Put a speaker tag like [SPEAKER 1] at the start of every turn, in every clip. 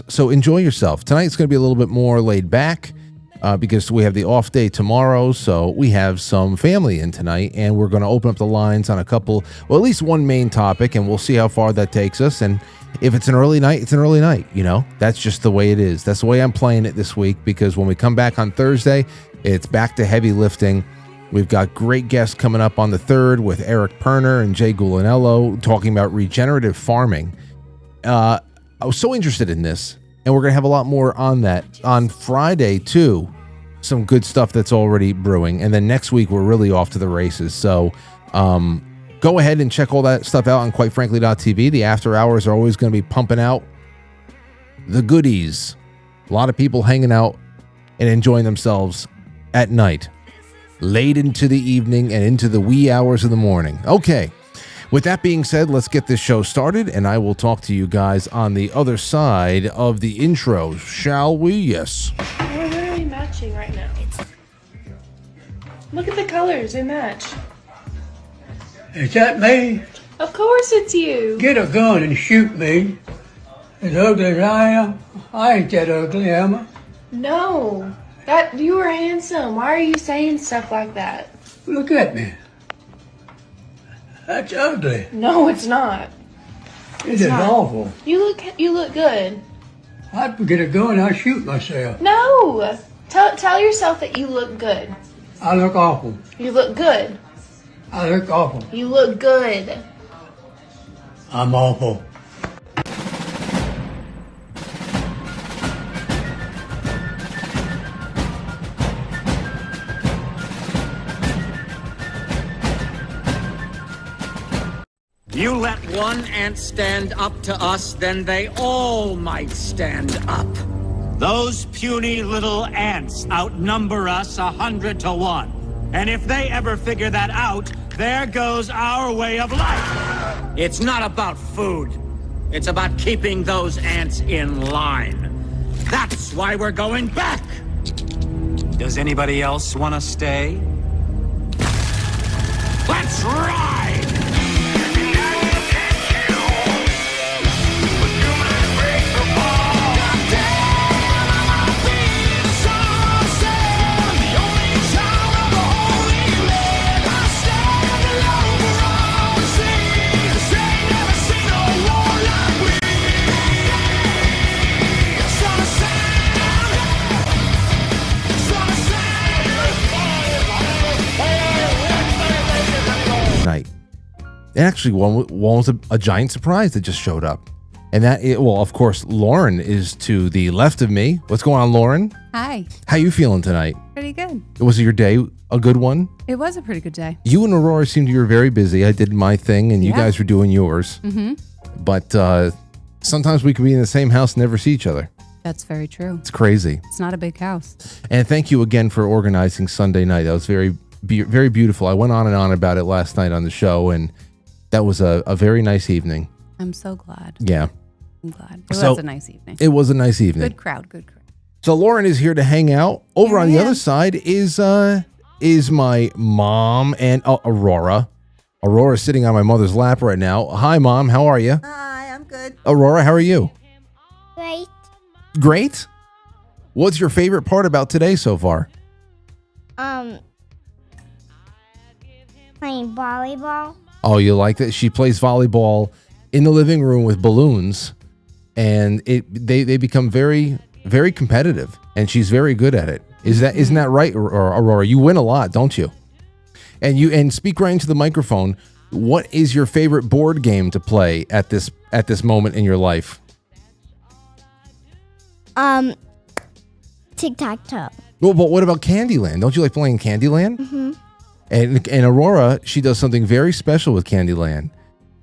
[SPEAKER 1] So enjoy yourself. Tonight's going to be a little bit more laid back because we have the off day tomorrow. So we have some family in tonight, and we're going to open up the lines on a couple, well, at least one main topic, and we'll see how far that takes us. And if it's an early night, it's an early night. You know, that's just the way it is. That's the way I'm playing it this week, because when we come back on Thursday, it's back to heavy lifting. We've got great guests coming up on the 3rd with Eric Perner and Jay Gulanello talking about regenerative farming. I was so interested in this, and we're going to have a lot more on that on Friday too. Some good stuff that's already brewing, and then next week we're really off to the races. So go ahead and check all that stuff out on quitefrankly.tv. The after hours are always going to be pumping out the goodies. A lot of people hanging out and enjoying themselves at night, late into the evening and into the wee hours of the morning. Okay. With that being said, let's get this show started, and I will talk to you guys on the other side of the intro, shall we? Yes.
[SPEAKER 2] We're literally matching right now. Look at the colors, they match.
[SPEAKER 3] Is that me?
[SPEAKER 2] Of course it's you.
[SPEAKER 3] Get a gun and shoot me. As ugly as I am, I ain't that ugly, am I?
[SPEAKER 2] No. That you are handsome. Why are you saying stuff like that?
[SPEAKER 3] Look at me. That's ugly.
[SPEAKER 2] No, it's not.
[SPEAKER 3] It is awful.
[SPEAKER 2] You look good.
[SPEAKER 3] I'd get a gun and I'd shoot myself.
[SPEAKER 2] No. Tell yourself that you look good.
[SPEAKER 3] I look awful.
[SPEAKER 2] You look good.
[SPEAKER 3] I look awful.
[SPEAKER 2] You look good.
[SPEAKER 3] I'm awful.
[SPEAKER 4] You let one ant stand up to us, then they all might stand up.
[SPEAKER 5] Those puny little ants outnumber us 100 to 1. And if they ever figure that out, there goes our way of life.
[SPEAKER 4] It's not about food. It's about keeping those ants in line. That's why we're going back.
[SPEAKER 5] Does anybody else want to stay?
[SPEAKER 4] Let's ride!
[SPEAKER 1] Night. And actually, one was a giant surprise that just showed up. And well, of course, Lauren is to the left of me. What's going on, Lauren?
[SPEAKER 6] Hi.
[SPEAKER 1] How you feeling tonight?
[SPEAKER 6] Pretty good.
[SPEAKER 1] Was your day a good one?
[SPEAKER 6] It was a pretty good day.
[SPEAKER 1] You and Aurora seemed you were very busy. I did my thing, and you guys were doing yours.
[SPEAKER 6] Mm-hmm.
[SPEAKER 1] But sometimes we could be in the same house and never see each other.
[SPEAKER 6] That's very true.
[SPEAKER 1] It's crazy.
[SPEAKER 6] It's not a big house.
[SPEAKER 1] And thank you again for organizing Sunday night. That was very beautiful. I went on and on about it last night on the show, and that was a very nice evening.
[SPEAKER 6] I'm so glad.
[SPEAKER 1] Yeah.
[SPEAKER 6] I'm glad. It was a nice evening.
[SPEAKER 1] It was a nice evening.
[SPEAKER 6] Good crowd.
[SPEAKER 1] So Lauren is here to hang out. Over on the other side is my mom and Aurora. Aurora's sitting on my mother's lap right now. Hi, Mom. How are you?
[SPEAKER 7] Hi, I'm good.
[SPEAKER 1] Aurora, how are you?
[SPEAKER 7] Great.
[SPEAKER 1] Great. What's your favorite part about today so far?
[SPEAKER 7] Playing volleyball.
[SPEAKER 1] Oh, you like that? She plays volleyball in the living room with balloons, and they become very, very competitive, and she's very good at it. Isn't that right, Aurora? You win a lot, don't you? And speak right into the microphone. What is your favorite board game to play at this moment in your life?
[SPEAKER 7] Tic-tac-toe.
[SPEAKER 1] Well, but what about Candyland? Don't you like playing Candyland?
[SPEAKER 7] Mm-hmm.
[SPEAKER 1] And Aurora, she does something very special with Candyland.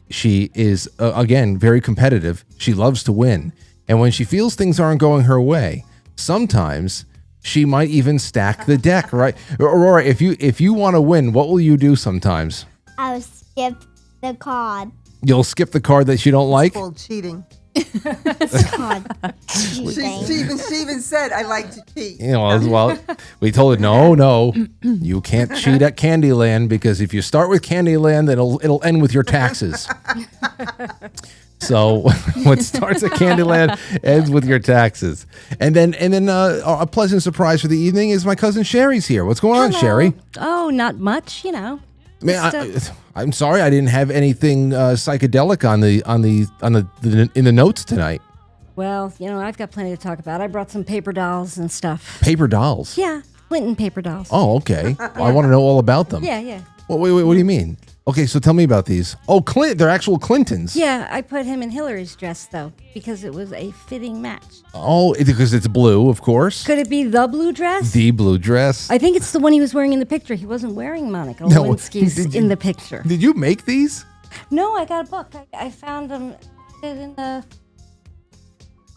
[SPEAKER 1] She is, again, very competitive. She loves to win. And when she feels things aren't going her way, sometimes she might even stack the deck, right? Aurora, if you want to win, what will you do sometimes?
[SPEAKER 7] I will skip the card.
[SPEAKER 1] You'll skip the card that you don't like?
[SPEAKER 8] It's called cheating.
[SPEAKER 7] It's called cheating.
[SPEAKER 8] Steven said I like to cheat.
[SPEAKER 1] You know, well, we told her, no, you can't cheat at Candyland, because if you start with Candyland, then it'll end with your taxes. So what starts at Candyland ends with your taxes. And then a pleasant surprise for the evening is my cousin Sheri's here. What's going on, Sheri?
[SPEAKER 9] Oh, not much,
[SPEAKER 1] Man, I'm sorry I didn't have anything psychedelic in the notes tonight.
[SPEAKER 9] Well, I've got plenty to talk about. I brought some paper dolls and stuff.
[SPEAKER 1] Paper dolls?
[SPEAKER 9] Yeah, Clinton paper dolls.
[SPEAKER 1] Oh, okay. Well, I want to know all about them.
[SPEAKER 9] Yeah.
[SPEAKER 1] Wait, what do you mean? Okay, so tell me about these. Oh, they're actual Clintons.
[SPEAKER 9] Yeah, I put him in Hillary's dress, though, because it was a fitting match.
[SPEAKER 1] Oh, because it's blue, of course.
[SPEAKER 9] Could it be the blue dress?
[SPEAKER 1] The blue dress.
[SPEAKER 9] I think it's the one he was wearing in the picture. He wasn't wearing Monica Lewinsky's in the picture.
[SPEAKER 1] Did you make these?
[SPEAKER 9] No, I got a book. I found them in a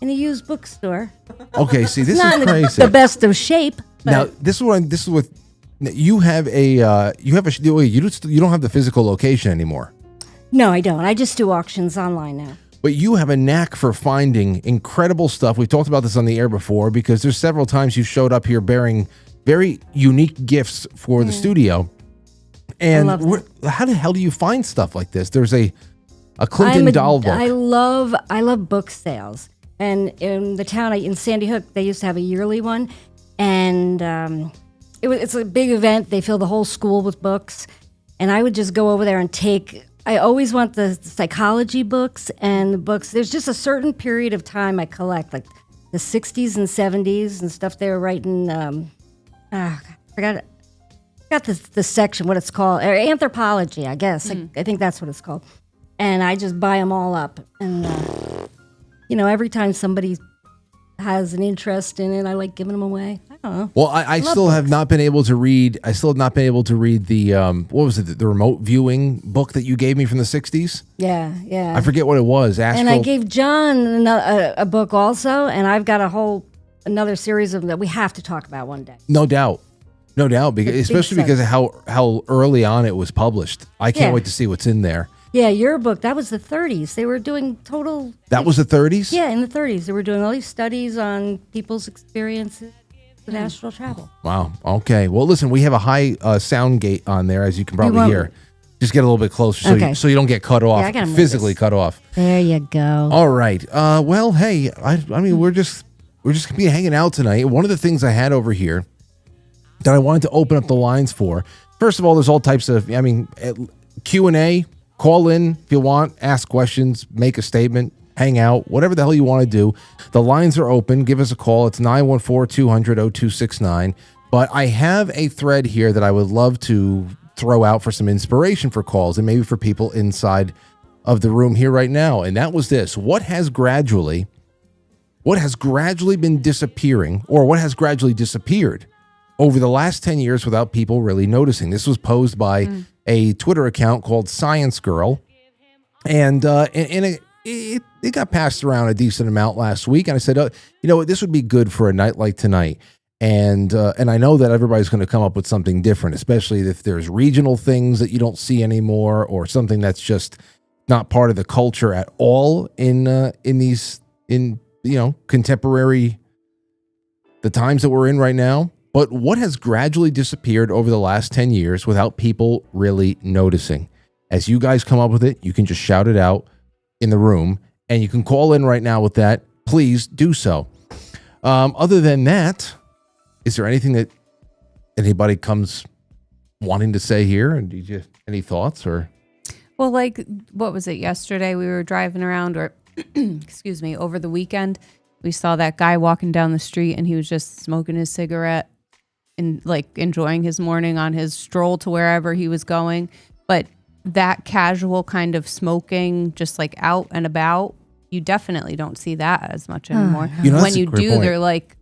[SPEAKER 9] used bookstore.
[SPEAKER 1] Okay, see, this
[SPEAKER 9] Not
[SPEAKER 1] is crazy.
[SPEAKER 9] the best of shape. But
[SPEAKER 1] Now, this is what you have you don't have the physical location anymore.
[SPEAKER 9] No, I don't. I just do auctions online now.
[SPEAKER 1] But you have a knack for finding incredible stuff. We've talked about this on the air before because there's several times you showed up here bearing very unique gifts for the studio. And how the hell do you find stuff like this? There's a Clinton doll book.
[SPEAKER 9] I love book sales. And in the town, in Sandy Hook, they used to have a yearly one. And it's a big event. They fill the whole school with books. And I would just go over there and I always want the psychology books and the books. There's just a certain period of time I collect, like the 60s and 70s and stuff they were writing. I forgot the section, what it's called. Anthropology, I guess. I think that's what it's called. And I just buy them all up. And, every time somebody has an interest in it, I like giving them away. I don't know.
[SPEAKER 1] Well, I still have not been able to read. I still have not been able to read the what was it? The remote viewing book that you gave me from the 60s.
[SPEAKER 9] Yeah.
[SPEAKER 1] I forget what it was.
[SPEAKER 9] And I gave John a book also, and I've got another series of them that we have to talk about one day.
[SPEAKER 1] No doubt, because especially because of how early on it was published. I can't wait to see what's in there.
[SPEAKER 9] Yeah, your book, that was the 30s. They were doing total...
[SPEAKER 1] That was the 30s?
[SPEAKER 9] Yeah, in the 30s. They were doing all these studies on people's experiences with astral travel.
[SPEAKER 1] Wow. Okay. Well, listen, we have a high sound gate on there, as you can probably hear. Just get a little bit closer so you don't get cut off, physically cut off.
[SPEAKER 9] There you go.
[SPEAKER 1] All right. Well, hey, I mean, we're just going to be hanging out tonight. One of the things I had over here that I wanted to open up the lines for, first of all, there's all types of, Q&A. Call in if you want, ask questions, make a statement, hang out, whatever the hell you want to do. The lines are open. Give us a call. It's 914-200-0269. But I have a thread here that I would love to throw out for some inspiration for calls and maybe for people inside of the room here right now. And that was this. What has gradually been disappearing, or what has gradually disappeared over the last 10 years without people really noticing? This was posed by a Twitter account called Science Girl, and it got passed around a decent amount last week. And I said, this would be good for a night like tonight. And I know that everybody's going to come up with something different, especially if there's regional things that you don't see anymore, or something that's just not part of the culture at all in contemporary, the times that we're in right now. But what has gradually disappeared over the last 10 years without people really noticing? As you guys come up with it, you can just shout it out in the room, and you can call in right now with that. Please do so. Other than that, is there anything that anybody comes wanting to say here? And do you any thoughts? Or
[SPEAKER 6] well, like, what was it yesterday? We were driving around, or excuse me, over the weekend, we saw that guy walking down the street, and he was just smoking his cigarette and like enjoying his morning on his stroll to wherever he was going. But that casual kind of smoking, just like out and about, you definitely don't see that as much anymore. When you do, they're like,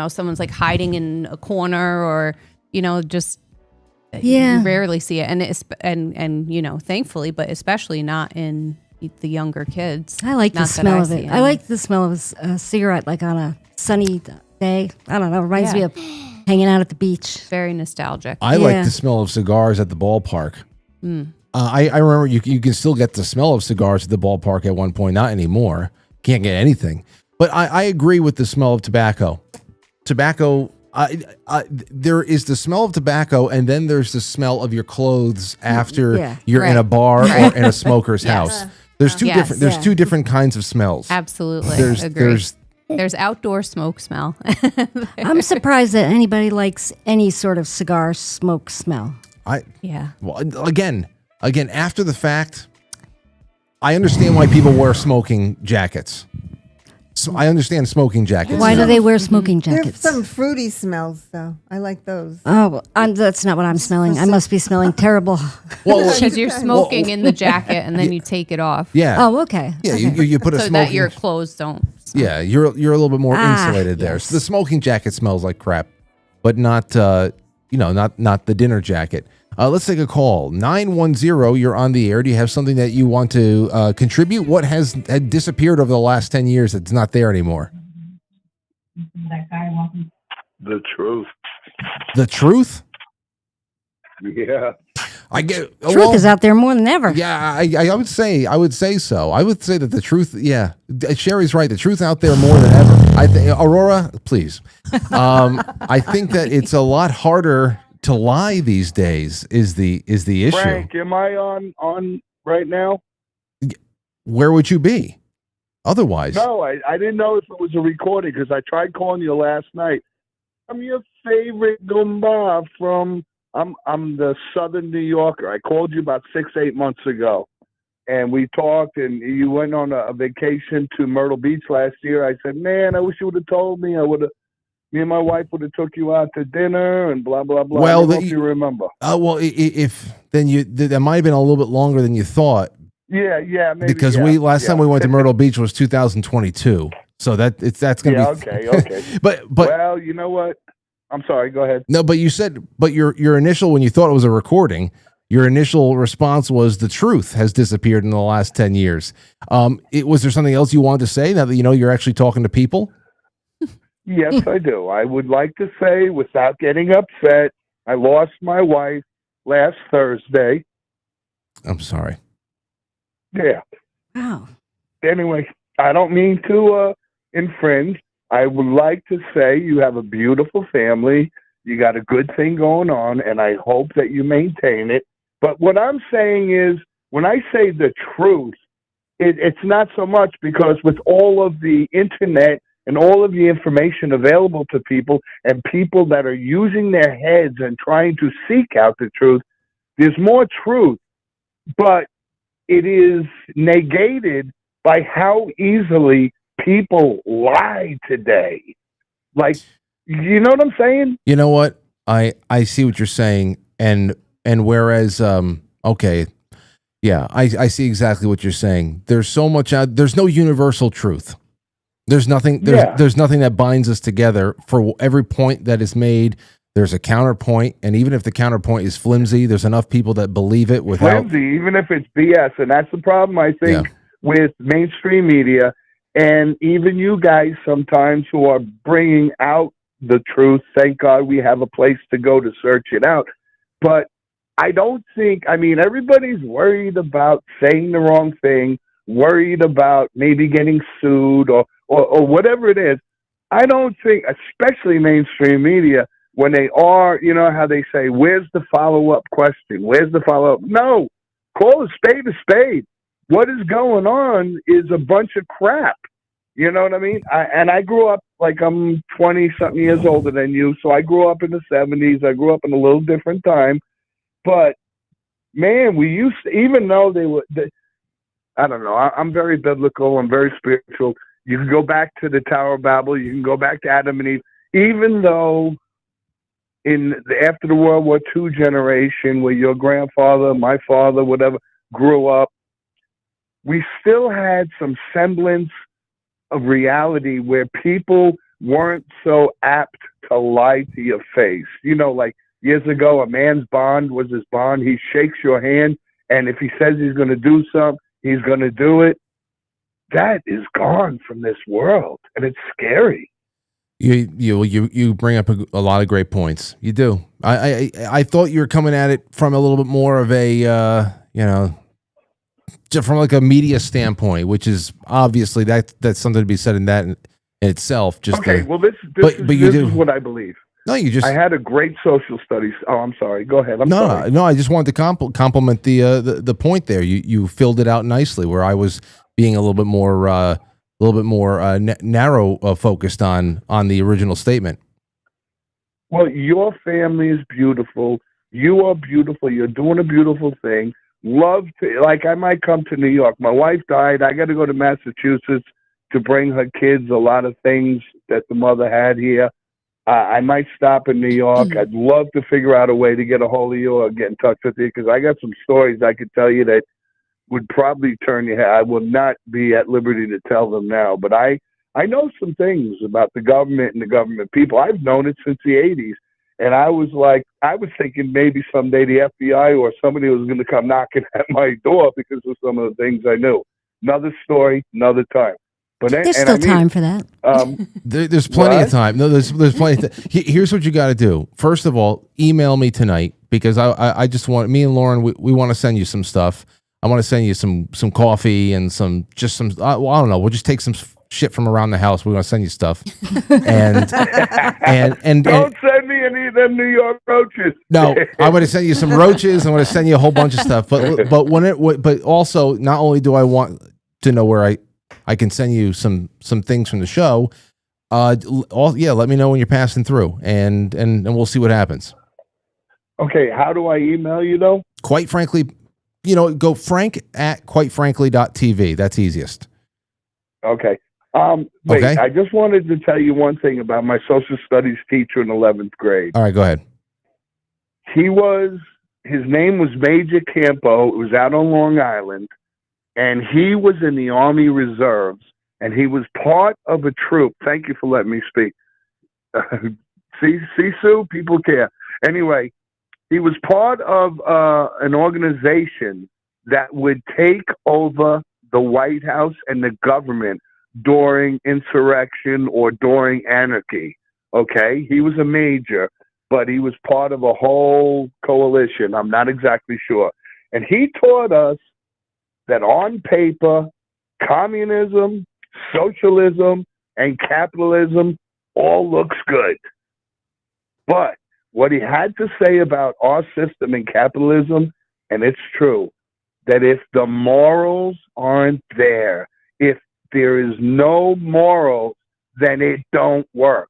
[SPEAKER 6] someone's like hiding in a corner, or, just you rarely see it. And thankfully, but especially not in the younger kids.
[SPEAKER 9] I like the smell of it. I like the smell of a cigarette, like on a sunny day. I don't know. It reminds me of hanging out at the beach.
[SPEAKER 6] Very nostalgic.
[SPEAKER 1] I like the smell of cigars at the ballpark. I remember you can still get the smell of cigars at the ballpark at one point. Not anymore. Can't get anything. But I agree with the smell of tobacco. Tobacco, there is the smell of tobacco, and then there's the smell of your clothes after you're in a bar or in a smoker's house. There's two
[SPEAKER 6] Yes.
[SPEAKER 1] different. There's
[SPEAKER 9] Yeah.
[SPEAKER 1] two different kinds of smells.
[SPEAKER 6] Absolutely.
[SPEAKER 1] There's
[SPEAKER 6] There's outdoor smoke smell.
[SPEAKER 9] I'm surprised that anybody likes any sort of cigar smoke smell.
[SPEAKER 6] Yeah.
[SPEAKER 1] Well, again, after the fact, I understand why people wear smoking jackets. So I understand smoking jackets.
[SPEAKER 9] Why do they wear smoking
[SPEAKER 8] There's
[SPEAKER 9] jackets?
[SPEAKER 8] some fruity smells, though. I like those.
[SPEAKER 9] Oh, that's not what I'm smelling. I must be smelling terrible.
[SPEAKER 1] Well,
[SPEAKER 6] Because you're smoking in the jacket and then you take it off.
[SPEAKER 1] yeah.
[SPEAKER 9] Oh, okay.
[SPEAKER 1] Yeah,
[SPEAKER 9] Okay.
[SPEAKER 1] you put a
[SPEAKER 6] So
[SPEAKER 1] smoking.
[SPEAKER 6] that your clothes don't.
[SPEAKER 1] Yeah, you're a little bit more insulated there.
[SPEAKER 9] yes.
[SPEAKER 1] So the smoking jacket smells like crap, but not not the dinner jacket. Let's take a call. 910, you're on the air. Do you have something that you want to contribute? What had disappeared over the last 10 years that's not there anymore?
[SPEAKER 10] The truth.
[SPEAKER 1] The truth?
[SPEAKER 10] Yeah.
[SPEAKER 1] I get
[SPEAKER 9] Truth is out there more than ever.
[SPEAKER 1] Yeah, I would say so. I would say that the truth. Yeah, Sherry's right. The truth out there more than ever. Aurora, please. I think that it's a lot harder to lie these days. Is the issue?
[SPEAKER 10] Frank, am I on right now?
[SPEAKER 1] Where would you be otherwise?
[SPEAKER 10] No, I didn't know if it was a recording because I tried calling you last night. I'm your favorite Goomba from. I'm the Southern New Yorker. I called you about 6-8 months ago, and we talked. And you went on a vacation to Myrtle Beach last year. I said, "Man, I wish you would have told me. Me and my wife would have took you out to dinner and blah blah blah."
[SPEAKER 1] Well,
[SPEAKER 10] I don't know if you remember.
[SPEAKER 1] Well, if then that might have been a little bit longer than you thought.
[SPEAKER 10] Yeah, maybe.
[SPEAKER 1] Because last time we went to Myrtle Beach was 2022, so that's going to be
[SPEAKER 10] okay.
[SPEAKER 1] but
[SPEAKER 10] well, you know what? I'm sorry. Go ahead.
[SPEAKER 1] No, but you said, your initial, when you thought it was a recording, your initial response was the truth has disappeared in the last 10 years. Was there something else you wanted to say now that you're actually talking to people?
[SPEAKER 10] Yes, I do. I would like to say, without getting upset, I lost my wife last Thursday.
[SPEAKER 1] I'm sorry.
[SPEAKER 10] Yeah.
[SPEAKER 9] Wow.
[SPEAKER 10] Anyway, I don't mean to infringe. I would like to say you have a beautiful family. You got a good thing going on, and I hope that you maintain it. But what I'm saying is, when I say the truth, it's not so much because with all of the internet and all of the information available to people and people that are using their heads and trying to seek out the truth, there's more truth, but it is negated by how easily people lie today. Like, you know what I'm saying?
[SPEAKER 1] You know what? I see what you're saying. And whereas, okay. Yeah, I see exactly what you're saying. There's so much there's no universal truth. There's nothing that binds us together. For every point that is made, there's a counterpoint, and even if the counterpoint is flimsy, there's enough people that believe it without
[SPEAKER 10] flimsy, even if it's BS. And that's the problem, I think, with mainstream media. And even you guys sometimes who are bringing out the truth, thank God we have a place to go to search it out. But I don't think, everybody's worried about saying the wrong thing, worried about maybe getting sued or whatever it is. I don't think, especially mainstream media, when they are, you know how they say, where's the follow-up question? Where's the follow-up? No, call a spade a spade. What is going on is a bunch of crap. You know what I mean? I grew up, like, I'm 20-something years older than you, so I grew up in the 70s. I grew up in a little different time. But, man, we used to, even though I don't know, I'm very biblical. I'm very spiritual. You can go back to the Tower of Babel. You can go back to Adam and Eve. Even though after the World War II generation, where your grandfather, my father, whatever, grew up, we still had some semblance of reality where people weren't so apt to lie to your face. You know, like years ago, a man's bond was his bond. He shakes your hand, and if he says he's going to do something, he's going to do it. That is gone from this world, and it's scary.
[SPEAKER 1] You bring up a lot of great points. You do. I thought you were coming at it from a little bit more of a just from like a media standpoint, which is obviously that's something to be said in that in itself. Just
[SPEAKER 10] okay. Well, this is what I believe.
[SPEAKER 1] No, you just.
[SPEAKER 10] I had a great social studies. Oh, I'm sorry. Go ahead. I'm sorry.
[SPEAKER 1] No. I just wanted to compliment the point there. You filled it out nicely. Where I was being a little bit more narrow focused on the original statement.
[SPEAKER 10] Well, your family is beautiful. You are beautiful. You're doing a beautiful thing. Love to, like, I might come to New York. My wife died. I got to go to Massachusetts to bring her kids a lot of things that the mother had here. I might stop in New York. I'd love to figure out a way to get a hold of you or get in touch with you, because I got some stories I could tell you that would probably turn your head. I will not be at liberty to tell them now, but I know some things about the government and the government people. I've known it since the 80s. And I was thinking maybe someday the FBI or somebody was going to come knocking at my door because of some of the things I knew. Another story, another time. But
[SPEAKER 9] there's still time for that.
[SPEAKER 1] There's plenty of time. No, there's plenty. Here's what you got to do. First of all, email me tonight, because I just want, me and Lauren, we want to send you some stuff. I want to send you some coffee and some I don't know. We'll just take some shit from around the house. We're gonna send you stuff, and
[SPEAKER 10] don't send me any of them New York roaches.
[SPEAKER 1] No, I'm gonna send you some roaches. I'm gonna send you a whole bunch of stuff. But also, not only do I want to know where I can send you some things from the show. Let me know when you're passing through, and we'll see what happens.
[SPEAKER 10] Okay, how do I email you though?
[SPEAKER 1] Quite frankly, go frank@quitefrankly.tv. That's easiest.
[SPEAKER 10] Okay. Wait,
[SPEAKER 1] okay.
[SPEAKER 10] I just wanted to tell you one thing about my social studies teacher in 11th grade.
[SPEAKER 1] All right, go ahead.
[SPEAKER 10] His name was Major Campo. It was out on Long Island, and he was in the Army Reserves, and he was part of a troop. Thank you for letting me speak. See, Sue, people care. Anyway, he was part of an organization that would take over the White House and the government during insurrection or during anarchy. Okay? He was a major, but he was part of a whole coalition. I'm not exactly sure. And he taught us that on paper, communism, socialism, and capitalism all looks good. But what he had to say about our system in capitalism, and it's true, that if the morals aren't there, if there is no morals, then it don't work.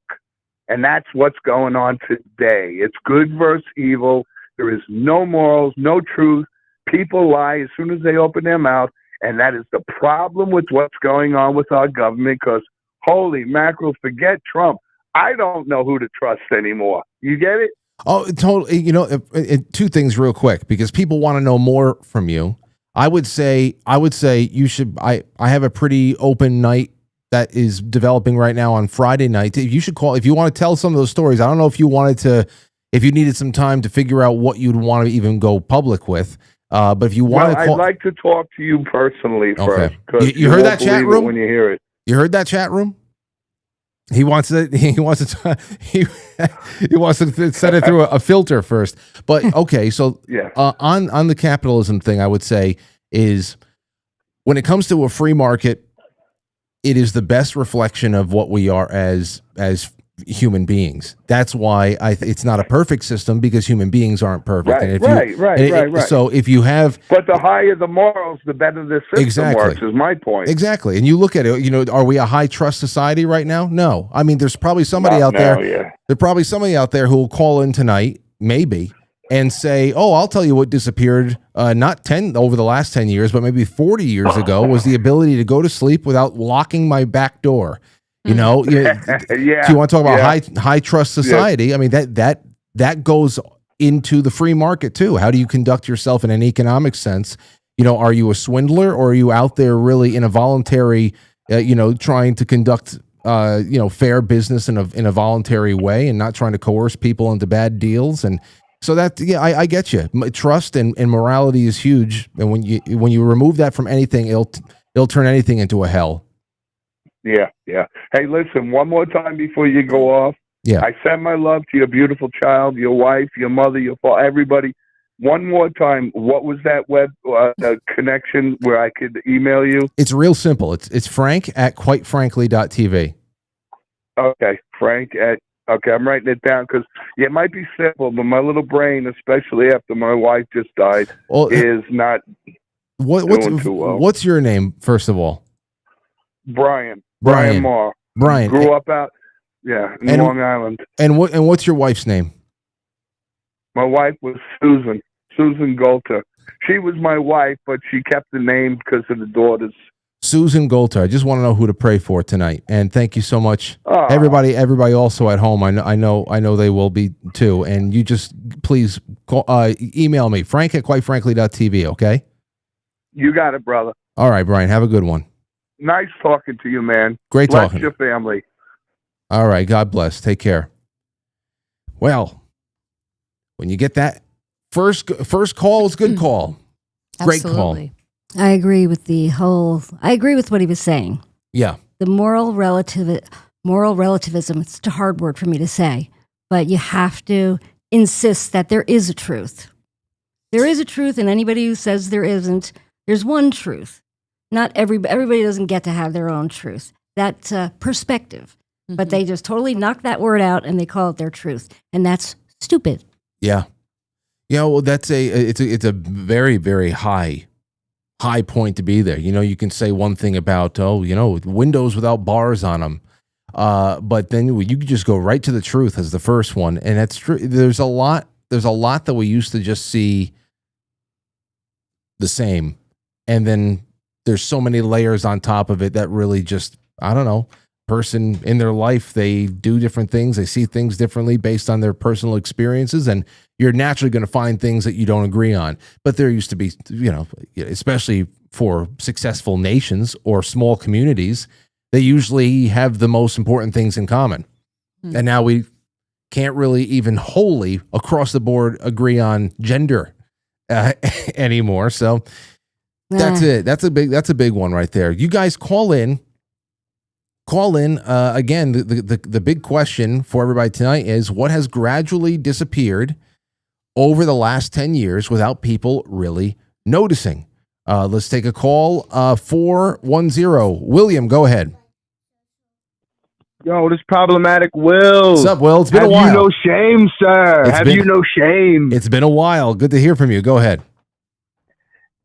[SPEAKER 10] And that's what's going on today. It's good versus evil. There is no morals, no truth. People lie as soon as they open their mouth. And that is the problem with what's going on with our government, because holy mackerel, forget Trump. I don't know who to trust anymore. You get it?
[SPEAKER 1] Oh, totally. Two things real quick, because people want to know more from you. I would say you should. I have a pretty open night that is developing right now on Friday night. You should call if you want to tell some of those stories. I don't know if you needed some time to figure out what you'd want to even go public with. But if you want to
[SPEAKER 10] I'd like to talk to you personally first.
[SPEAKER 1] You heard that chat room
[SPEAKER 10] when you hear it.
[SPEAKER 1] You heard that chat room? He wants to set it through a filter first. But okay, so
[SPEAKER 10] yeah.
[SPEAKER 1] On the capitalism thing, I would say is when it comes to a free market, it is the best reflection of what we are as human beings. That's why it's not a perfect system, because human beings aren't perfect.
[SPEAKER 10] Right.
[SPEAKER 1] So if you have,
[SPEAKER 10] but the higher the morals, the better the system works. Is my point.
[SPEAKER 1] Exactly. And you look at it. Are we a high trust society right now? No. I mean, there's probably somebody out there.
[SPEAKER 10] Yeah.
[SPEAKER 1] There's probably somebody out there who will call in tonight, maybe, and say, "Oh, I'll tell you what disappeared. Not 10 over the last 10 years, but maybe 40 years ago, was the ability to go to sleep without locking my back door." Do you want to talk about high trust society? Yeah. I mean, that goes into the free market too. How do you conduct yourself in an economic sense? Are you a swindler, or are you out there really in a voluntary, trying to conduct, fair business in a voluntary way and not trying to coerce people into bad deals? And so I get you. Trust and morality is huge. And when you remove that from anything, it'll turn anything into a hell.
[SPEAKER 10] Yeah. Hey, listen, one more time before you go off.
[SPEAKER 1] Yeah.
[SPEAKER 10] I send my love to your beautiful child, your wife, your mother, your father, everybody. One more time, what was that web connection where I could email you?
[SPEAKER 1] It's real simple. It's Frank@quitefrankly.tv.
[SPEAKER 10] Okay, Frank at Okay, I'm writing it down because it might be simple, but my little brain, especially after my wife just died, is not doing too well.
[SPEAKER 1] What's your name, first of all?
[SPEAKER 10] Brian
[SPEAKER 1] Brian
[SPEAKER 10] Marr.
[SPEAKER 1] Brian.
[SPEAKER 10] Grew up out, in Long Island.
[SPEAKER 1] And what's your wife's name?
[SPEAKER 10] My wife was Susan Golter. She was my wife, but she kept the name because of the daughters.
[SPEAKER 1] Susan Golter. I just want to know who to pray for tonight, and thank you so much, everybody also at home. I know they will be too. And you just please email me, frank@quitefrankly.tv. Okay.
[SPEAKER 10] You got it, brother.
[SPEAKER 1] All right, Brian. Have a good one.
[SPEAKER 10] Nice talking to you, man.
[SPEAKER 1] Great
[SPEAKER 10] Bless
[SPEAKER 1] talking.
[SPEAKER 10] your family.
[SPEAKER 1] All right. God bless. Take care. Well, when you get that first call is good call. Great
[SPEAKER 6] Absolutely.
[SPEAKER 1] call.
[SPEAKER 9] I agree with what he was saying.
[SPEAKER 1] Yeah.
[SPEAKER 9] The moral relativism, it's such a hard word for me to say, but you have to insist that there is a truth. There is a truth, and anybody who says there isn't, there's one truth. Not everybody doesn't get to have their own truth. That's perspective. Mm-hmm. But they just totally knock that word out and they call it their truth. And that's stupid.
[SPEAKER 1] Yeah. Yeah, well, it's a very, very high point to be there. You can say one thing about, windows without bars on them. But then you can just go right to the truth as the first one. And that's true. There's a lot that we used to just see the same. And then there's so many layers on top of it that really just, I don't know, person in their life, they do different things. They see things differently based on their personal experiences. And you're naturally going to find things that you don't agree on. But there used to be, especially for successful nations or small communities, they usually have the most important things in common. And now we can't really even wholly across the board agree on gender anymore. So that's it. That's a big one right there. You guys call in. Again, the big question for everybody tonight is what has gradually disappeared over the last 10 years without people really noticing. Let's take a call. 410. William, go ahead.
[SPEAKER 11] Yo, this problematic Will.
[SPEAKER 1] What's up, Will? It's been a while.
[SPEAKER 11] Have you no shame, sir? You no shame?
[SPEAKER 1] It's been a while. Good to hear from you. Go ahead.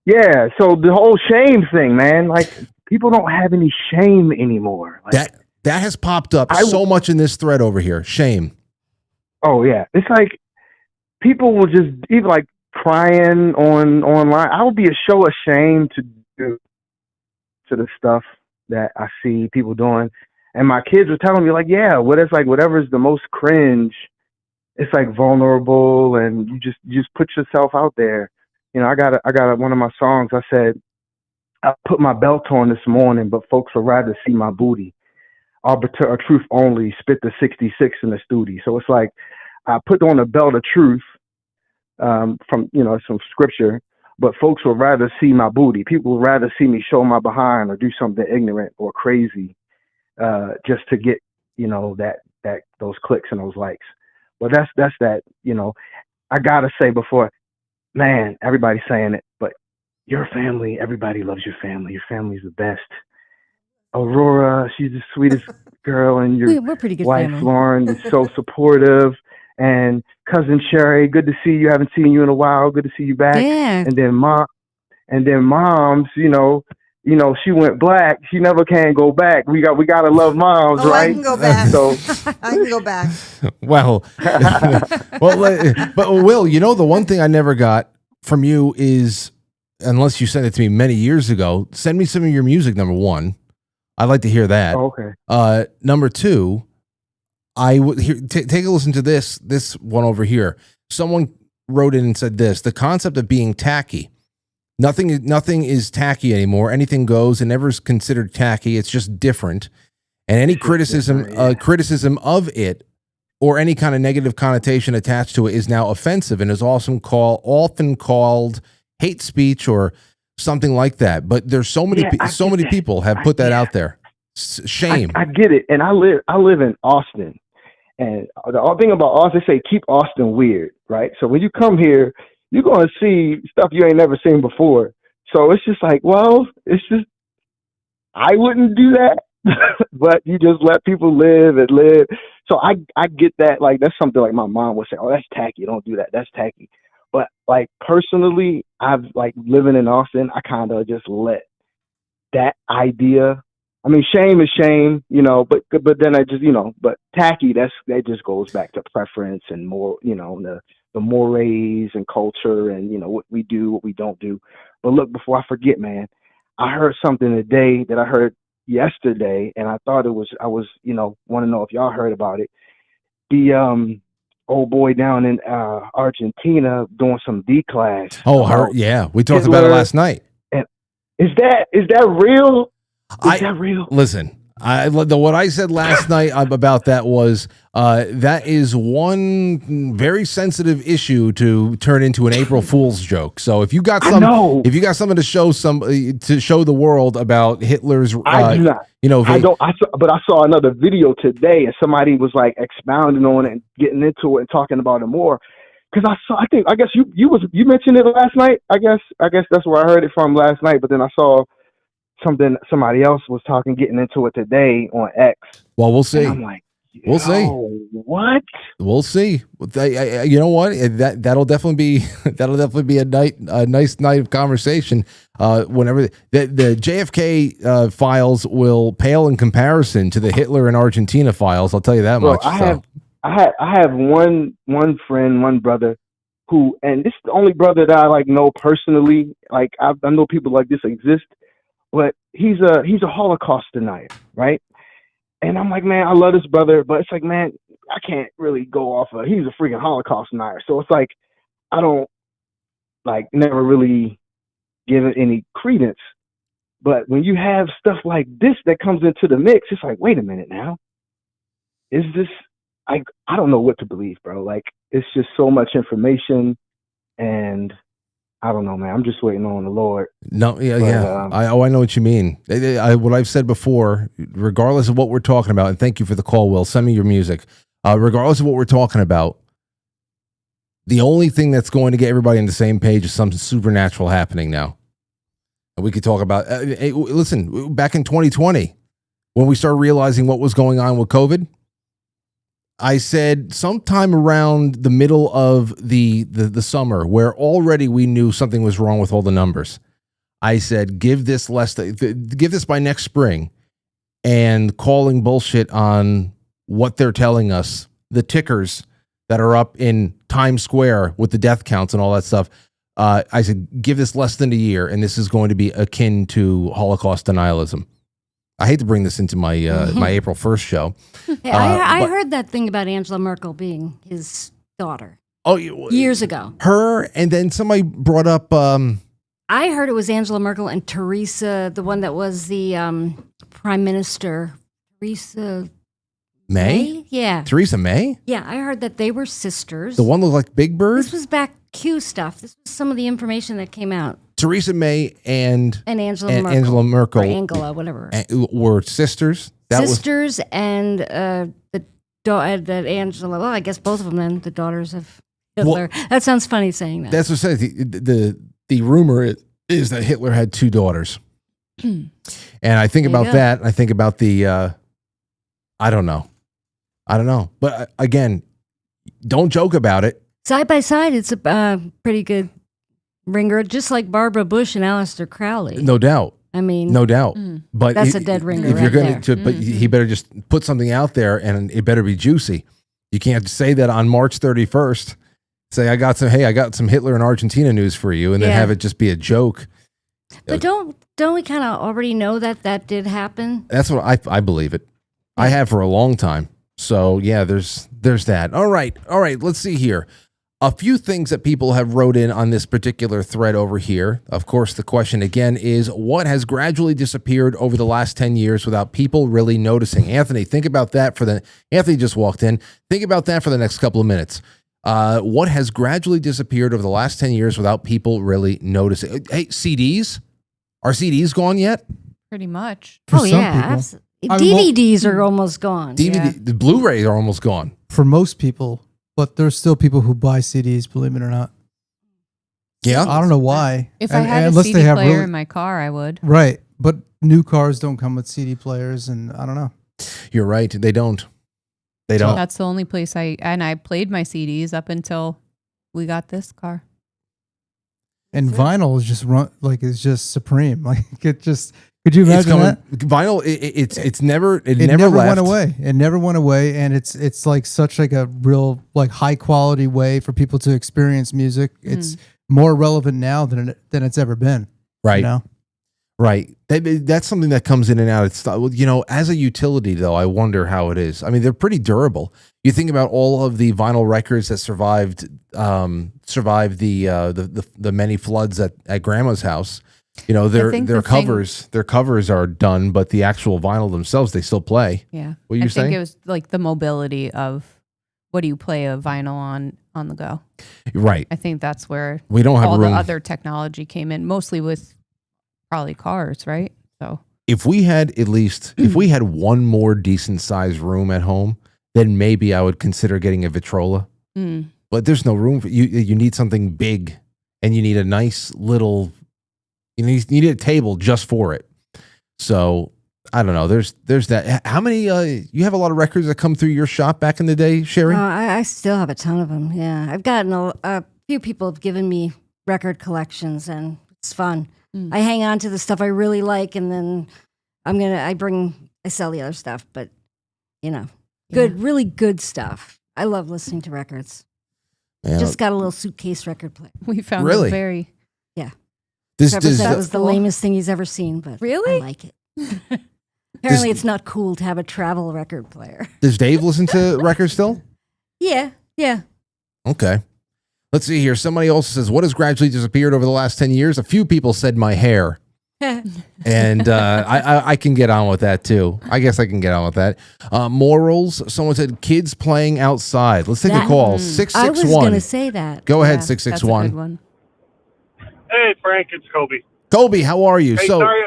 [SPEAKER 11] Yeah, so the whole shame thing, man, like people don't have any shame anymore. Like,
[SPEAKER 1] that has popped up so much in this thread over here. Shame.
[SPEAKER 11] Oh yeah, it's like people will just even like crying online. I would be a show of shame to do to the stuff that I see people doing. And my kids were telling me, like, yeah, whatever is the most cringe, it's like vulnerable, and you just put yourself out there. I got one of my songs. I said, I put my belt on this morning, but folks would rather see my booty. Arbiter of truth only, spit the 66 in the studio. So it's like I put on a belt of truth from some scripture, but folks would rather see my booty. People would rather see me show my behind or do something ignorant or crazy. Just to get, that those clicks and those likes. But that's that, I gotta say before, man, everybody's saying it, but your family, everybody loves your family. Your family's the best. Aurora, she's the sweetest girl, and your
[SPEAKER 9] we're pretty good
[SPEAKER 11] wife,
[SPEAKER 9] family.
[SPEAKER 11] Lauren, is so supportive. And Cousin Sheri, good to see you. Haven't seen you in a while. Good to see you back.
[SPEAKER 9] Yeah.
[SPEAKER 11] And then moms, she went black. She never can go back. We gotta love moms, right?
[SPEAKER 8] I can go back.
[SPEAKER 11] So
[SPEAKER 8] I can go back.
[SPEAKER 1] Well, but Will, the one thing I never got from you is, unless you sent it to me many years ago, send me some of your music. Number one, I'd like to hear that.
[SPEAKER 11] Oh, okay.
[SPEAKER 1] Number two, I would take a listen to this one over here. Someone wrote in and said this: the concept of being tacky. Nothing is tacky anymore. Anything goes, and never is considered tacky. It's just different. And any criticism of it or any kind of negative connotation attached to it is now offensive and is often called hate speech or something like that. But there's so many people have put that out there. Shame.
[SPEAKER 11] I get it, and I live in Austin, and the thing about Austin, they say keep Austin weird, right? So when you come here, you're going to see stuff you ain't never seen before. So it's just like, I wouldn't do that, but you just let people live. So I get that. Like, that's something like my mom would say, oh, that's tacky. Don't do that. That's tacky. But like personally, I've like living in Austin, I kind of just let that idea. I mean, shame is shame, you know, but then I just, you know, but tacky, that just goes back to preference and more, you know, the mores and culture and, you know, what we do, what we don't do. But look, before I forget, man, I heard something today that I heard yesterday, and I thought I was, you know, want to know if y'all heard about it. The old boy down in Argentina doing some D-class.
[SPEAKER 1] Oh, yeah. We talked about it last night.
[SPEAKER 11] And is that real? Is that real?
[SPEAKER 1] Listen, what I said last night about that was that is one very sensitive issue to turn into an April Fool's joke. So if you got something to show the world about Hitler's,
[SPEAKER 11] I do not.
[SPEAKER 1] You know,
[SPEAKER 11] but I saw another video today, and somebody was like expounding on it and getting into it and talking about it more. Because I guess you mentioned it last night. I guess that's where I heard it from last night. But then I saw somebody else was getting into it today on X.
[SPEAKER 1] Well, we'll see.
[SPEAKER 11] And I'm like,
[SPEAKER 1] we'll see.
[SPEAKER 11] What?
[SPEAKER 1] We'll see. You know what? That'll definitely be a nice night of conversation. Whenever the JFK files will pale in comparison to the Hitler and Argentina files. I'll tell you that much.
[SPEAKER 11] I have one friend, one brother who, and this is the only brother that I like know personally. Like I know people like this exist. But he's a Holocaust denier, right? And I'm like, man, I love this brother, but it's like, man, I can't really go off of, he's a freaking Holocaust denier. So it's like, I don't like never really give it any credence. But when you have stuff like this that comes into the mix, it's like, wait a minute now. Is this, I don't know what to believe, bro. Like, it's just so much information, and I don't know, man. I'm just waiting on the Lord.
[SPEAKER 1] No, yeah. I know what you mean. What I've said before, regardless of what we're talking about, and thank you for the call, Will. Send me your music. Regardless of what we're talking about, the only thing that's going to get everybody on the same page is something supernatural happening now. And we could talk about, listen, back in 2020, when we started realizing what was going on with COVID, I said sometime around the middle of the summer, where already we knew something was wrong with all the numbers. I said, give this by next spring, and calling bullshit on what they're telling us, the tickers that are up in Times Square with the death counts and all that stuff. I said, give this less than a year, and this is going to be akin to Holocaust denialism. I hate to bring this into my my April 1st show.
[SPEAKER 9] Yeah, I heard that thing about Angela Merkel being his daughter.
[SPEAKER 1] Oh,
[SPEAKER 9] years ago.
[SPEAKER 1] Her, and then somebody brought up.
[SPEAKER 9] I heard it was Angela Merkel and Theresa, the one that was the prime minister, Theresa May. Yeah,
[SPEAKER 1] Theresa May.
[SPEAKER 9] Yeah, I heard that they were sisters.
[SPEAKER 1] The one looked like Big Bird.
[SPEAKER 9] This was back Q stuff. This was some of the information that came out.
[SPEAKER 1] Theresa May and
[SPEAKER 9] Angela
[SPEAKER 1] Merkel,
[SPEAKER 9] or Angela, whatever,
[SPEAKER 1] were sisters.
[SPEAKER 9] And that Angela. Well, I guess both of them. Then the daughters of Hitler. Well, that sounds funny saying that.
[SPEAKER 1] That's what I said. The rumor is that Hitler had two daughters, and I think about that. I think about the. I don't know. But again, don't joke about it.
[SPEAKER 9] Side by side, it's a pretty good ringer, just like Barbara Bush and Aleister Crowley.
[SPEAKER 1] No doubt.
[SPEAKER 9] I mean,
[SPEAKER 1] no doubt. But
[SPEAKER 9] that's a dead ringer.
[SPEAKER 1] If you're going to, but he better just put something out there, and it better be juicy. You can't say that on March 31st. Say I got some Hitler and Argentina news for you, and then have it just be a joke.
[SPEAKER 9] But don't we kind of already know that did happen?
[SPEAKER 1] That's what I believe it. I have for a long time. So yeah, there's that. All right. Let's see here. A few things that people have wrote in on this particular thread over here. Of course, the question again is, what has gradually disappeared over the last 10 years without people really noticing? Anthony, think about that Anthony just walked in. Think about that for the next couple of minutes. What has gradually disappeared over the last 10 years without people really noticing? Hey, CDs? Are CDs gone yet?
[SPEAKER 6] Pretty much.
[SPEAKER 9] Absolutely. DVDs are almost gone.
[SPEAKER 1] The Blu-rays are almost gone.
[SPEAKER 12] For most people. But there's still people who buy CDs, believe it or not.
[SPEAKER 1] Yeah.
[SPEAKER 12] I don't know why.
[SPEAKER 6] If I had a CD player in my car, I would.
[SPEAKER 12] Right. But new cars don't come with CD players, and I don't know.
[SPEAKER 1] You're right. They don't. They don't.
[SPEAKER 6] That's the only place I played my CDs up until we got this car.
[SPEAKER 12] And vinyl is just supreme. Like it just. Could you imagine that?
[SPEAKER 1] Vinyl, it never
[SPEAKER 12] went
[SPEAKER 1] left.
[SPEAKER 12] away. It never went away, and it's like such like a real like high quality way for people to experience music. It's more relevant now than it's ever been.
[SPEAKER 1] Right.
[SPEAKER 12] You know?
[SPEAKER 1] Right. That's something that comes in and out. It's, you know, as a utility though, I wonder how it is. I mean, they're pretty durable. You think about all of the vinyl records that survived the many floods at Grandma's house. You know, their covers are done, but the actual vinyl themselves, they still play.
[SPEAKER 6] Yeah.
[SPEAKER 1] What are you saying?
[SPEAKER 6] I think it was like the mobility of what do you play a vinyl on the go?
[SPEAKER 1] Right.
[SPEAKER 6] I think that's where
[SPEAKER 1] we don't have
[SPEAKER 6] all
[SPEAKER 1] room.
[SPEAKER 6] the other technology came in, mostly with probably cars, right? So
[SPEAKER 1] if we had one more decent sized room at home, then maybe I would consider getting a Vitrola. But there's no room for you. You need something big, and you need a nice little. You need a table just for it. So I don't know. There's that. How many? You have a lot of records that come through your shop back in the day, Sheri?
[SPEAKER 9] I still have a ton of them. Yeah, I've gotten a few people have given me record collections, and it's fun. I hang on to the stuff I really like, and then I sell the other stuff. But you know, really good stuff. I love listening to records.
[SPEAKER 1] Yeah.
[SPEAKER 9] Just got a little suitcase record player.
[SPEAKER 6] We found
[SPEAKER 1] Really?
[SPEAKER 6] a very
[SPEAKER 9] Trevor said it was the lamest thing he's ever seen, but
[SPEAKER 6] really
[SPEAKER 9] I like it. Apparently, it's not cool to have a travel record player.
[SPEAKER 1] Does Dave listen to records still?
[SPEAKER 9] Yeah.
[SPEAKER 1] Okay. Let's see here. Somebody else says, what has gradually disappeared over the last 10 years? A few people said my hair. And I can get on with that too. I guess I can get on with that. Morals. Someone said kids playing outside. Let's take a call. 661.
[SPEAKER 9] I was going to say that.
[SPEAKER 1] Go ahead,
[SPEAKER 6] that's
[SPEAKER 1] 661.
[SPEAKER 6] a good one.
[SPEAKER 13] Hey, Frank, it's Kobe.
[SPEAKER 1] Kobe, how are you?
[SPEAKER 13] Hey, sorry,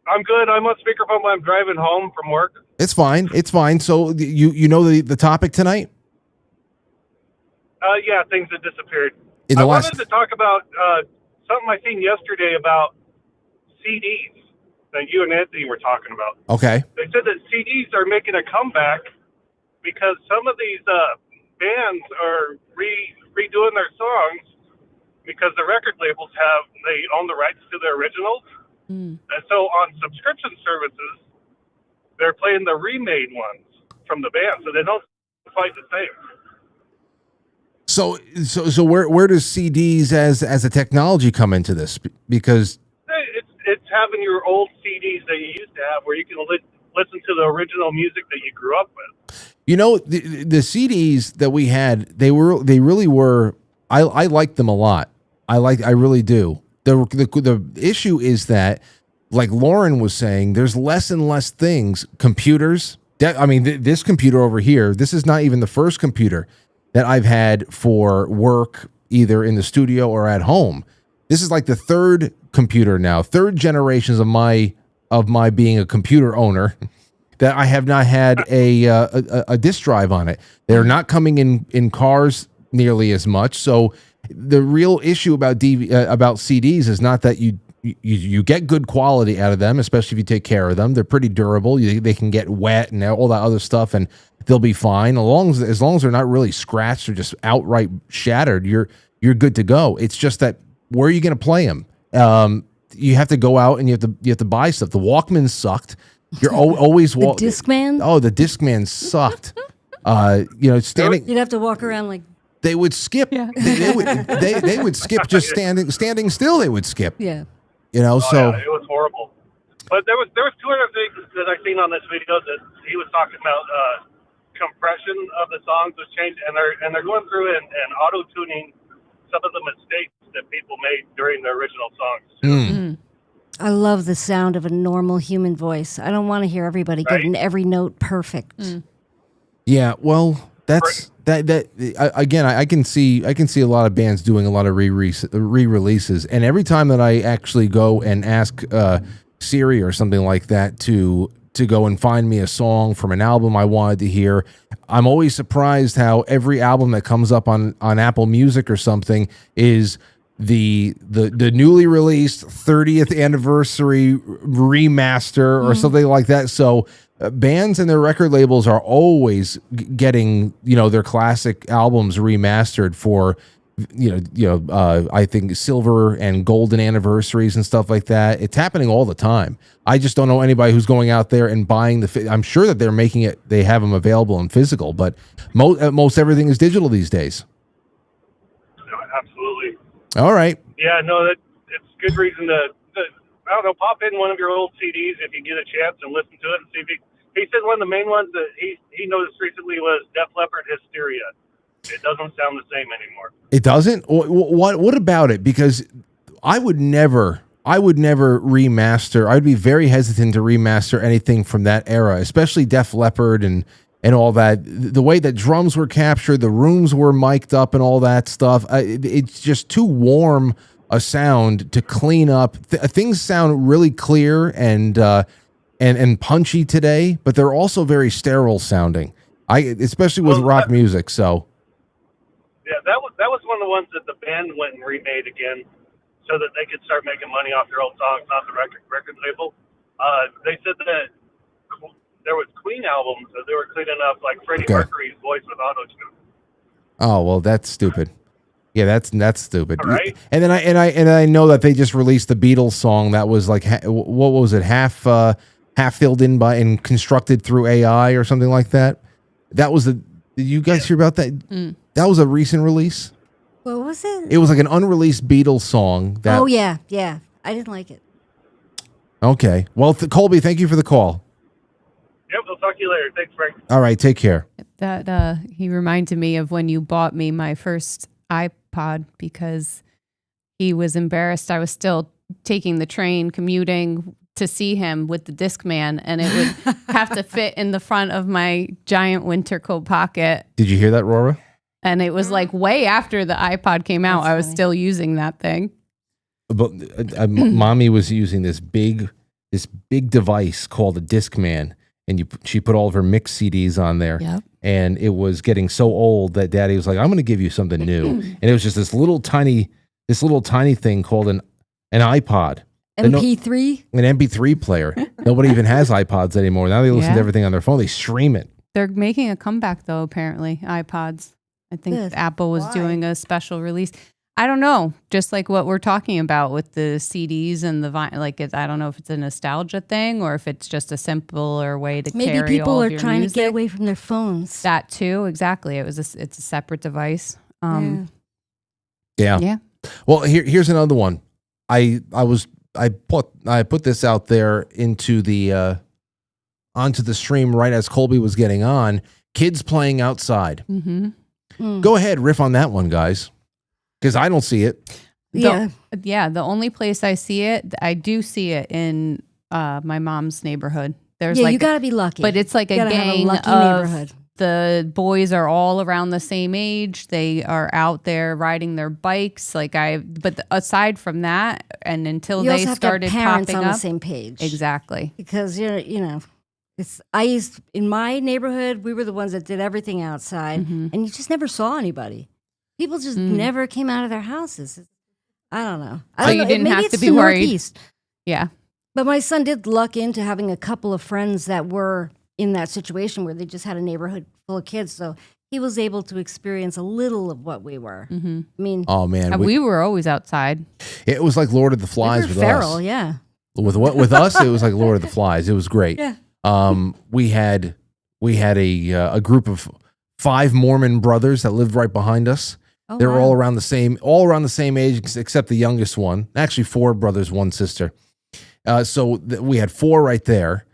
[SPEAKER 13] I'm good. I'm on speakerphone when I'm driving home from work.
[SPEAKER 1] It's fine. It's fine. So you know the topic tonight?
[SPEAKER 13] Yeah, things have disappeared.
[SPEAKER 1] I
[SPEAKER 13] wanted to talk about something I seen yesterday about CDs that you and Anthony were talking about.
[SPEAKER 1] Okay.
[SPEAKER 13] They said that CDs are making a comeback because some of these bands are redoing their songs because the record labels they own the rights to the originals. And so on subscription services, they're playing the remade ones from the band, so they don't quite the same.
[SPEAKER 1] So where does CDs as a technology come into this? Because
[SPEAKER 13] it's having your old CDs that you used to have where you can listen to the original music that you grew up with.
[SPEAKER 1] you know the CDs that we had, they really were. I liked them a lot. I really do. The issue is that, like Lauren was saying, there's less and less things. Computers. This computer over here. This is not even the first computer that I've had for work, either in the studio or at home. This is like the third computer now, third generations of my being a computer owner, that I have not had a disk drive on it. They're not coming in cars nearly as much. So the real issue about CDs is not that you get good quality out of them, especially if you take care of them. They're pretty durable. They can get wet and all that other stuff, and they'll be fine as long as they're not really scratched or just outright shattered. You're good to go. It's just that where are you going to play them? You have to go out and you have to buy stuff. The Walkman sucked. You're always
[SPEAKER 9] the Discman.
[SPEAKER 1] Oh, the Discman sucked. Standing.
[SPEAKER 9] You'd have to walk around like.
[SPEAKER 1] They would skip. Yeah. They would skip just standing still. They would skip.
[SPEAKER 9] Yeah.
[SPEAKER 13] Yeah, it was horrible. But there was two other things that I seen on this video that he was talking about. Compression of the songs was changed, and they're going through and auto tuning some of the mistakes that people made during the original songs.
[SPEAKER 9] I love the sound of a normal human voice. I don't want to hear everybody getting every note perfect.
[SPEAKER 1] Yeah, well, that's that again. I can see a lot of bands doing a lot of re-releases, and every time that I actually go and ask Siri or something like that to go and find me a song from an album I wanted to hear, I'm always surprised how every album that comes up on Apple Music or something is the newly released 30th anniversary remaster or something like that. So bands and their record labels are always getting, their classic albums remastered for, I think silver and golden anniversaries and stuff like that. It's happening all the time. I just don't know anybody who's going out there and buying I'm sure that they're making it, they have them available in physical, but most everything is digital these days.
[SPEAKER 13] Absolutely.
[SPEAKER 1] All right.
[SPEAKER 13] Yeah, no, it's good reason to I don't know, pop in one of your old CDs if you get a chance and listen to it and see if he said one of the main ones that he noticed recently was Def Leppard Hysteria. It doesn't sound the same anymore.
[SPEAKER 1] It doesn't? What about it? Because I would never remaster. I'd be very hesitant to remaster anything from that era, especially Def Leppard and all that. The way that drums were captured, the rooms were mic'd up and all that stuff. It's just too warm a sound to clean up. Things sound really clear and punchy today, but they're also very sterile sounding. Especially with rock music. So.
[SPEAKER 13] Yeah, that was one of the ones that the band went and remade again, so that they could start making money off their old songs, not the record label. They said that there was Queen albums that they were cleaning up, like Freddie Mercury's voice with auto-tune.
[SPEAKER 1] Oh well, that's stupid. Yeah, that's stupid.
[SPEAKER 13] Right.
[SPEAKER 1] And then I know that they just released the Beatles song that was like what was it, half filled in by and constructed through AI or something like that. That was did you guys hear about that? That was a recent release.
[SPEAKER 9] What was it?
[SPEAKER 1] It was like an unreleased Beatles song.
[SPEAKER 9] Oh yeah. I didn't like it.
[SPEAKER 1] Okay. Well, Colby, thank you for the call.
[SPEAKER 13] Yep, we'll talk to you later. Thanks, Frank.
[SPEAKER 1] All right, take care.
[SPEAKER 6] That he reminded me of when you bought me my first iPod because he was embarrassed. I was still taking the train, commuting to see him with the Discman, and it would have to fit in the front of my giant winter coat pocket.
[SPEAKER 1] Did you hear that, Aurora?
[SPEAKER 6] And it was like way after the iPod came out. I was still using that thing.
[SPEAKER 1] But mommy was using this big device called a Discman, and she put all of her mix CDs on there.
[SPEAKER 6] Yep.
[SPEAKER 1] And it was getting so old that Daddy was like, "I'm going to give you something new." And it was just this little tiny thing called an iPod.
[SPEAKER 9] MP3?
[SPEAKER 1] An MP3 player. Nobody even has iPods anymore. Now they listen to everything on their phone. They stream it.
[SPEAKER 6] They're making a comeback though, apparently, iPods. I think Apple was doing a special release. I don't know, just like what we're talking about with the CDs and the vinyl. I don't know if it's a nostalgia thing or if it's just a simpler way to carry all of your music.
[SPEAKER 9] Maybe people are trying to get away from their phones.
[SPEAKER 6] That too, exactly. It's a separate device.
[SPEAKER 1] Yeah. Well, here's another one. I put this out there into the onto the stream right as Colby was getting on. Kids playing outside.
[SPEAKER 6] Mm-hmm.
[SPEAKER 1] Go ahead, riff on that one, guys, because I don't see it.
[SPEAKER 6] The only place I see it, I do see it in my mom's neighborhood. There's
[SPEAKER 9] you gotta be lucky,
[SPEAKER 6] but it's like a gang of neighborhood. The boys are all around the same age. They are out there riding their bikes. But aside from that, and until they started
[SPEAKER 9] parents
[SPEAKER 6] popping
[SPEAKER 9] on
[SPEAKER 6] up,
[SPEAKER 9] the same page,
[SPEAKER 6] exactly.
[SPEAKER 9] Because in my neighborhood, we were the ones that did everything outside, and you just never saw anybody. People just never came out of their houses. I don't know.
[SPEAKER 6] You didn't have to be worried.
[SPEAKER 9] Northeast.
[SPEAKER 6] Yeah,
[SPEAKER 9] but my son did luck into having a couple of friends that were in that situation where they just had a neighborhood full of kids, so he was able to experience a little of what we were. I mean,
[SPEAKER 1] oh man,
[SPEAKER 6] we were always outside.
[SPEAKER 1] It was like Lord of the Flies with
[SPEAKER 9] feral,
[SPEAKER 1] us.
[SPEAKER 9] Yeah.
[SPEAKER 1] With us, it was like Lord of the Flies. It was great.
[SPEAKER 9] Yeah.
[SPEAKER 1] We had a group of 5 Mormon brothers that lived right behind us.
[SPEAKER 9] Oh,
[SPEAKER 1] they were
[SPEAKER 9] wow.
[SPEAKER 1] all around the same age, except the youngest one. Actually, 4 brothers, 1 sister. We had 4 right there.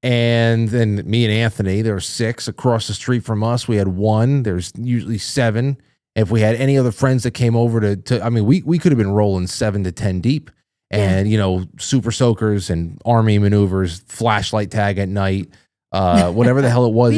[SPEAKER 1] And then me and Anthony, there were 6 across the street from us. We had 1. There's usually 7. If we had any other friends that came over we could have been rolling 7 to 10 deep. And, super soakers and army maneuvers, flashlight tag at night, whatever the hell it was.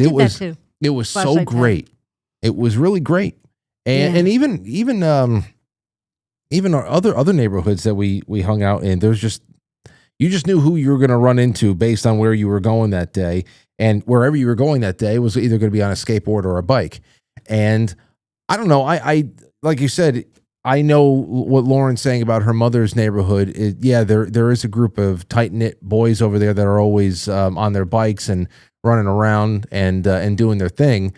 [SPEAKER 1] It was so great. Tag. It was really great. And even our other neighborhoods that we hung out in, you just knew who you were going to run into based on where you were going that day. And wherever you were going that day was either going to be on a skateboard or a bike. And I don't know, I like you said, I know what Lauren's saying about her mother's neighborhood. There is a group of tight knit boys over there that are always on their bikes and running around and doing their thing.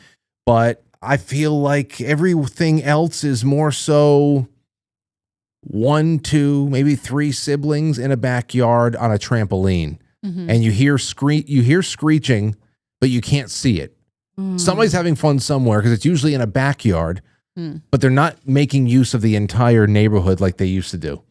[SPEAKER 1] But I feel like everything else is more so 1, 2, maybe 3 siblings in a backyard on a trampoline, and you hear screeching, but you can't see it. Somebody's having fun somewhere because it's usually in a backyard, but they're not making use of the entire neighborhood like they used to do.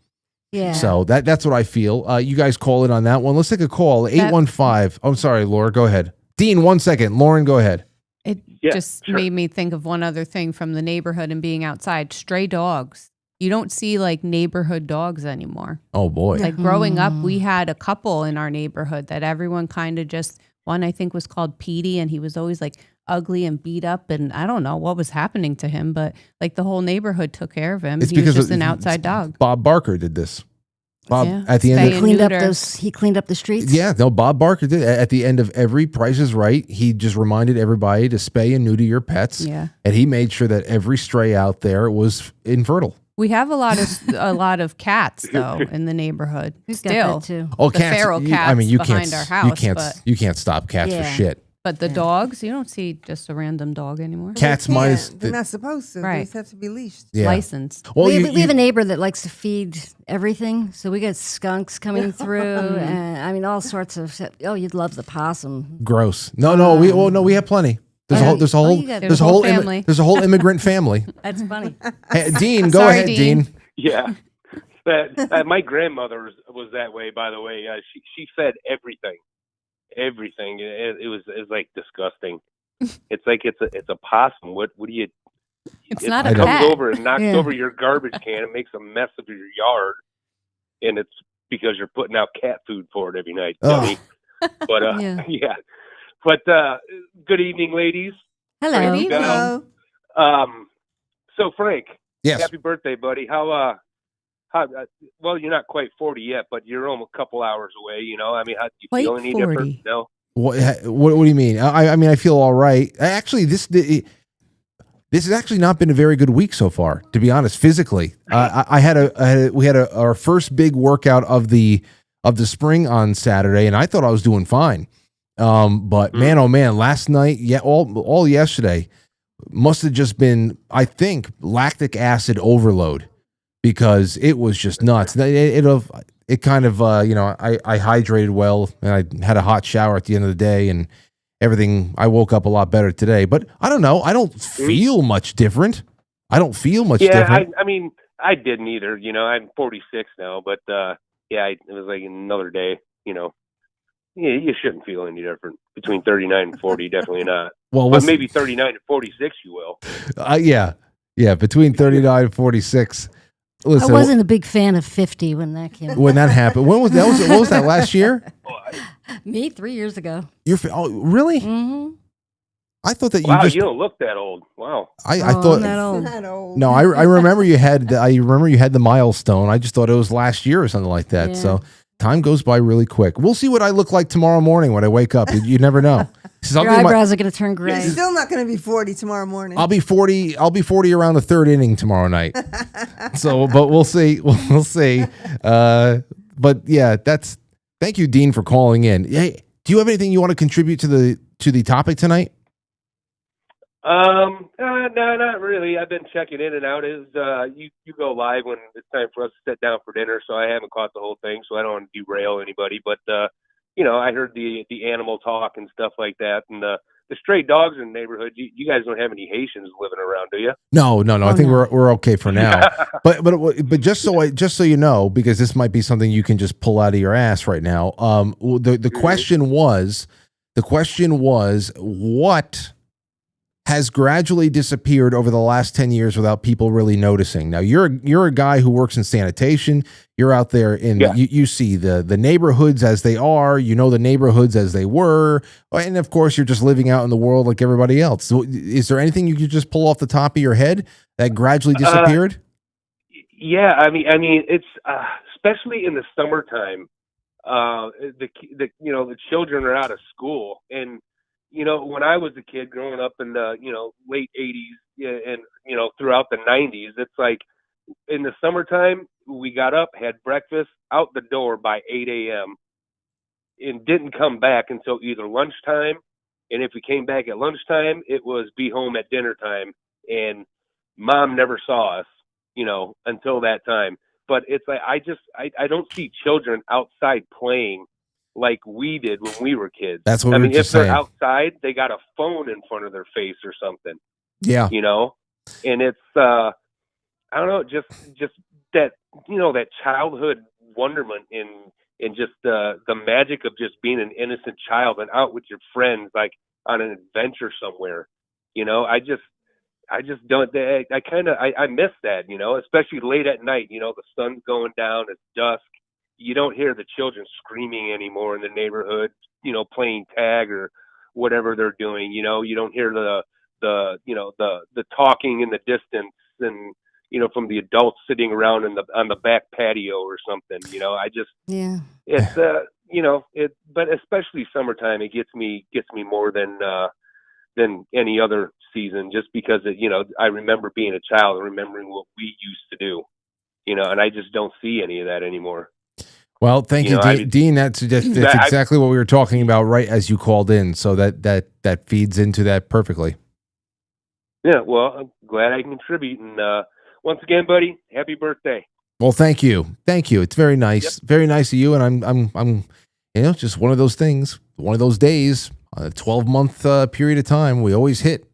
[SPEAKER 9] Yeah.
[SPEAKER 1] So that's what I feel. You guys call in on that one. Let's take a call. 815. I'm sorry, Laura. Go ahead. Dean, 1 second. Lauren, go ahead.
[SPEAKER 6] It just made me think of one other thing from the neighborhood and being outside. Stray dogs. You don't see like neighborhood dogs anymore.
[SPEAKER 1] Oh boy.
[SPEAKER 6] Like growing up, we had a couple in our neighborhood that everyone kind of just, one I think was called Petey, and he was always like ugly and beat up, and I don't know what was happening to him, but like the whole neighborhood took care of him. He was just an outside dog.
[SPEAKER 1] Bob Barker did this. Bob at the
[SPEAKER 9] He
[SPEAKER 1] end
[SPEAKER 9] cleaned up the streets.
[SPEAKER 1] Yeah, no, Bob Barker did. At the end of every Price is Right, he just reminded everybody to spay and neuter your pets.
[SPEAKER 6] Yeah.
[SPEAKER 1] And he made sure that every stray out there was infertile.
[SPEAKER 6] We have a lot of cats though in the neighborhood.
[SPEAKER 9] We've got
[SPEAKER 6] Still,
[SPEAKER 9] that, too.
[SPEAKER 1] Oh,
[SPEAKER 6] the
[SPEAKER 1] cats!
[SPEAKER 6] feral cats
[SPEAKER 1] I mean, you
[SPEAKER 6] behind
[SPEAKER 1] can't.
[SPEAKER 6] our house.
[SPEAKER 1] You can't stop cats for shit.
[SPEAKER 6] But the dogs, you don't see just a random dog anymore.
[SPEAKER 1] Cats minus
[SPEAKER 8] They're not supposed to.
[SPEAKER 6] Right.
[SPEAKER 8] They just have to be leashed.
[SPEAKER 1] Yeah.
[SPEAKER 6] Licensed.
[SPEAKER 1] Well,
[SPEAKER 9] we have a neighbor that likes to feed everything, so we get skunks coming through, and I mean all sorts of. Oh, you'd love the possum.
[SPEAKER 1] Gross. No, we have plenty. There's a whole immigrant family.
[SPEAKER 9] That's funny.
[SPEAKER 1] Hey, Dean, go ahead, Dean.
[SPEAKER 14] Yeah, my grandmother was that way. By the way, she fed everything. It was like disgusting. It's like it's a possum. What do you?
[SPEAKER 6] It's not a
[SPEAKER 14] It comes
[SPEAKER 6] pet.
[SPEAKER 14] over and knocks over your garbage can. It makes a mess of your yard, and it's because you're putting out cat food for it every night. Dummy. But yeah. But good evening, ladies.
[SPEAKER 9] Hello.
[SPEAKER 14] Frank,
[SPEAKER 8] Hello.
[SPEAKER 14] So Frank,
[SPEAKER 1] yes.
[SPEAKER 14] Happy birthday, buddy. How well, you're not quite 40 yet, but you're almost a couple hours away. You know, I mean, how do you feel any different? No.
[SPEAKER 1] What do you mean? I mean, I feel all right. Actually, this has actually not been a very good week so far, to be honest. Physically, we had our first big workout of the spring on Saturday, and I thought I was doing fine. But man, oh man, last night, all yesterday must have just been, I think, lactic acid overload, because it was just nuts. It kind of, I hydrated well, and I had a hot shower at the end of the day, and everything. I woke up a lot better today, but I don't know. I don't feel much different. Different.
[SPEAKER 14] I mean, I didn't either. You know, I'm 46 now, but it was like another day. You know, you shouldn't feel any different between 39 and 40. Definitely not.
[SPEAKER 1] Well,
[SPEAKER 14] but maybe 39 and 46, you will.
[SPEAKER 1] Yeah, between 39 and 46. Listen,
[SPEAKER 9] I wasn't a big fan of 50 when that came.
[SPEAKER 1] When that happened, when was that? What was that, last year?
[SPEAKER 9] Me, 3 years ago.
[SPEAKER 1] Really?
[SPEAKER 9] Mm-hmm.
[SPEAKER 1] I thought that
[SPEAKER 14] you don't look that old. Wow.
[SPEAKER 1] I thought
[SPEAKER 9] I'm
[SPEAKER 8] Not old.
[SPEAKER 1] No, I remember you had the milestone. I just thought it was last year or something like that.
[SPEAKER 9] Yeah.
[SPEAKER 1] So time goes by really quick. We'll see what I look like tomorrow morning when I wake up. You never know.
[SPEAKER 9] Your eyebrows are going to turn gray.
[SPEAKER 8] You're still not going to be 40 tomorrow morning.
[SPEAKER 1] I'll be 40 around the third inning tomorrow night. So, but we'll see. We'll see. But yeah, thank you, Dean, for calling in. Hey, do you have anything you want to contribute to the topic tonight?
[SPEAKER 14] No, not really. I've been checking in and out. You go live when it's time for us to sit down for dinner, so I haven't caught the whole thing, so I don't want to derail anybody. But I heard the animal talk and stuff like that, and the stray dogs in the neighborhood. You guys don't have any Haitians living around, do you?
[SPEAKER 1] No. I think we're okay for now. but just so you know, because this might be something you can just pull out of your ass right now. The question was what has gradually disappeared over the last 10 years without people really noticing. Now, you're a guy who works in sanitation. You're out there you see the neighborhoods as they are, the neighborhoods as they were. And of course, you're just living out in the world like everybody else. So is there anything you could just pull off the top of your head that gradually disappeared?
[SPEAKER 14] Yeah. I mean, it's especially in the summertime, the children are out of school, and when I was a kid growing up in the, late 80s and, throughout the 90s, it's like in the summertime, we got up, had breakfast, out the door by 8 a.m. and didn't come back until either lunchtime. And if we came back at lunchtime, it was be home at dinner time. And Mom never saw us, until that time. But it's like, I don't see children outside playing like we did when we were kids.
[SPEAKER 1] That's what we were
[SPEAKER 14] if
[SPEAKER 1] just
[SPEAKER 14] they're
[SPEAKER 1] saying.
[SPEAKER 14] outside, they got a phone in front of their face or something.
[SPEAKER 1] Yeah.
[SPEAKER 14] And it's, I don't know, just that, that childhood wonderment in just the magic of just being an innocent child and out with your friends, like on an adventure somewhere. I just don't, I miss that, especially late at night, the sun's going down, it's dusk. You don't hear the children screaming anymore in the neighborhood, playing tag or whatever they're doing. You don't hear the talking in the distance and, from the adults sitting around on the back patio or something, it's, but especially summertime, it gets me more than any other season, just because I remember being a child and remembering what we used to do, and I just don't see any of that anymore.
[SPEAKER 1] Well, thank you, Dean. That's exactly what we were talking about right as you called in. So that feeds into that perfectly.
[SPEAKER 14] Yeah, well, I'm glad I can contribute. And once again, buddy, happy birthday.
[SPEAKER 1] Well, thank you. It's very nice. Yep. Very nice of you. And I'm just one of those things, one of those days, a 12-month period of time we always hit.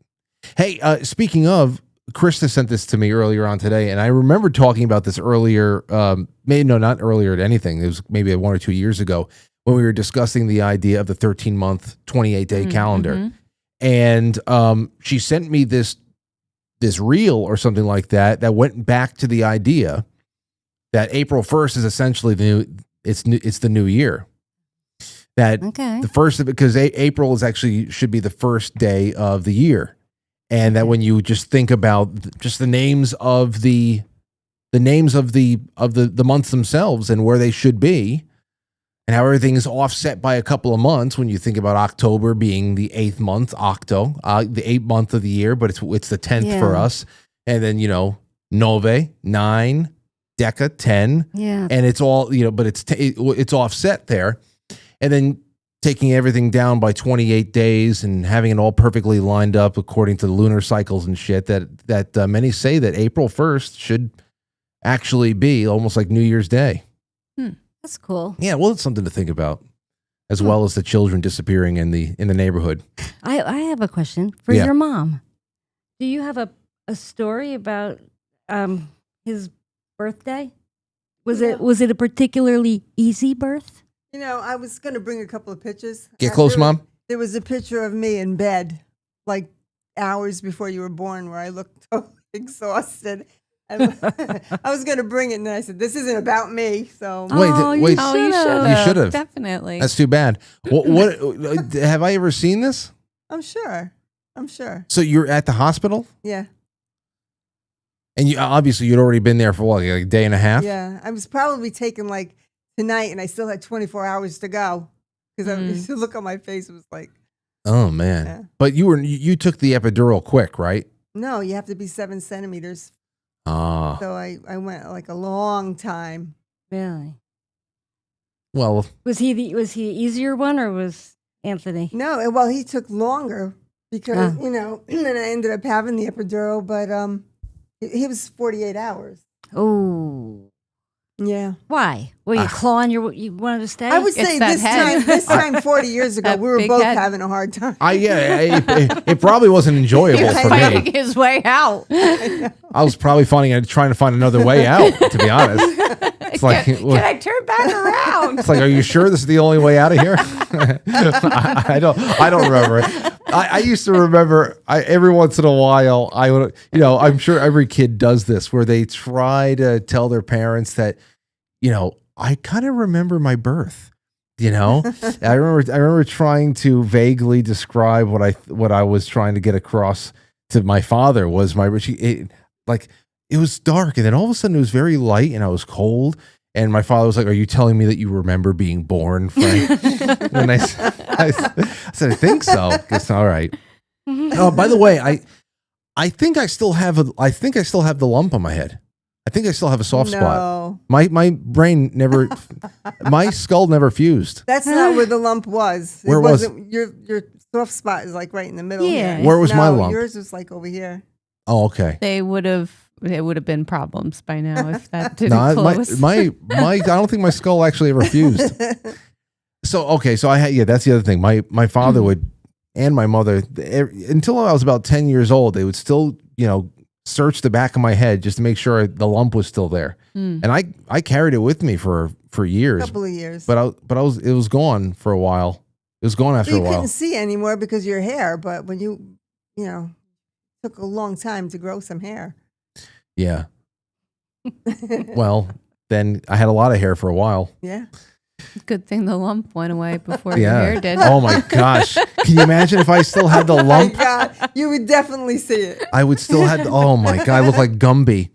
[SPEAKER 1] Hey, speaking of, Krista sent this to me earlier on today, and I remember talking about this earlier, not earlier to anything. It was maybe 1 or 2 years ago when we were discussing the idea of the 13-month, 28-day calendar. And she sent me this reel or something like that went back to the idea that April 1st is essentially it's the new year. That the first of it, because April is actually should be the first day of the year. And that when you just think about just the names of the months themselves and where they should be, and how everything is offset by a couple of months. When you think about October being the 8th month, the 8th month of the year, but it's the 10th for us, and then Nove 9, Deca 10, and it's all but it's offset there, and then taking everything down by 28 days and having it all perfectly lined up according to the lunar cycles and shit, that many say that April 1st should actually be almost like New Year's Day.
[SPEAKER 9] That's cool.
[SPEAKER 1] Yeah, well, it's something to think about, as well as the children disappearing in the neighborhood.
[SPEAKER 9] I have a question for your mom. Do you have a story about his birthday? Was it a particularly easy birth?
[SPEAKER 8] I was going to bring a couple of pictures.
[SPEAKER 1] Get close, Mom.
[SPEAKER 8] There was a picture of me in bed, like hours before you were born, where I looked totally exhausted. And I was going to bring it, and then I said, "This isn't about me." So
[SPEAKER 1] wait,
[SPEAKER 6] you should have. Definitely.
[SPEAKER 1] That's too bad. What have I ever seen this?
[SPEAKER 8] I'm sure.
[SPEAKER 1] So you're at the hospital?
[SPEAKER 8] Yeah.
[SPEAKER 1] And you obviously you'd already been there for what, like a day and a half?
[SPEAKER 8] Yeah, I was probably taken like tonight, and I still had 24 hours to go because the look on my face was like,
[SPEAKER 1] oh man. Yeah. But you took the epidural quick, right?
[SPEAKER 8] No, you have to be 7 centimeters.
[SPEAKER 1] Ah.
[SPEAKER 8] So I went like a long time.
[SPEAKER 9] Really?
[SPEAKER 1] Well,
[SPEAKER 9] was he the easier one, or was Anthony?
[SPEAKER 8] No, well, he took longer because and then I ended up having the epidural, but he was 48 hours.
[SPEAKER 9] Oh.
[SPEAKER 8] Yeah.
[SPEAKER 9] Why? Were you clawing you wanted to stay?
[SPEAKER 8] I would say this time 40 years ago, we were both having a hard time.
[SPEAKER 1] It probably wasn't enjoyable for me.
[SPEAKER 6] Finding his way out.
[SPEAKER 1] I was probably trying to find another way out, to be honest. It's like,
[SPEAKER 6] can I turn back around?
[SPEAKER 1] It's like, are you sure this is the only way out of here? I don't remember it. I used to remember every once in a while, I would, I'm sure every kid does this, where they try to tell their parents that, I kind of remember my birth. I remember trying to vaguely describe what I was trying to get across to my father was it was dark, and then all of a sudden it was very light, and I was cold. And my father was like, "Are you telling me that you remember being born, Frank?" And I said, "I think so." It's all right. Oh, by the way, I think I still have the lump on my head. I think I still have a soft
[SPEAKER 8] No.
[SPEAKER 1] spot. My brain never, my skull never fused.
[SPEAKER 8] That's not where the lump was.
[SPEAKER 1] Where was
[SPEAKER 8] wasn't, your soft spot is like right in the middle.
[SPEAKER 9] Yeah.
[SPEAKER 8] Here.
[SPEAKER 1] Where was my
[SPEAKER 8] No,
[SPEAKER 1] lump?
[SPEAKER 8] Yours was like over here.
[SPEAKER 1] Oh, okay.
[SPEAKER 6] It would have been problems by now if that didn't
[SPEAKER 1] No,
[SPEAKER 6] close.
[SPEAKER 1] my I don't think my skull actually ever fused. So okay, so I had that's the other thing. My father would and my mother until I was about 10 years old, they would still search the back of my head just to make sure the lump was still there. And I carried it with me for years.
[SPEAKER 8] A couple of years.
[SPEAKER 1] But it was gone for a while. It was gone after
[SPEAKER 8] you
[SPEAKER 1] a while.
[SPEAKER 8] couldn't see anymore because of your hair, but when you took a long time to grow some hair.
[SPEAKER 1] Yeah. Well, then I had a lot of hair for a while.
[SPEAKER 8] Yeah.
[SPEAKER 6] Good thing the lump went away before
[SPEAKER 1] Yeah.
[SPEAKER 6] your hair did.
[SPEAKER 1] Oh my gosh. Can you imagine if I still had the lump?
[SPEAKER 8] Oh my God, you would definitely see it.
[SPEAKER 1] I would still have. Oh my God, I look like Gumby.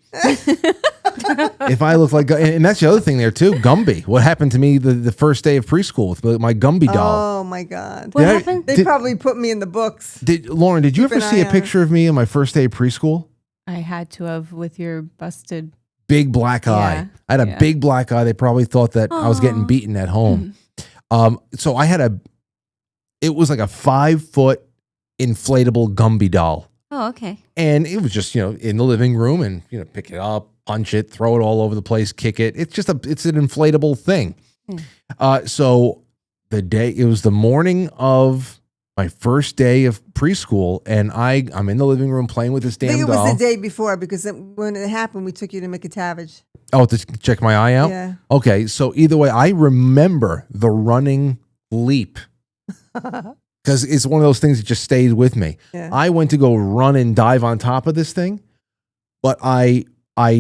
[SPEAKER 1] If I look like, and that's the other thing there too, Gumby. What happened to me the first day of preschool with my Gumby doll?
[SPEAKER 8] Oh my God.
[SPEAKER 9] What happened?
[SPEAKER 8] They probably put me in the books.
[SPEAKER 1] Lauren, did you
[SPEAKER 8] Keep
[SPEAKER 1] ever
[SPEAKER 8] an
[SPEAKER 1] see
[SPEAKER 8] eye
[SPEAKER 1] a
[SPEAKER 8] on
[SPEAKER 1] picture of me on my first day of preschool?
[SPEAKER 6] I had to have with your busted.
[SPEAKER 1] Big black eye.
[SPEAKER 6] Yeah.
[SPEAKER 1] I had a big black eye. They probably thought that I was getting beaten at home. So I had it was like a 5-foot inflatable Gumby doll.
[SPEAKER 9] Oh, okay.
[SPEAKER 1] And it was just, in the living room and, pick it up, punch it, throw it all over the place, kick it. It's an inflatable thing. So it was the morning of my first day of preschool, and I'm in the living room playing with this
[SPEAKER 8] I think
[SPEAKER 1] damn
[SPEAKER 8] it
[SPEAKER 1] doll.
[SPEAKER 8] was the day before because when it happened, we took you to McCavish.
[SPEAKER 1] Oh, to check my eye out?
[SPEAKER 8] Yeah.
[SPEAKER 1] Okay, so either way, I remember the running leap. Because it's one of those things that just stayed with me.
[SPEAKER 8] Yeah.
[SPEAKER 1] I went to go run and dive on top of this thing, but I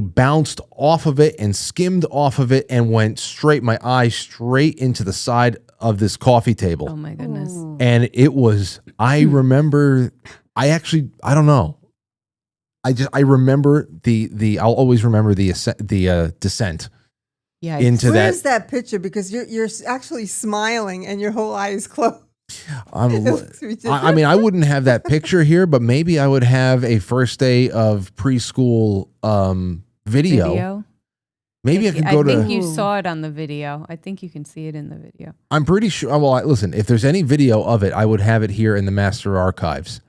[SPEAKER 1] bounced off of it and skimmed off of it and went my eye straight into the side of this coffee table.
[SPEAKER 6] Oh my goodness.
[SPEAKER 1] And it was, I remember, I don't know. I remember I'll always remember the descent into
[SPEAKER 8] Where's that picture? Because you're actually smiling and your whole eye is closed.
[SPEAKER 1] I mean, I wouldn't have that picture here, but maybe I would have a first day of preschool video. Maybe I could go to.
[SPEAKER 6] I think you saw it on the video. I think you can see it in the video.
[SPEAKER 1] I'm pretty sure. Well, listen, if there's any video of it, I would have it here in the master archives.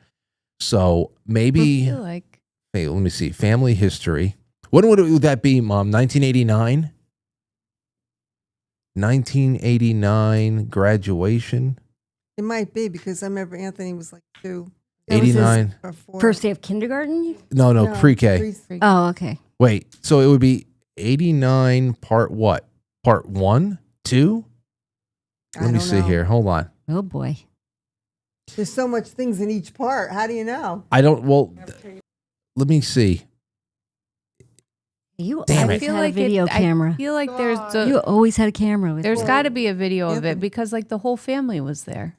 [SPEAKER 1] So maybe.
[SPEAKER 6] I feel like.
[SPEAKER 1] Hey, let me see. Family history. When would that be, Mom? 1989. 1989 graduation.
[SPEAKER 8] It might be because I remember Anthony was like 2.
[SPEAKER 1] 89.
[SPEAKER 8] Or 4.
[SPEAKER 9] First day of kindergarten?
[SPEAKER 1] No, pre-K.
[SPEAKER 9] Oh, okay.
[SPEAKER 1] Wait, so it would be 89 part what? Part 1? 2? Let me see here. Hold on.
[SPEAKER 9] Oh, boy.
[SPEAKER 8] There's so much things in each part. How do you know?
[SPEAKER 1] I don't, let me see.
[SPEAKER 9] You
[SPEAKER 1] Damn
[SPEAKER 9] always
[SPEAKER 1] it.
[SPEAKER 9] had a video camera.
[SPEAKER 6] I feel like
[SPEAKER 9] You always had a camera with
[SPEAKER 6] there's
[SPEAKER 9] you.
[SPEAKER 6] got to be a video of it because like the whole family was there.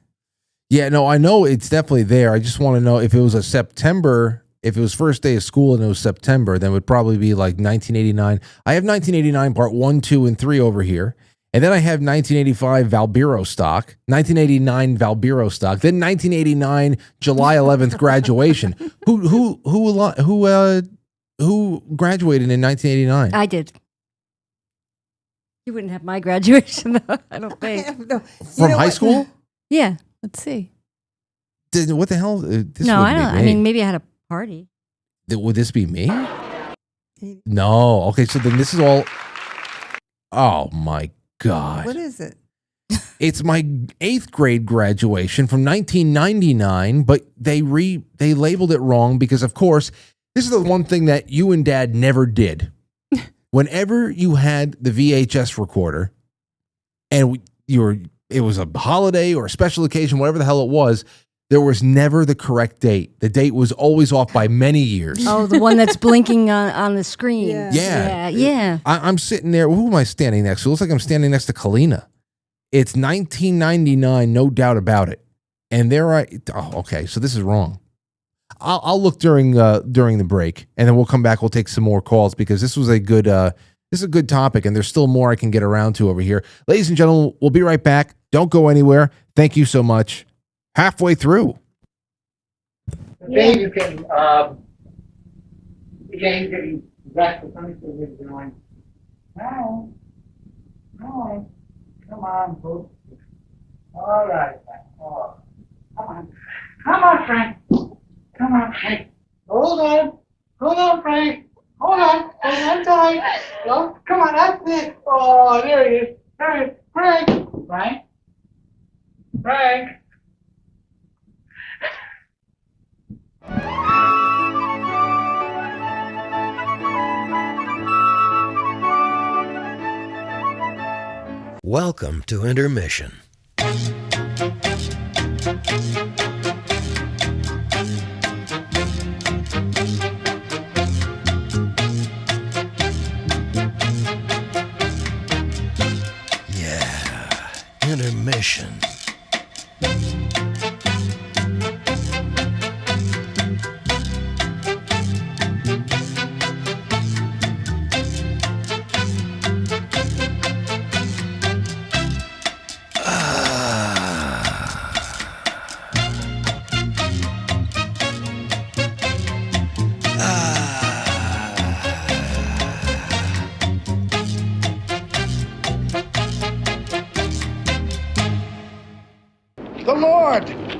[SPEAKER 1] Yeah, no, I know it's definitely there. I just want to know if it was if it was first day of school and it was September, then it would probably be like 1989. I have 1989 part 1, 2, and 3 over here. And then I have 1985 Valbiro stock, 1989 Valbiro stock, then 1989 July 11th graduation. Who graduated in 1989?
[SPEAKER 9] I did. You wouldn't have my graduation, though, I don't think.
[SPEAKER 1] From high school?
[SPEAKER 9] Yeah.
[SPEAKER 6] Let's see.
[SPEAKER 1] What the hell? This
[SPEAKER 9] No, I
[SPEAKER 1] wouldn't
[SPEAKER 9] don't.
[SPEAKER 1] be
[SPEAKER 9] I
[SPEAKER 1] me.
[SPEAKER 9] mean, maybe I had a party.
[SPEAKER 1] Would this be me? No. Okay, so then this is all. Oh my God.
[SPEAKER 8] What is it?
[SPEAKER 1] It's my 8th grade graduation from 1999, but they labeled it wrong because, of course, this is the one thing that you and Dad never did. Whenever you had the VHS recorder, and it was a holiday or a special occasion, whatever the hell it was, there was never the correct date. The date was always off by many years.
[SPEAKER 9] Oh, the one that's blinking on the screen.
[SPEAKER 1] Yeah. I'm sitting there. Who am I standing next to? It looks like I'm standing next to Kalina. It's 1999, no doubt about it. And okay, so this is wrong. I'll look during the break, and then we'll come back. We'll take some more calls because this was a good topic, and there's still more I can get around to over here. Ladies and gentlemen, we'll be right back. Don't go anywhere. Thank you so much. Halfway through.
[SPEAKER 15] Then you can That's the funny thing is going, no, no, come on, folks. All right, oh, come on, Frank. Come on, Frank. Hold on, Frank. Hold on tight. Oh, come on, that's it. Oh, there he is. There he is. Frank.
[SPEAKER 16] Welcome to Intermission. Yeah, intermission.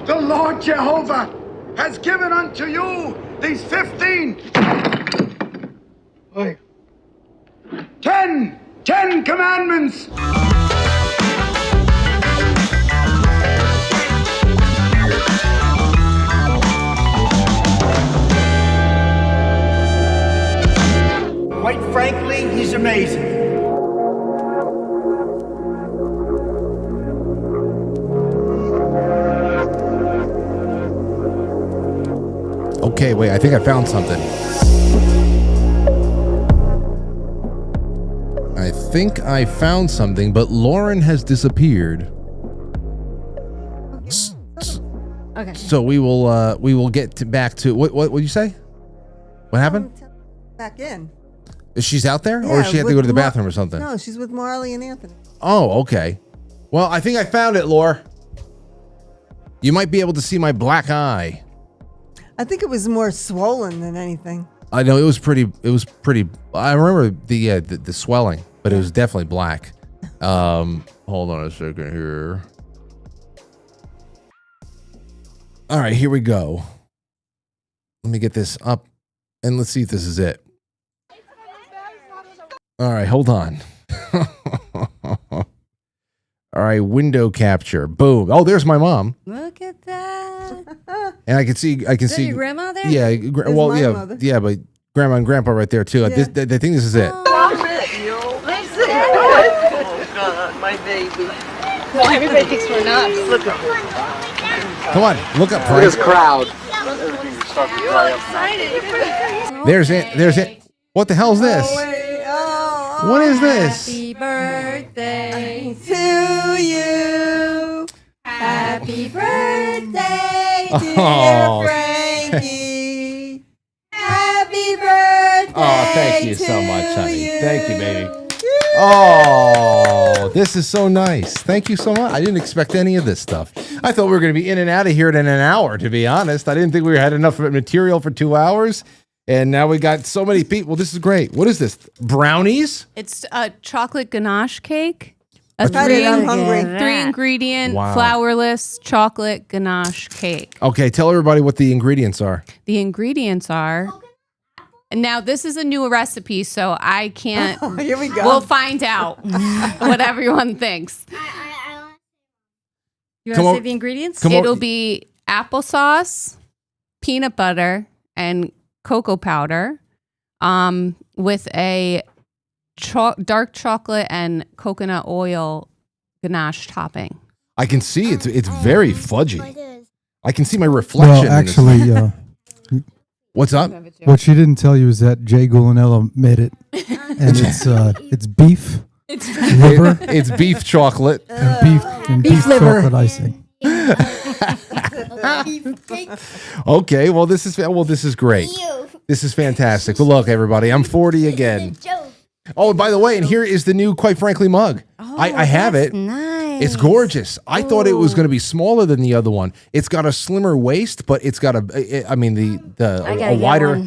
[SPEAKER 17] The Lord Jehovah has given unto you these 15, 10 commandments.
[SPEAKER 18] Quite frankly, he's amazing.
[SPEAKER 1] Okay, wait, I think I found something. I think I found something, but Lauren has disappeared.
[SPEAKER 9] Okay.
[SPEAKER 1] So we will get back to what did you say? What happened?
[SPEAKER 8] Back in.
[SPEAKER 1] Is she's out there, or
[SPEAKER 8] Yeah,
[SPEAKER 1] does she have to
[SPEAKER 8] with
[SPEAKER 1] go to the bathroom or something?
[SPEAKER 8] No, she's with Marley and Anthony.
[SPEAKER 1] Oh, okay. Well, I think I found it, Laura. You might be able to see my black eye.
[SPEAKER 8] I think it was more swollen than anything.
[SPEAKER 1] I know it was pretty. I remember the swelling, but it was definitely black. Hold on a second here. All right, here we go. Let me get this up, and let's see if this is it. All right, hold on. All right, window capture. Boom. Oh, there's my mom.
[SPEAKER 9] Look at that.
[SPEAKER 1] And I can see.
[SPEAKER 9] Is that your grandma there?
[SPEAKER 1] Yeah. Well, yeah,
[SPEAKER 8] mother.
[SPEAKER 1] yeah, but grandma and grandpa right there too.
[SPEAKER 8] Yeah.
[SPEAKER 1] I think this is it.
[SPEAKER 19] Oh, God, my baby.
[SPEAKER 2] Well, everybody thinks we're nuts.
[SPEAKER 19] Look at her.
[SPEAKER 1] Come on, look up,
[SPEAKER 19] Look at
[SPEAKER 1] Frank.
[SPEAKER 19] this crowd.
[SPEAKER 1] There's it. There's it. What the hell's this? What is this?
[SPEAKER 9] Happy birthday
[SPEAKER 8] to you.
[SPEAKER 9] Happy
[SPEAKER 8] birthday,
[SPEAKER 1] Oh.
[SPEAKER 8] dear Frankie. Happy birthday.
[SPEAKER 1] Oh, thank you so much, honey. Thank you, baby. Oh, this is so nice. Thank you so much. I didn't expect any of this stuff. I thought we were going to be in and out of here in an hour, to be honest. I didn't think we had enough material for 2 hours. And now we got so many people. This is great. What is this? Brownies?
[SPEAKER 6] It's a chocolate ganache cake.
[SPEAKER 1] A
[SPEAKER 8] Cut it, I'm hungry.
[SPEAKER 6] 3 ingredient,
[SPEAKER 1] Wow.
[SPEAKER 6] flourless chocolate ganache cake.
[SPEAKER 1] Okay, tell everybody what the ingredients are.
[SPEAKER 6] The ingredients are. And now this is a new recipe, so I can't.
[SPEAKER 8] Here we go.
[SPEAKER 6] We'll find out what everyone thinks.
[SPEAKER 9] You
[SPEAKER 1] Come
[SPEAKER 9] want
[SPEAKER 1] on-
[SPEAKER 9] to say the ingredients?
[SPEAKER 1] come on.
[SPEAKER 6] It'll be applesauce, peanut butter, and cocoa powder, with a dark chocolate and coconut oil ganache topping.
[SPEAKER 1] I can see it's very fudgy. I can see my reflection.
[SPEAKER 12] Well,
[SPEAKER 1] in this.
[SPEAKER 12] actually,
[SPEAKER 1] What's up?
[SPEAKER 12] what she didn't tell you is that Jay Gulanello made it, and it's beef, liver,
[SPEAKER 1] It's beef chocolate.
[SPEAKER 12] and beef
[SPEAKER 9] liver.
[SPEAKER 12] chocolate icing.
[SPEAKER 1] Okay, well this is great. This is fantastic. Well, look, everybody, I'm 40 again. Oh, by the way, and here is the new Quite Frankly mug. I have it.
[SPEAKER 9] Nice.
[SPEAKER 1] It's gorgeous. I thought it was going to be smaller than the other one. It's got a slimmer waist, but it's got a wider.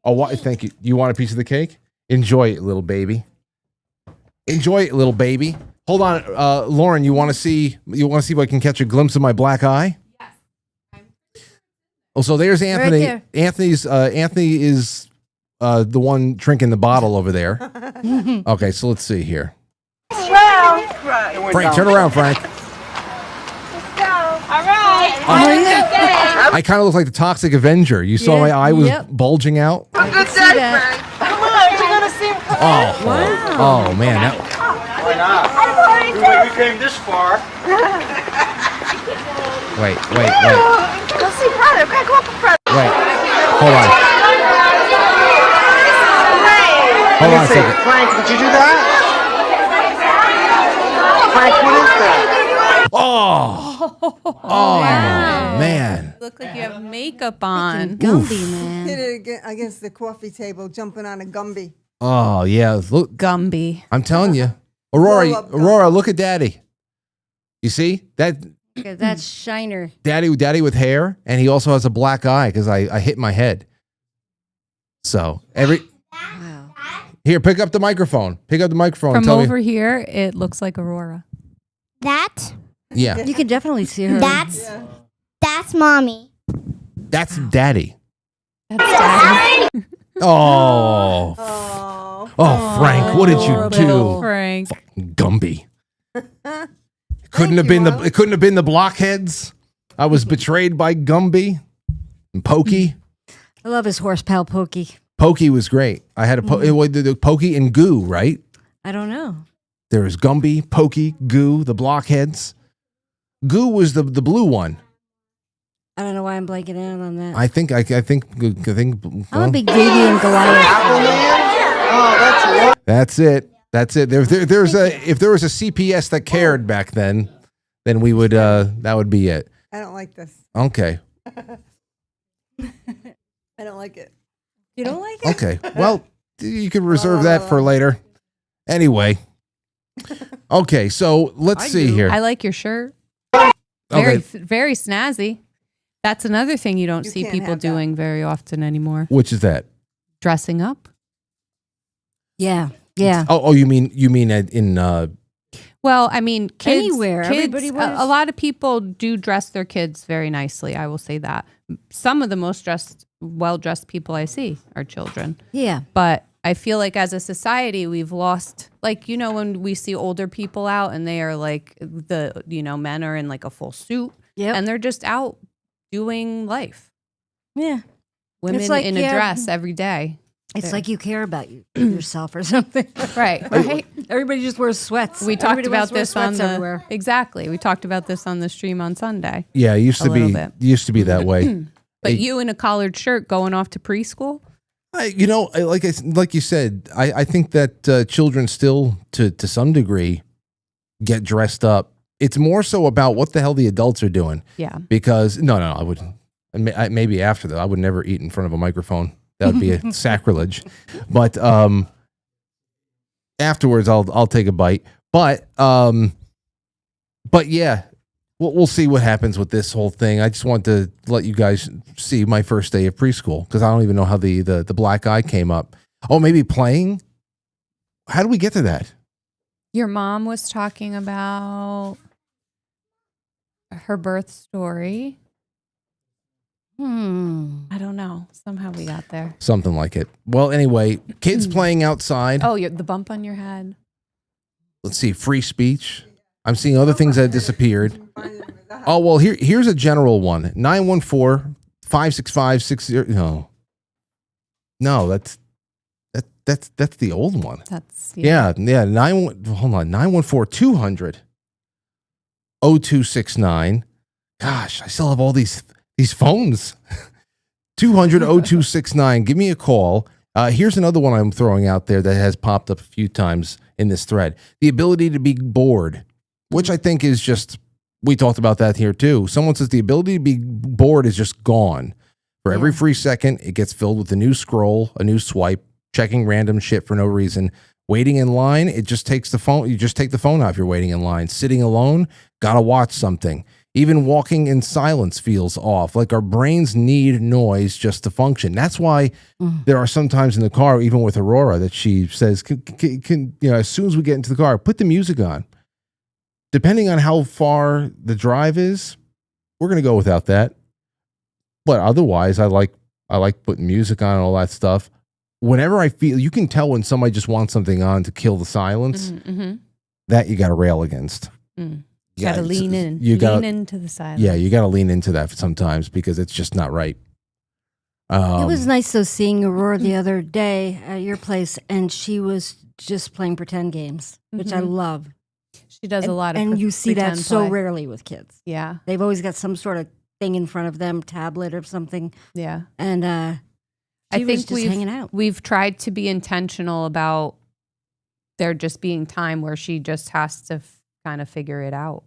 [SPEAKER 9] one.
[SPEAKER 1] Thank you. You want a piece of the cake? Enjoy it, little baby. Enjoy it, little baby. Hold on, Lauren. You want to see? If I can catch a glimpse of my black eye? Yes. Oh, so there's Anthony.
[SPEAKER 9] Right
[SPEAKER 1] Anthony is the one drinking the bottle over there. Okay, so let's see here. Frank, turn around, Frank.
[SPEAKER 19] Let's go. All right.
[SPEAKER 1] I kind of look like the Toxic Avenger. You saw my eye was bulging out.
[SPEAKER 19] Have a good day, Frank. Come on, you're gonna see him.
[SPEAKER 1] Oh man.
[SPEAKER 18] Why not? We came this far.
[SPEAKER 1] Wait.
[SPEAKER 19] Go see brother. Craig, go up with brother.
[SPEAKER 1] Wait. Hold on. Hold on a second.
[SPEAKER 18] Frank, did you do that? Frank, what is that?
[SPEAKER 1] Oh man.
[SPEAKER 6] You look like you have makeup on.
[SPEAKER 9] Gumby, man.
[SPEAKER 8] Hit it against the coffee table, jumping on a Gumby.
[SPEAKER 1] Oh yeah. Look,
[SPEAKER 6] Gumby.
[SPEAKER 1] I'm telling you, Aurora, look at Daddy. You see that?
[SPEAKER 9] That's Shiner.
[SPEAKER 1] Daddy with hair, and he also has a black eye because I hit my head. So here, pick up the microphone. Pick up the microphone.
[SPEAKER 6] From
[SPEAKER 1] and tell
[SPEAKER 6] over
[SPEAKER 1] me.
[SPEAKER 6] here, it looks like Aurora.
[SPEAKER 7] That?
[SPEAKER 1] Yeah.
[SPEAKER 9] You can definitely see her.
[SPEAKER 7] That's mommy.
[SPEAKER 1] That's Daddy.
[SPEAKER 6] That's Daddy.
[SPEAKER 1] Oh, Frank, what did you do?
[SPEAKER 6] Frank.
[SPEAKER 1] Fucking Gumby. It couldn't have been the blockheads. I was betrayed by Gumby and Pokey.
[SPEAKER 9] I love his horse pal Pokey.
[SPEAKER 1] Pokey was great. I had the Pokey and Goo, right?
[SPEAKER 9] I don't know.
[SPEAKER 1] There was Gumby, Pokey, Goo, the blockheads. Goo was the blue one.
[SPEAKER 9] I don't know why I'm blanking out on that.
[SPEAKER 1] I think.
[SPEAKER 9] I'm a big Davy and Goliath.
[SPEAKER 18] Oh,
[SPEAKER 1] That's it. If there was a CPS that cared back then we would that would be it.
[SPEAKER 8] I don't like this.
[SPEAKER 1] Okay.
[SPEAKER 8] I don't like it.
[SPEAKER 9] You don't like it?
[SPEAKER 1] Okay. Well, you could reserve that for later. Anyway. Okay, so let's see here.
[SPEAKER 6] I like your shirt.
[SPEAKER 1] Okay.
[SPEAKER 6] Very snazzy. That's another thing you don't see
[SPEAKER 8] can't
[SPEAKER 6] people
[SPEAKER 8] have that.
[SPEAKER 6] doing very often anymore.
[SPEAKER 1] Which is that?
[SPEAKER 6] Dressing up.
[SPEAKER 9] Yeah. Yeah.
[SPEAKER 1] Oh, you mean in
[SPEAKER 6] Well, I mean, kids.
[SPEAKER 9] Anywhere.
[SPEAKER 6] Kids,
[SPEAKER 9] Everybody wears-
[SPEAKER 6] a lot of people do dress their kids very nicely. I will say that. Some of the most well-dressed people I see are children.
[SPEAKER 9] Yeah.
[SPEAKER 6] But I feel like as a society, we've lost, like, when we see older people out and they are like men are in like a full suit and they're just out doing life.
[SPEAKER 9] Yeah.
[SPEAKER 6] Women
[SPEAKER 9] It's like,
[SPEAKER 6] in a dress every day.
[SPEAKER 9] It's like you care about yourself or something.
[SPEAKER 6] Right.
[SPEAKER 9] Everybody just wears sweats.
[SPEAKER 6] We talked
[SPEAKER 9] Everybody
[SPEAKER 6] about
[SPEAKER 9] wears
[SPEAKER 6] this on
[SPEAKER 9] sweats everywhere.
[SPEAKER 6] Exactly. We talked about this on the stream on Sunday.
[SPEAKER 1] Yeah, it used
[SPEAKER 6] A
[SPEAKER 1] to
[SPEAKER 6] little
[SPEAKER 1] be
[SPEAKER 6] bit.
[SPEAKER 1] that way.
[SPEAKER 6] But you in a collared shirt going off to preschool?
[SPEAKER 1] Like you said, I think that children still, to some degree, get dressed up. It's more so about what the hell the adults are doing.
[SPEAKER 6] Yeah.
[SPEAKER 1] Because I would maybe after that I would never eat in front of a microphone. That would be a sacrilege. But afterwards, I'll take a bite. But yeah. We'll see what happens with this whole thing. I just want to let you guys see my first day of preschool because I don't even know how the black eye came up. Oh, maybe playing? How do we get to that?
[SPEAKER 6] Your mom was talking about her birth story. I don't know. Somehow we got there.
[SPEAKER 1] Something like it. Well, anyway, kids playing outside.
[SPEAKER 6] Oh, the bump on your head.
[SPEAKER 1] Let's see, free speech. I'm seeing other things that disappeared. Oh, well, here's a general one. 914-565-60. No, that's the old one.
[SPEAKER 6] That's
[SPEAKER 1] yeah. 914-200-0269. Gosh, I still have all these phones. 200-0269. Give me a call. Here's another one I'm throwing out there that has popped up a few times in this thread. The ability to be bored, which I think is just, we talked about that here too. Someone says the ability to be bored is just gone. For every free second, it gets filled with a new scroll, a new swipe, checking random shit for no reason. Waiting in line, it just takes the phone. You just take the phone out if you're waiting in line. Sitting alone, gotta watch something. Even walking in silence feels off. Like our brains need noise just to function. That's why there are some times in the car, even with Aurora, that she says, can as soon as we get into the car, put the music on. Depending on how far the drive is, we're going to go without that. But otherwise, I like putting music on and all that stuff. Whenever I feel, you can tell when somebody just wants something on to kill the silence. That you got to rail against.
[SPEAKER 6] You got to lean in. Lean into the silence.
[SPEAKER 1] Yeah, you got to lean into that sometimes because it's just not right.
[SPEAKER 9] It was nice though seeing Aurora the other day at your place, and she was just playing pretend games, which I love.
[SPEAKER 6] She does a lot of
[SPEAKER 9] and you see that
[SPEAKER 6] pretend
[SPEAKER 9] so
[SPEAKER 6] play.
[SPEAKER 9] rarely with kids.
[SPEAKER 6] Yeah,
[SPEAKER 9] they've always got some sort of thing in front of them, tablet or something.
[SPEAKER 6] Yeah,
[SPEAKER 9] and
[SPEAKER 6] I
[SPEAKER 9] was
[SPEAKER 6] think
[SPEAKER 9] just hanging out.
[SPEAKER 6] We've tried to be intentional about there just being time where she just has to kind of figure it out.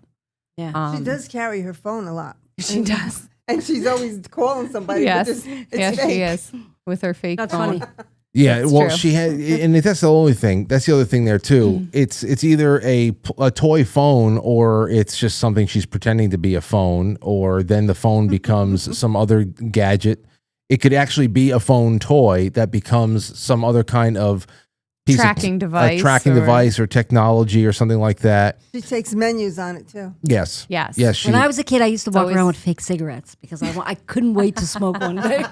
[SPEAKER 9] Yeah,
[SPEAKER 8] she does carry her phone a lot.
[SPEAKER 6] She does,
[SPEAKER 8] and she's always calling somebody.
[SPEAKER 6] Yes,
[SPEAKER 8] it's fake.
[SPEAKER 6] she is with her fake
[SPEAKER 9] That's
[SPEAKER 6] phone.
[SPEAKER 9] funny.
[SPEAKER 1] Yeah,
[SPEAKER 6] That's
[SPEAKER 1] well,
[SPEAKER 6] true.
[SPEAKER 1] she had, and that's the only thing. That's the other thing there too. It's either a toy phone or it's just something she's pretending to be a phone, or then the phone becomes some other gadget. It could actually be a phone toy that becomes some other kind of piece
[SPEAKER 6] Tracking
[SPEAKER 1] of
[SPEAKER 6] device
[SPEAKER 1] or technology or something like that.
[SPEAKER 8] She takes menus on it too.
[SPEAKER 1] Yes.
[SPEAKER 6] Yes.
[SPEAKER 1] Yes.
[SPEAKER 9] When I was a kid, I used to walk
[SPEAKER 6] always-
[SPEAKER 9] around with fake cigarettes because I couldn't wait to smoke one day.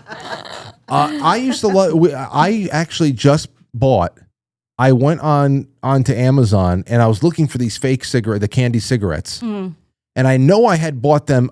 [SPEAKER 1] I used to love. I actually just bought. I went onto Amazon and I was looking for these fake the candy cigarettes, and I know I had bought them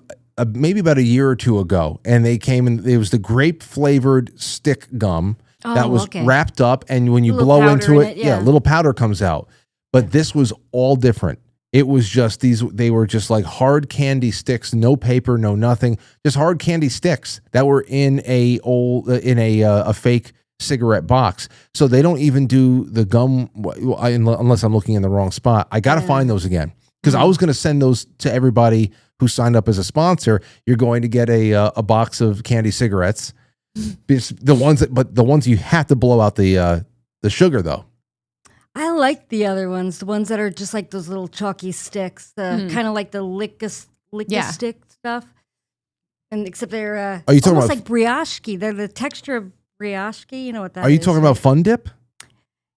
[SPEAKER 1] maybe about a year or two ago, and they came in. It was the grape flavored stick gum that was wrapped up, and when you blow into it, a little powder comes out. But this was all different. It was just they were just like hard candy sticks, no paper, no nothing, just hard candy sticks that were in a fake cigarette box. So they don't even do the gum unless I'm looking in the wrong spot. I got to find those again because I was going to send those to everybody who signed up as a sponsor. You're going to get a box of candy cigarettes. The ones you have to blow out the sugar though.
[SPEAKER 9] I like the other ones, the ones that are just like those little chalky sticks, kind of like the lick stick stuff. And except they're
[SPEAKER 1] Are you talking
[SPEAKER 9] almost
[SPEAKER 1] about
[SPEAKER 9] like brioche. They're the texture of brioche. You know what that is?
[SPEAKER 1] Are you talking about Fun Dip?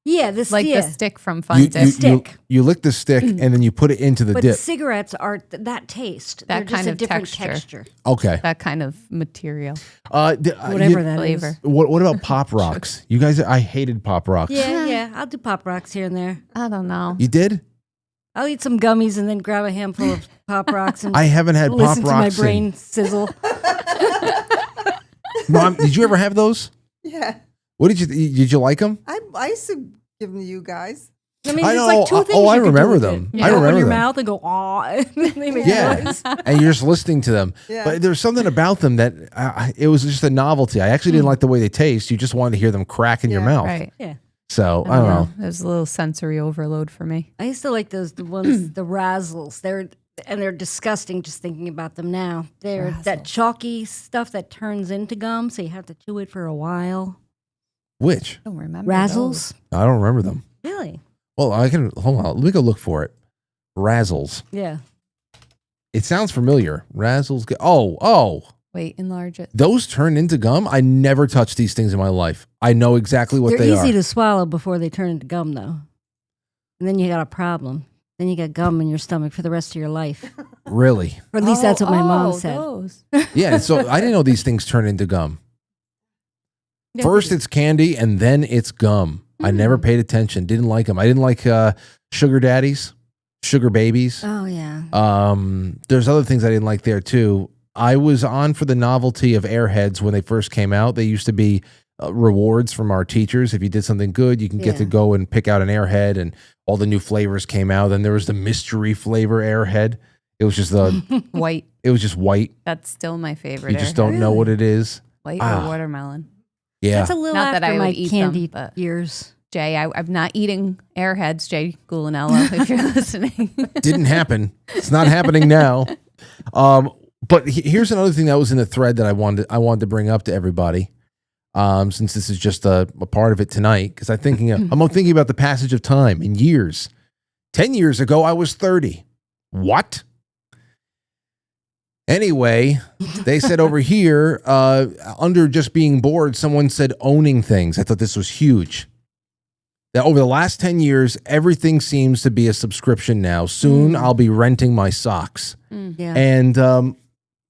[SPEAKER 9] Yeah,
[SPEAKER 6] the stick from Fun Dip.
[SPEAKER 1] You lick the stick and then you put it into the
[SPEAKER 9] but
[SPEAKER 1] dip.
[SPEAKER 9] cigarettes are that taste.
[SPEAKER 6] That
[SPEAKER 9] They're
[SPEAKER 6] kind
[SPEAKER 9] just
[SPEAKER 6] of
[SPEAKER 9] a different texture.
[SPEAKER 1] Okay.
[SPEAKER 6] That kind of material.
[SPEAKER 9] Whatever that
[SPEAKER 6] flavor.
[SPEAKER 9] is.
[SPEAKER 1] What about Pop Rocks? You guys, I hated Pop Rocks.
[SPEAKER 9] Yeah. I'll do Pop Rocks here and there.
[SPEAKER 6] I don't know.
[SPEAKER 1] You did?
[SPEAKER 9] I'll eat some gummies and then grab a handful of Pop Rocks and
[SPEAKER 1] I haven't had Pop
[SPEAKER 9] listen to my
[SPEAKER 1] Rocks
[SPEAKER 9] brain sizzle.
[SPEAKER 1] Mom, did you ever have those?
[SPEAKER 8] Yeah.
[SPEAKER 1] What did you like them?
[SPEAKER 8] I used to give them to you guys.
[SPEAKER 9] I mean,
[SPEAKER 1] I
[SPEAKER 9] there's
[SPEAKER 1] know.
[SPEAKER 9] like two things
[SPEAKER 1] Oh, I
[SPEAKER 9] you could do
[SPEAKER 1] remember
[SPEAKER 9] with
[SPEAKER 1] them.
[SPEAKER 9] it.
[SPEAKER 1] I
[SPEAKER 9] You
[SPEAKER 1] remember
[SPEAKER 9] open your
[SPEAKER 1] them.
[SPEAKER 9] mouth and go, aw. And they make
[SPEAKER 1] Yeah,
[SPEAKER 9] noise.
[SPEAKER 1] and you're just listening to them.
[SPEAKER 8] Yeah.
[SPEAKER 1] But there's something about them that it was just a novelty. I actually didn't like the way they taste. You just wanted to hear them crack in your mouth.
[SPEAKER 6] Right.
[SPEAKER 9] Yeah.
[SPEAKER 1] So I don't know.
[SPEAKER 6] It was a little sensory overload for me.
[SPEAKER 9] I used to like the ones, the Razzles. They're disgusting just thinking about them now. They're that chalky stuff that turns into gum, so you have to chew it for a while.
[SPEAKER 1] Which?
[SPEAKER 6] I don't remember.
[SPEAKER 9] Razzles?
[SPEAKER 1] I don't remember them.
[SPEAKER 9] Really?
[SPEAKER 1] Well, I can hold on. Let me go look for it. Razzles.
[SPEAKER 9] Yeah.
[SPEAKER 1] It sounds familiar. Razzles. Oh.
[SPEAKER 6] Wait, enlarge it.
[SPEAKER 1] Those turn into gum? I never touched these things in my life. I know exactly what
[SPEAKER 9] They're
[SPEAKER 1] they
[SPEAKER 9] easy
[SPEAKER 1] are.
[SPEAKER 9] to swallow before they turn into gum, though. And then you got a problem. Then you got gum in your stomach for the rest of your life.
[SPEAKER 1] Really?
[SPEAKER 9] Or at least that's what my mom said.
[SPEAKER 6] Those.
[SPEAKER 1] Yeah, so I didn't know these things turn into gum.
[SPEAKER 9] Yeah,
[SPEAKER 1] First it's candy and then it's gum. I never paid attention. Didn't like them. I didn't like sugar daddies, sugar babies.
[SPEAKER 9] Oh, yeah.
[SPEAKER 1] There's other things I didn't like there too. I was on for the novelty of Airheads when they first came out. They used to be rewards from our teachers. If you did something good, you can get to go and pick out an Airhead, and all the new flavors came out. Then there was the mystery flavor Airhead. It was just the
[SPEAKER 6] white.
[SPEAKER 1] It was just white.
[SPEAKER 6] That's still my favorite.
[SPEAKER 1] You just don't know what it is.
[SPEAKER 6] White or watermelon.
[SPEAKER 1] Yeah.
[SPEAKER 9] That's a little
[SPEAKER 6] Not that
[SPEAKER 9] after
[SPEAKER 6] I
[SPEAKER 9] my
[SPEAKER 6] would eat
[SPEAKER 9] candy
[SPEAKER 6] them, but
[SPEAKER 9] years.
[SPEAKER 6] Jay, I'm not eating Airheads, Jay Gulanello, if you're listening.
[SPEAKER 1] Didn't happen. It's not happening now. But here's another thing that was in the thread that I wanted to bring up to everybody. Since this is just a part of it tonight, because I'm thinking about the passage of time in years. 10 years ago, I was 30. What? Anyway, they said over here, under just being bored, someone said owning things. I thought this was huge. That over the last 10 years, everything seems to be a subscription now. Soon I'll be renting my socks.
[SPEAKER 9] Yeah.
[SPEAKER 1] And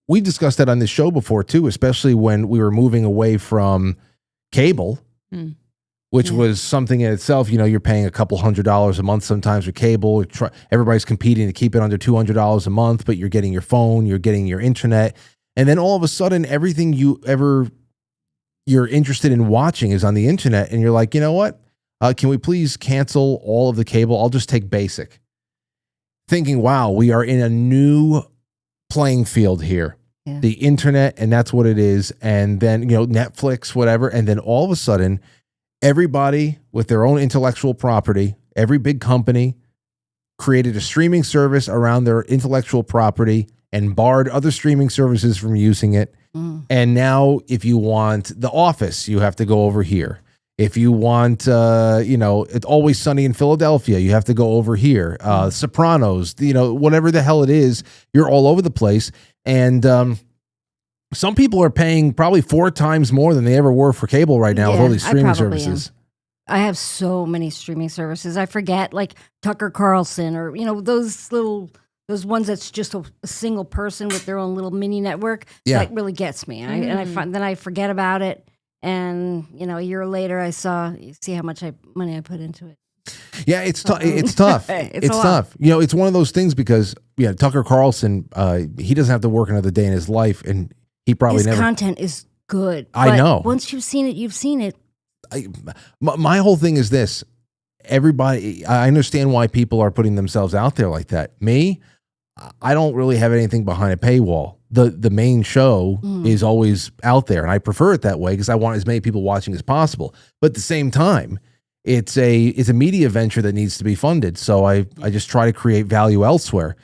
[SPEAKER 1] we discussed that on this show before too, especially when we were moving away from cable, which was something in itself. You know, you're paying a couple $100 a month sometimes for cable. Everybody's competing to keep it under $200 a month, but you're getting your phone, you're getting your internet. And then all of a sudden, everything you're interested in watching is on the internet. And you're like, you know what? Can we please cancel all of the cable? I'll just take basic. Thinking, wow, we are in a new playing field here. Yeah. The internet, and that's what it is. And then, you know, Netflix, whatever. And then all of a sudden, everybody with their own intellectual property, every big company created a streaming service around their intellectual property and barred other streaming services from using it. And now if you want The Office, you have to go over here. If you want, It's Always Sunny in Philadelphia, you have to go over here. Sopranos, whatever the hell it is, you're all over the place. And some people are paying probably 4 times more than they ever were for cable right now with all these streaming services.
[SPEAKER 9] I have so many streaming services. I forget, like Tucker Carlson or, those ones that's just a single person with their own little mini network.
[SPEAKER 1] Yeah.
[SPEAKER 9] That really gets me. Then I forget about it. And, a year later, you see how much money I put into it.
[SPEAKER 1] Yeah, it's tough. It's tough.
[SPEAKER 9] It's
[SPEAKER 1] tough. It's one of those things because, Tucker Carlson, he doesn't have to work another day in his life, and he probably
[SPEAKER 9] his content is good.
[SPEAKER 1] I know.
[SPEAKER 9] Once you've seen it, you've seen it.
[SPEAKER 1] My whole thing is this. Everybody, I understand why people are putting themselves out there like that. Me, I don't really have anything behind a paywall. The main show is always out there, and I prefer it that way because I want as many people watching as possible. But at the same time, it's a media venture that needs to be funded. So I just try to create value elsewhere.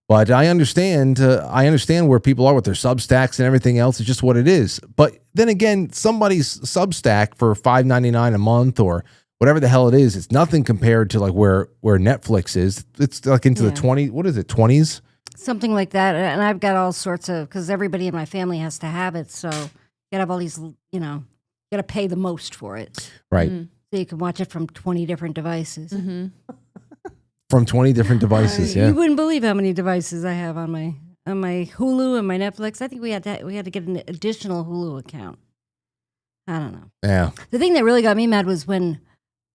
[SPEAKER 1] But I understand where people are with their Substacks and everything else. It's just what it is. But then again, somebody's Substack for $5.99 a month or whatever the hell it is, it's nothing compared to like where Netflix is. It's like into the 20s.
[SPEAKER 9] Something like that. And I've got all sorts of, because everybody in my family has to have it. So you gotta have all these, you gotta pay the most for it.
[SPEAKER 1] Right.
[SPEAKER 9] So you can watch it from 20 different devices.
[SPEAKER 1] From 20 different devices, yeah.
[SPEAKER 9] You wouldn't believe how many devices I have on my Hulu and my Netflix. I think we had to get an additional Hulu account. I don't know.
[SPEAKER 1] Yeah.
[SPEAKER 9] The thing that really got me mad was when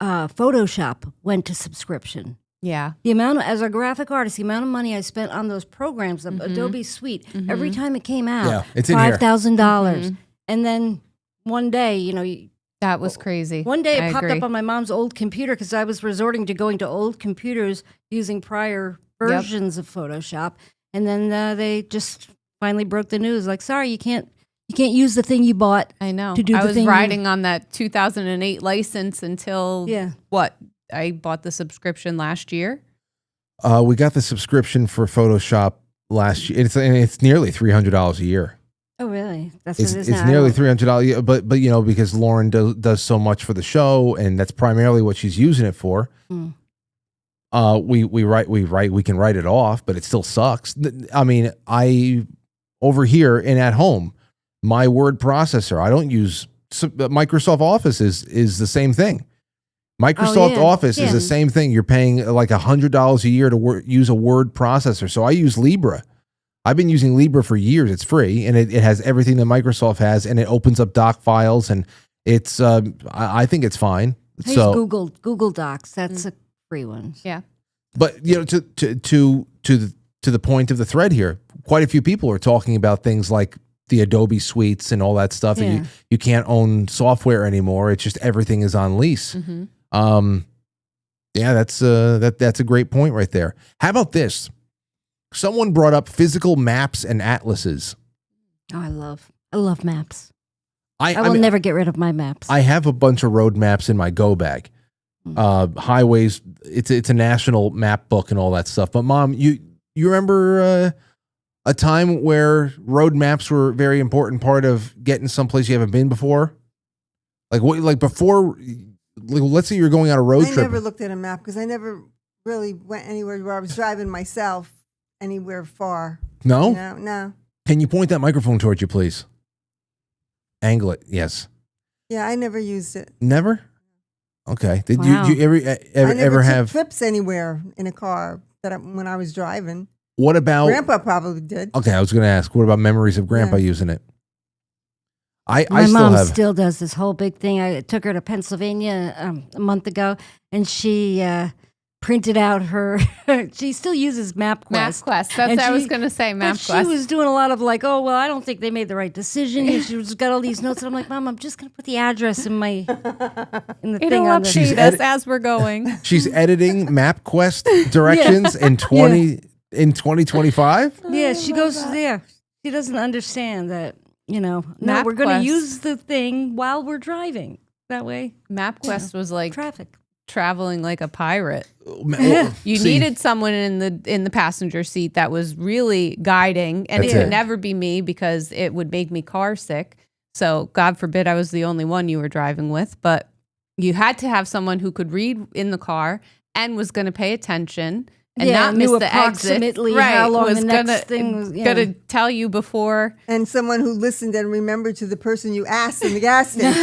[SPEAKER 9] Photoshop went to subscription.
[SPEAKER 6] Yeah.
[SPEAKER 9] The amount, as a graphic artist, the amount of money I spent on those programs, the Adobe Suite, every time it came out,
[SPEAKER 1] it's in here.
[SPEAKER 9] $5,000. And then one day,
[SPEAKER 6] that was crazy.
[SPEAKER 9] One day it popped up on my mom's old computer because I was resorting to going to old computers using prior versions of Photoshop. And then they just finally broke the news. Like, sorry, you can't use the thing you bought.
[SPEAKER 6] I know.
[SPEAKER 9] To do
[SPEAKER 6] I
[SPEAKER 9] the
[SPEAKER 6] was
[SPEAKER 9] thing
[SPEAKER 6] riding on that 2008 license until I bought the subscription last year.
[SPEAKER 1] We got the subscription for Photoshop last year. It's nearly $300 a year.
[SPEAKER 9] Oh, really? That's
[SPEAKER 1] it's,
[SPEAKER 9] what it is
[SPEAKER 1] it's
[SPEAKER 9] now.
[SPEAKER 1] nearly $300. But because Lauren does so much for the show, and that's primarily what she's using it for. We can write it off, but it still sucks. I mean, over here and at home, my word processor, I don't use Microsoft Office is the same thing. Microsoft Office is the same thing. You're paying like $100 a year to use a word processor. So I use Libra. I've been using Libra for years. It's free, and it has everything that Microsoft has, and it opens up doc files, and it's I think it's fine.
[SPEAKER 9] I use Google Docs. That's a free one.
[SPEAKER 6] Yeah.
[SPEAKER 1] But to the point of the thread here, quite a few people are talking about things like the Adobe suites and all that stuff.
[SPEAKER 9] Yeah.
[SPEAKER 1] And you can't own software anymore. It's just everything is on lease. That's a great point right there. How about this? Someone brought up physical maps and atlases.
[SPEAKER 9] Oh, I love maps.
[SPEAKER 1] I
[SPEAKER 9] will never get rid of my maps.
[SPEAKER 1] I have a bunch of road maps in my go bag. Highways, it's a national map book and all that stuff. But Mom, you remember a time where road maps were a very important part of getting someplace you haven't been before? Before, let's say you're going on a road trip.
[SPEAKER 8] I never looked at a map because I never really went anywhere where I was driving myself anywhere far.
[SPEAKER 1] No?
[SPEAKER 8] No.
[SPEAKER 1] Can you point that microphone towards you, please? Angle it. Yes.
[SPEAKER 8] Yeah, I never used it.
[SPEAKER 1] Never? Okay. Did
[SPEAKER 6] Wow.
[SPEAKER 1] you ever
[SPEAKER 8] I never
[SPEAKER 1] ever
[SPEAKER 8] took
[SPEAKER 1] have
[SPEAKER 8] trips anywhere in a car when I was driving.
[SPEAKER 1] what about
[SPEAKER 8] Grandpa probably did.
[SPEAKER 1] Okay, I was going to ask, what about memories of Grandpa using it? I
[SPEAKER 9] My
[SPEAKER 1] still
[SPEAKER 9] mom
[SPEAKER 1] have.
[SPEAKER 9] still does this whole big thing. I took her to Pennsylvania a month ago, and she printed out her. She still uses MapQuest.
[SPEAKER 6] MapQuest. That's
[SPEAKER 9] And
[SPEAKER 6] what I was
[SPEAKER 9] she-
[SPEAKER 6] going to say.
[SPEAKER 9] but She
[SPEAKER 6] MapQuest.
[SPEAKER 9] was doing a lot of like, oh well, I don't think they made the right decision. And she was got all these notes, and I'm like, Mom, I'm just going to put the address in the
[SPEAKER 6] It'll
[SPEAKER 9] thing on the.
[SPEAKER 6] update us as we're going.
[SPEAKER 1] She's editing MapQuest directions in 2025.
[SPEAKER 9] Yeah, she goes there. She doesn't understand that. No, we're going
[SPEAKER 6] MapQuest.
[SPEAKER 9] to use the thing while we're driving. That way,
[SPEAKER 6] MapQuest was like
[SPEAKER 9] traffic.
[SPEAKER 6] Traveling like a pirate.
[SPEAKER 1] Yeah.
[SPEAKER 6] You needed someone in the passenger seat that was really guiding, and
[SPEAKER 1] That's
[SPEAKER 6] it could
[SPEAKER 1] it.
[SPEAKER 6] never be me because it would make me car sick. So God forbid I was the only one you were driving with, but you had to have someone who could read in the car and was going to pay attention and not miss
[SPEAKER 9] knew
[SPEAKER 6] the exit.
[SPEAKER 9] approximately how long
[SPEAKER 6] was
[SPEAKER 9] the next thing was.
[SPEAKER 6] Gonna tell you before.
[SPEAKER 8] And someone who listened and remembered to the person you asked in the gas station.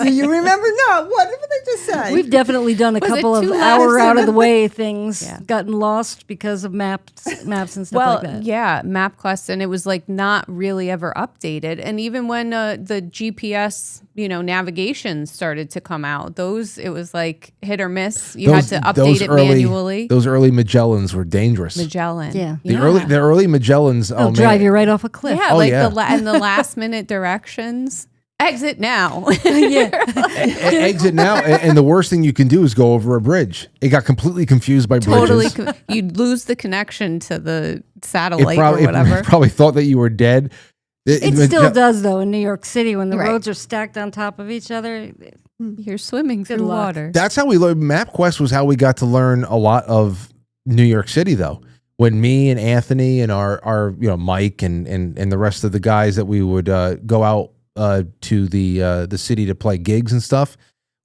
[SPEAKER 8] Do you remember? No. What did they just say?
[SPEAKER 9] We've definitely done a
[SPEAKER 6] Was it
[SPEAKER 9] couple of
[SPEAKER 6] too
[SPEAKER 9] hour
[SPEAKER 6] loud?
[SPEAKER 9] out of the way things, gotten lost because of maps and stuff
[SPEAKER 6] Well,
[SPEAKER 9] like that.
[SPEAKER 6] yeah, MapQuest, and it was like not really ever updated. And even when the GPS, navigation started to come out, it was like hit or miss. You had to update it manually.
[SPEAKER 1] Those early Magellans were dangerous.
[SPEAKER 6] Magellan,
[SPEAKER 9] Yeah.
[SPEAKER 1] The early Magellans.
[SPEAKER 9] They'll drive you right off a cliff.
[SPEAKER 6] Yeah,
[SPEAKER 1] Oh,
[SPEAKER 6] like
[SPEAKER 1] yeah.
[SPEAKER 6] and the last minute directions. Exit now.
[SPEAKER 1] Exit now, and the worst thing you can do is go over a bridge. It got completely confused by
[SPEAKER 6] Totally,
[SPEAKER 1] bridges.
[SPEAKER 6] you'd lose the connection to the
[SPEAKER 1] It
[SPEAKER 6] satellite
[SPEAKER 1] probably,
[SPEAKER 6] or whatever.
[SPEAKER 1] it probably thought that you were dead.
[SPEAKER 9] It still does, though, in New York City when the roads are stacked on top of each other.
[SPEAKER 6] You're swimming through
[SPEAKER 9] luck.
[SPEAKER 6] water.
[SPEAKER 1] That's how we learned. MapQuest was how we got to learn a lot of New York City, though. When me and Anthony and our Mike and the rest of the guys that we would go out to the city to play gigs and stuff,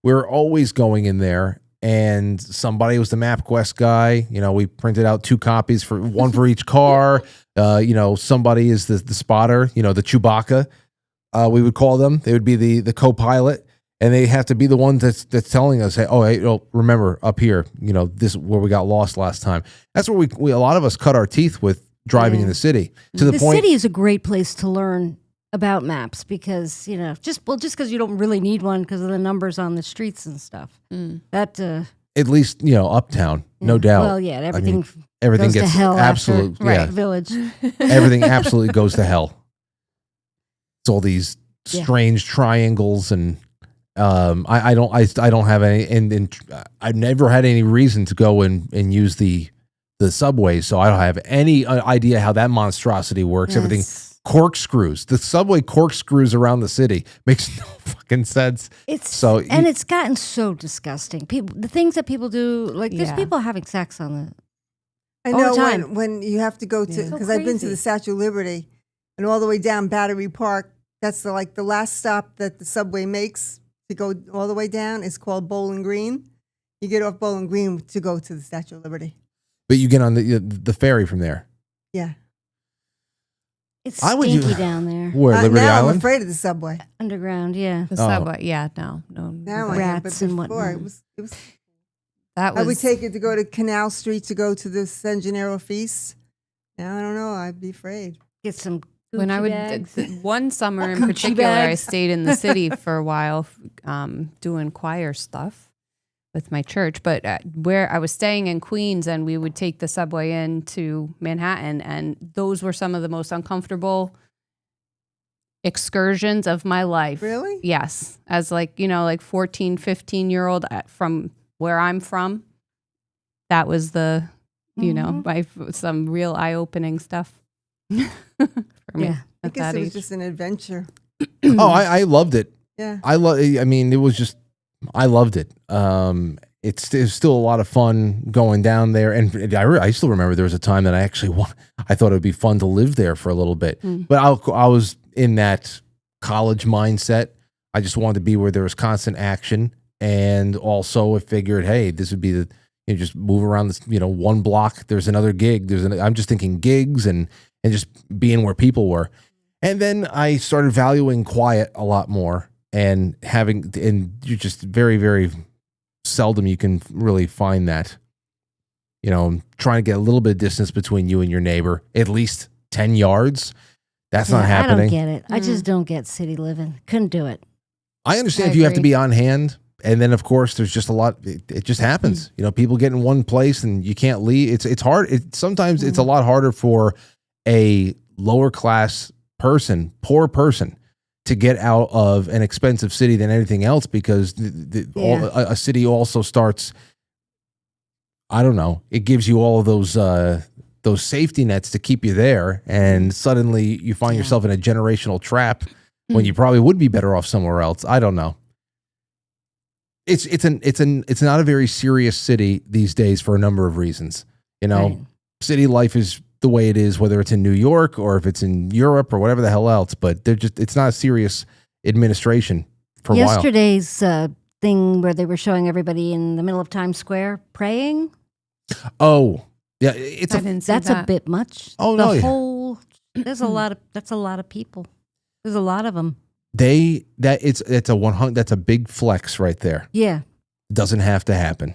[SPEAKER 1] we were always going in there. And somebody was the MapQuest guy. We printed out 2 copies one for each car. Somebody is the spotter. The Chewbacca. We would call them. They would be the co-pilot. And they have to be the one that's telling us, hey, remember up here, this is where we got lost last time. That's where we a lot of us cut our teeth with driving in the city. To the point,
[SPEAKER 9] city is a great place to learn about maps because just because you don't really need one because of the numbers on the streets and stuff. That
[SPEAKER 1] at least uptown, no doubt.
[SPEAKER 9] Well, yeah, everything
[SPEAKER 1] everything
[SPEAKER 9] goes
[SPEAKER 1] gets
[SPEAKER 9] to hell
[SPEAKER 1] absolute,
[SPEAKER 9] after,
[SPEAKER 1] yeah,
[SPEAKER 9] village.
[SPEAKER 1] Everything absolutely goes to hell. It's all these strange triangles and. I don't have any, and I've never had any reason to go and use the subway, so I don't have any idea how that monstrosity works.
[SPEAKER 9] Yes.
[SPEAKER 1] Everything corkscrews. The subway corkscrews around the city makes no fucking sense.
[SPEAKER 9] It's gotten so disgusting. The things that people do, like there's people having sex on the.
[SPEAKER 8] I
[SPEAKER 9] all
[SPEAKER 8] know
[SPEAKER 9] the time.
[SPEAKER 8] when you have to go to,
[SPEAKER 9] So
[SPEAKER 8] because I've been to
[SPEAKER 9] crazy.
[SPEAKER 8] the Statue of Liberty and all the way down Battery Park. That's the last stop that the subway makes to go all the way down is called Bowling Green. You get off Bowling Green to go to the Statue of Liberty.
[SPEAKER 1] But you get on the ferry from there.
[SPEAKER 8] Yeah.
[SPEAKER 9] It's
[SPEAKER 1] I would
[SPEAKER 9] stinky
[SPEAKER 1] do-
[SPEAKER 9] down there.
[SPEAKER 1] Where, Liberty
[SPEAKER 8] now I'm
[SPEAKER 1] Island?
[SPEAKER 8] afraid of the subway.
[SPEAKER 9] Underground, yeah.
[SPEAKER 6] The subway, yeah, no.
[SPEAKER 8] Now I am,
[SPEAKER 9] Rats
[SPEAKER 8] but
[SPEAKER 9] and
[SPEAKER 8] before
[SPEAKER 9] whatnot.
[SPEAKER 8] it was.
[SPEAKER 6] That
[SPEAKER 8] I would
[SPEAKER 6] was
[SPEAKER 8] take it to go to Canal Street to go to the San Gennaro feast. Now I don't know. I'd be afraid.
[SPEAKER 9] Get some.
[SPEAKER 6] when I
[SPEAKER 9] Gucci
[SPEAKER 6] would
[SPEAKER 9] bags.
[SPEAKER 6] one summer in
[SPEAKER 9] Gucci
[SPEAKER 6] particular, I
[SPEAKER 9] bags.
[SPEAKER 6] stayed in the city for a while doing choir stuff with my church. But where I was staying in Queens, and we would take the subway into Manhattan, and those were some of the most uncomfortable excursions of my life.
[SPEAKER 8] Really?
[SPEAKER 6] Yes. As like 14, 15-year-old from where I'm from, that was the, some real eye-opening stuff. For me
[SPEAKER 9] Yeah.
[SPEAKER 8] I
[SPEAKER 6] at
[SPEAKER 8] guess
[SPEAKER 6] that
[SPEAKER 8] it was
[SPEAKER 6] age.
[SPEAKER 8] just an adventure.
[SPEAKER 1] I loved it.
[SPEAKER 8] Yeah.
[SPEAKER 1] I mean, it was just, I loved it. It's still a lot of fun going down there. And I still remember there was a time that I actually I thought it would be fun to live there for a little bit. But I was in that college mindset. I just wanted to be where there was constant action. And also I figured, hey, this would be just move around this, one block. There's another gig. I'm just thinking gigs and and just being where people were. And then I started valuing quiet a lot more, and you're just very, very seldom you can really find that. Trying to get a little bit of distance between you and your neighbor, at least 10 yards. That's not happening.
[SPEAKER 9] I don't get it. I just don't get city living. Couldn't do it.
[SPEAKER 1] I understand if you have to be on hand. And then, of course, there's just a lot. It just happens. People get in one place and you can't leave. It's hard. Sometimes it's a lot harder for a lower class person, poor person, to get out of an expensive city than anything else, because a city also starts, I don't know, it gives you all of those safety nets to keep you there, and suddenly you find yourself in a generational trap when you probably would be better off somewhere else. I don't know. It's not a very serious city these days for a number of reasons. Right. City life is the way it is, whether it's in New York or if it's in Europe or whatever the hell else, but it's not a serious administration for a while.
[SPEAKER 9] Yesterday's thing where they were showing everybody in the middle of Times Square praying.
[SPEAKER 1] Oh, yeah,
[SPEAKER 9] that's a bit much.
[SPEAKER 1] Oh, no.
[SPEAKER 9] That's a lot of people. There's a lot of them.
[SPEAKER 1] That's a big flex right there.
[SPEAKER 9] Yeah.
[SPEAKER 1] Doesn't have to happen.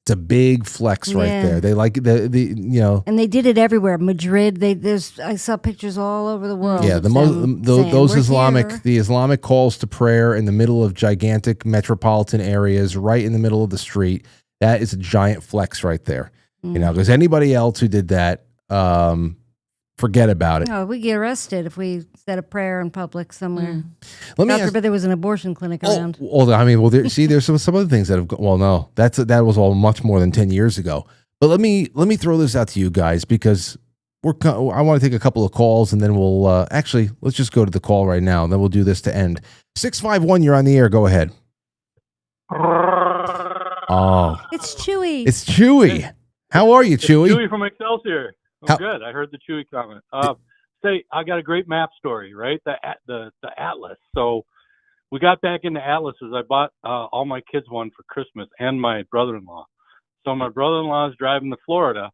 [SPEAKER 1] It's a big flex right there. They like
[SPEAKER 9] and they did it everywhere. Madrid. I saw pictures all over the world.
[SPEAKER 1] Yeah, the Islamic calls to prayer in the middle of gigantic metropolitan areas, right in the middle of the street. That is a giant flex right there. Because anybody else who did that, forget about it.
[SPEAKER 9] No, we get arrested if we said a prayer in public somewhere.
[SPEAKER 1] Let me
[SPEAKER 9] God forbid there was an abortion clinic around.
[SPEAKER 1] There's some other things that have. Well, no, that was all much more than 10 years ago. But let me throw this out to you guys, because I want to take a couple of calls, and then we'll let's just go to the call right now, and then we'll do this to end. 651, you're on the air. Go ahead. Oh,
[SPEAKER 9] it's Chewy.
[SPEAKER 1] It's Chewy. How are you, Chewy?
[SPEAKER 20] Chewy from Excelsior. I'm good. I heard the Chewy comment. Say, I got a great map story, right? The Atlas. So we got back into atlases. I bought all my kids one for Christmas, and my brother-in-law. So my brother-in-law is driving to Florida,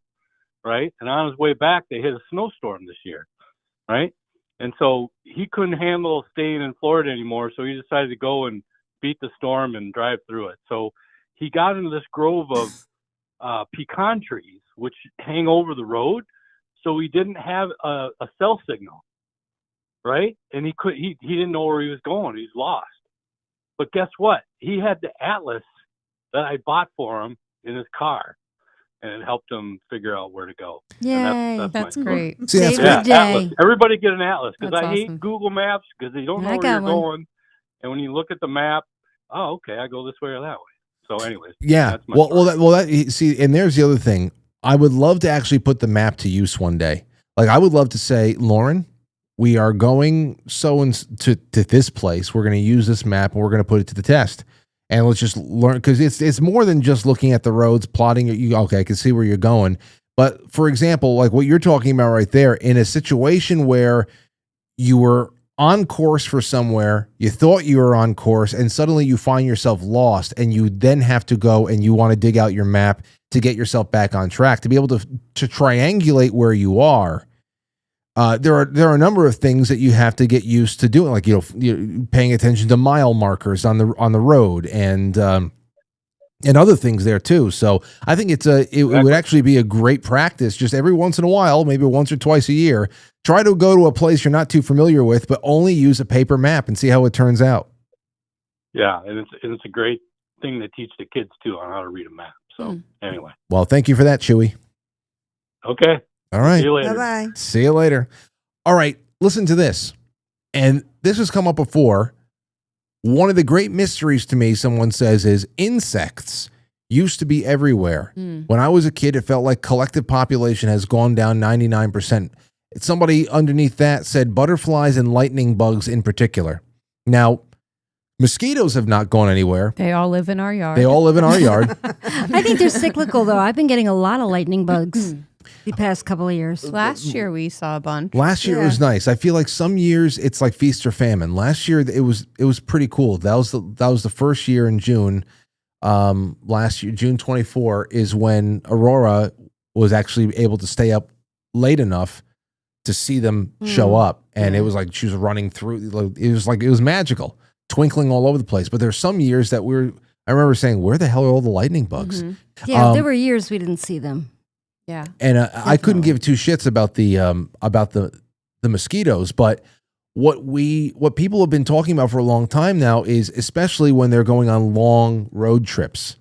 [SPEAKER 20] right? And on his way back, they hit a snowstorm this year, right? And so he couldn't handle staying in Florida anymore, so he decided to go and beat the storm and drive through it. So he got into this grove of pecan trees, which hang over the road. So he didn't have a cell signal, right? And he didn't know where he was going. He's lost. But guess what? He had the atlas that I bought for him in his car, and it helped him figure out where to go.
[SPEAKER 6] Yay, that's great.
[SPEAKER 9] Save the day.
[SPEAKER 20] Atlas. Everybody get an atlas, because I hate
[SPEAKER 6] awesome.
[SPEAKER 20] Google Maps, because they don't know where you're going. And when you look at the map, oh, okay, I go this way or that way. So anyways.
[SPEAKER 1] Yeah.
[SPEAKER 20] That's my
[SPEAKER 1] See, and there's the other thing. I would love to actually put the map to use one day. Like, I would love to say, Lauren, we are going to this place. We're going to use this map, and we're going to put it to the test. And let's just learn, because it's more than just looking at the roads, plotting. Okay, I can see where you're going. But for example, like what you're talking about right there, in a situation where you were on course for somewhere, you thought you were on course, and suddenly you find yourself lost, and you then have to go and you want to dig out your map to get yourself back on track, to be able to triangulate where you are. There are a number of things that you have to get used to doing, like you're paying attention to mile markers on the road, and other things there too. So I think it would actually be a great practice, just every once in a while, maybe once or twice a year, try to go to a place you're not too familiar with, but only use a paper map and see how it turns out.
[SPEAKER 20] Yeah, and it's a great thing to teach the kids too on how to read a map. So anyway.
[SPEAKER 1] Well, thank you for that, Chewy.
[SPEAKER 20] Okay.
[SPEAKER 1] All right.
[SPEAKER 20] See you later.
[SPEAKER 8] Bye-bye.
[SPEAKER 1] See you later. All right. Listen to this. And this has come up before. One of the great mysteries to me, someone says, is insects used to be everywhere. When I was a kid, it felt like collective population has gone down 99%. Somebody underneath that said butterflies and lightning bugs in particular. Now, mosquitoes have not gone anywhere.
[SPEAKER 6] They all live in our yard.
[SPEAKER 9] I think they're cyclical, though. I've been getting a lot of lightning bugs the past couple of years.
[SPEAKER 6] Last year we saw a bunch.
[SPEAKER 1] Last year it was nice. I feel like some years it's like feast or famine. Last year it was pretty cool. That was the first year in June. Last year, June 24, is when Aurora was actually able to stay up late enough to see them show up. And it was like she was running through. It was magical, twinkling all over the place. But there's some years that I remember saying, where the hell are all the lightning bugs?
[SPEAKER 9] Yeah, there were years we didn't see them.
[SPEAKER 6] Yeah.
[SPEAKER 1] And I couldn't give two shits about the mosquitoes, but what people have been talking about for a long time now is, especially when they're going on long road trips,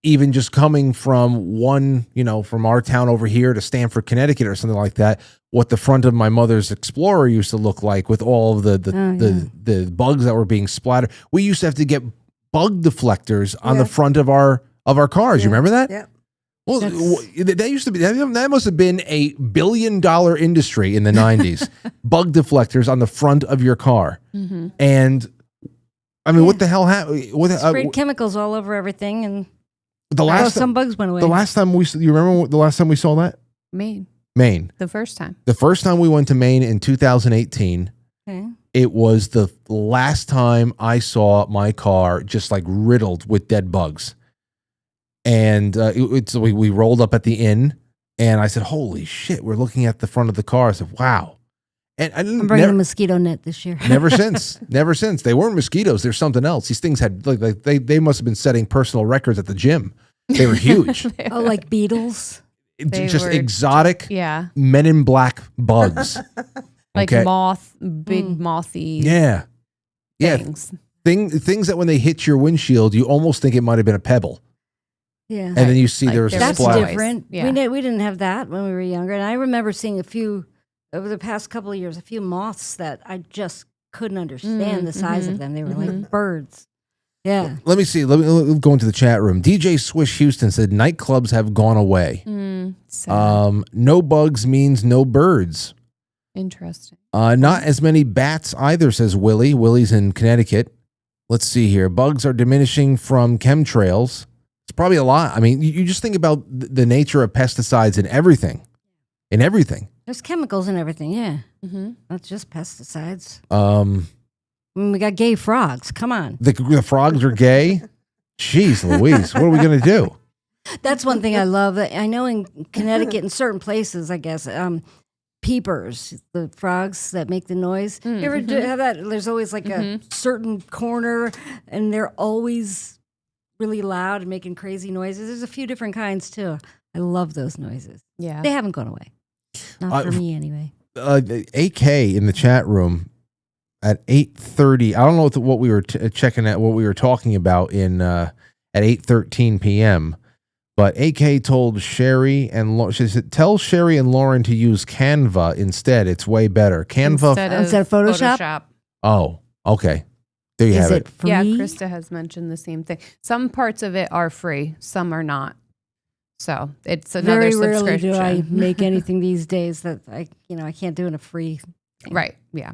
[SPEAKER 1] even just coming from from our town over here to Stamford, Connecticut or something like that, what the front of my mother's Explorer used to look like with all of the bugs that were being splattered. We used to have to get bug deflectors on the front of our cars. You remember that?
[SPEAKER 8] Yeah.
[SPEAKER 1] Well, that used to be that must have been a $1 billion industry in the 90s. Bug deflectors on the front of your car, and I mean, what the hell happened?
[SPEAKER 9] Sprayed chemicals all over everything, and
[SPEAKER 1] some
[SPEAKER 9] bugs went away.
[SPEAKER 1] The last time you remember the last time we saw that?
[SPEAKER 6] Maine.
[SPEAKER 1] The
[SPEAKER 6] first time.
[SPEAKER 1] The first time we went to Maine in 2018. Okay. It was the last time I saw my car just like riddled with dead bugs. And we rolled up at the inn, and I said, "Holy shit!" We're looking at the front of the car. I said, "Wow!" And
[SPEAKER 9] I'm bringing a mosquito net this year.
[SPEAKER 1] Never since. They weren't mosquitoes. There's something else. These things had like they must have been setting personal records at the gym. They were huge.
[SPEAKER 9] Like beetles.
[SPEAKER 1] Just exotic.
[SPEAKER 6] Yeah.
[SPEAKER 1] Men in black bugs.
[SPEAKER 6] Like
[SPEAKER 1] okay?
[SPEAKER 6] big mothy.
[SPEAKER 1] Yeah.
[SPEAKER 6] Things.
[SPEAKER 1] Things that when they hit your windshield, you almost think it might have been a pebble.
[SPEAKER 9] Yeah.
[SPEAKER 1] And then you see there's a
[SPEAKER 9] that's
[SPEAKER 1] splash.
[SPEAKER 9] different.
[SPEAKER 6] Yeah.
[SPEAKER 9] We didn't have that when we were younger. And I remember seeing a few, over the past couple of years, a few moths that I just couldn't understand the size of them. They were like birds. Yeah.
[SPEAKER 1] Let me see. Let me go into the chat room. DJ Swish Houston said nightclubs have gone away. No bugs means no birds.
[SPEAKER 6] Interesting.
[SPEAKER 1] Not as many bats either, says Willie. Willie's in Connecticut. Let's see here. Bugs are diminishing from chemtrails. It's probably a lot. I mean, you just think about the nature of pesticides in everything. In everything.
[SPEAKER 9] There's chemicals in everything, yeah. Not just pesticides. We got gay frogs. Come on.
[SPEAKER 1] The frogs are gay? Jeez Louise, what are we going to do?
[SPEAKER 9] That's one thing I love. I know in Connecticut, in certain places, I guess, peepers, the frogs that make the noise. You ever have that? There's always like a certain corner, and they're always really loud and making crazy noises. There's a few different kinds too. I love those noises.
[SPEAKER 6] Yeah.
[SPEAKER 9] They haven't gone away. Not for me anyway.
[SPEAKER 1] AK in the chat room at 8:30. I don't know what we were checking at, what we were talking about at 8:13 p.m. But AK told Sheri and she said, "Tell Sheri and Lauren to use Canva instead. It's way better. Canva
[SPEAKER 9] instead of Photoshop.
[SPEAKER 1] Oh, okay. There you have it.
[SPEAKER 9] Free?
[SPEAKER 6] Yeah, Krista has mentioned the same thing. Some parts of it are free, some are not. So it's another
[SPEAKER 9] Very
[SPEAKER 6] subscription.
[SPEAKER 9] rarely do I make anything these days that I can't do in a free thing.
[SPEAKER 6] Right. Yeah.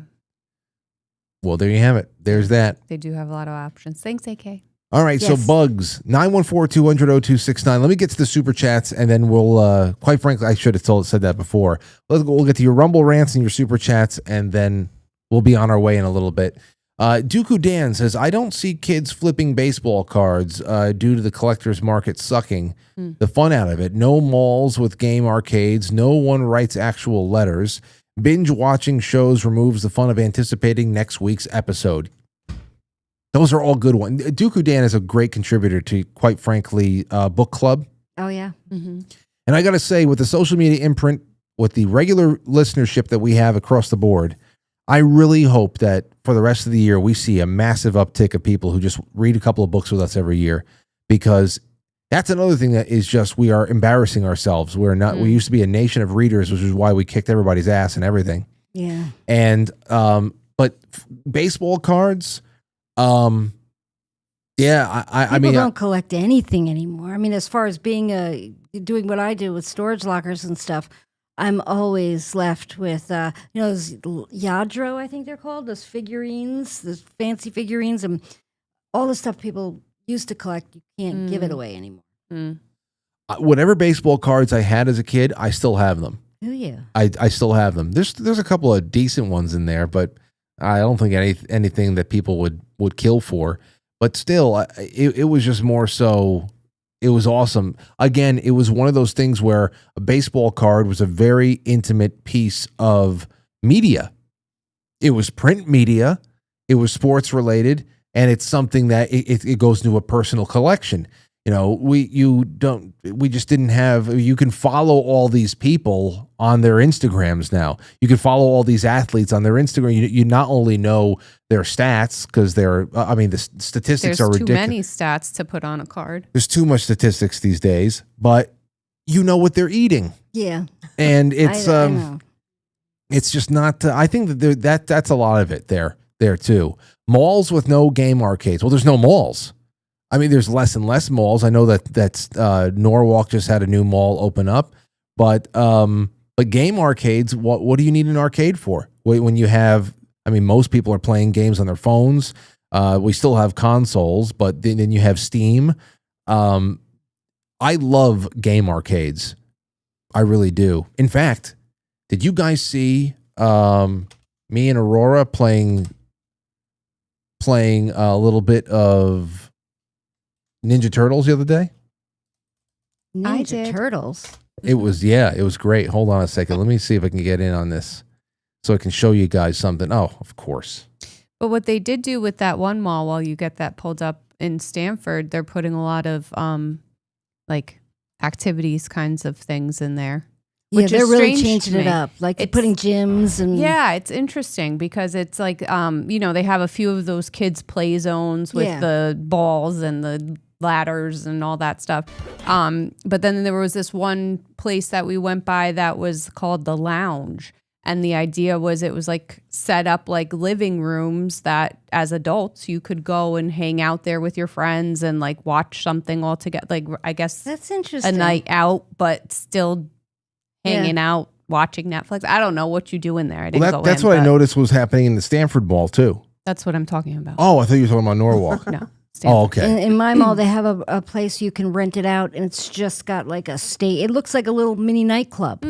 [SPEAKER 1] Well, there you have it. There's that.
[SPEAKER 6] They do have a lot of options. Thanks, AK.
[SPEAKER 1] All right, so bugs, 914-200-0269. Let me get to the super chats, and then we'll, quite frankly, I should have said that before. We'll get to your Rumble rants and your super chats, and then we'll be on our way in a little bit. Dooku Dan says, I don't see kids flipping baseball cards due to the collector's market sucking the fun out of it. No malls with game arcades. No one writes actual letters. Binge watching shows removes the fun of anticipating next week's episode. Those are all good ones. Dooku Dan is a great contributor to, quite frankly, book club.
[SPEAKER 9] Oh, yeah.
[SPEAKER 1] And I got to say, with the social media imprint, with the regular listenership that we have across the board, I really hope that for the rest of the year, we see a massive uptick of people who just read a couple of books with us every year, because that's another thing that is just, we are embarrassing ourselves. We're not, we used to be a nation of readers, which is why we kicked everybody's ass and everything.
[SPEAKER 9] Yeah.
[SPEAKER 1] And, but baseball cards, I mean,
[SPEAKER 9] don't collect anything anymore. I mean, as far as being doing what I do with storage lockers and stuff, I'm always left with those Yadro, I think they're called, those figurines, those fancy figurines, and all the stuff people used to collect. You can't give it away anymore.
[SPEAKER 1] Whatever baseball cards I had as a kid, I still have them.
[SPEAKER 9] Oh yeah,
[SPEAKER 1] I still have them. There's a couple of decent ones in there, but I don't think anything that people would kill for. But still, it was just more so It was awesome. Again, it was one of those things where a baseball card was a very intimate piece of media. It was print media, it was sports related, and it's something that it goes into a personal collection. You know, we just didn't have, you can follow all these people on their Instagrams now. You can follow all these athletes on their Instagram. You not only know their stats because the statistics are ridiculous.
[SPEAKER 6] There's too many stats to put on a card.
[SPEAKER 1] There's too much statistics these days, but you know what they're eating.
[SPEAKER 9] Yeah.
[SPEAKER 1] And it's,
[SPEAKER 9] I know.
[SPEAKER 1] it's just not, I think that that's a lot of it there too. Malls with no game arcades. Well, there's no malls. I mean, there's less and less malls. I know that's Norwalk just had a new mall open up, but game arcades. What do you need an arcade for? When you have, I mean, most people are playing games on their phones. We still have consoles, but then you have Steam. I love game arcades. I really do. In fact, did you guys see me and Aurora playing a little bit of Ninja Turtles the other day?
[SPEAKER 9] Ninja Turtles.
[SPEAKER 1] It was great. Hold on a second. Let me see if I can get in on this so I can show you guys something. Oh, of course.
[SPEAKER 6] But what they did do with that one mall, while you get that pulled up in Stanford, they're putting a lot of like activities kinds of things in there.
[SPEAKER 9] Yeah,
[SPEAKER 6] Which
[SPEAKER 9] they're
[SPEAKER 6] is
[SPEAKER 9] really
[SPEAKER 6] strange
[SPEAKER 9] changing
[SPEAKER 6] to
[SPEAKER 9] it
[SPEAKER 6] me.
[SPEAKER 9] up. Like they're putting gyms and
[SPEAKER 6] Yeah, it's interesting because it's like they have a few of those kids play zones with the balls and the ladders and all that stuff. But then there was this one place that we went by that was called the Lounge. And the idea was it was like set up like living rooms that as adults you could go and hang out there with your friends and like watch something all together. Like I guess
[SPEAKER 9] that's interesting.
[SPEAKER 6] A night out, but still hanging out, watching Netflix. I don't know what you do in there. I didn't go
[SPEAKER 1] that's
[SPEAKER 6] in,
[SPEAKER 1] what I
[SPEAKER 6] but
[SPEAKER 1] noticed was happening in the Stanford Mall too.
[SPEAKER 6] That's what I'm talking about.
[SPEAKER 1] Oh, I thought you were talking about Norwalk.
[SPEAKER 6] No.
[SPEAKER 1] Oh, okay.
[SPEAKER 9] In my mall, they have a place you can rent it out, and it's just got like a state. It looks like a little mini nightclub.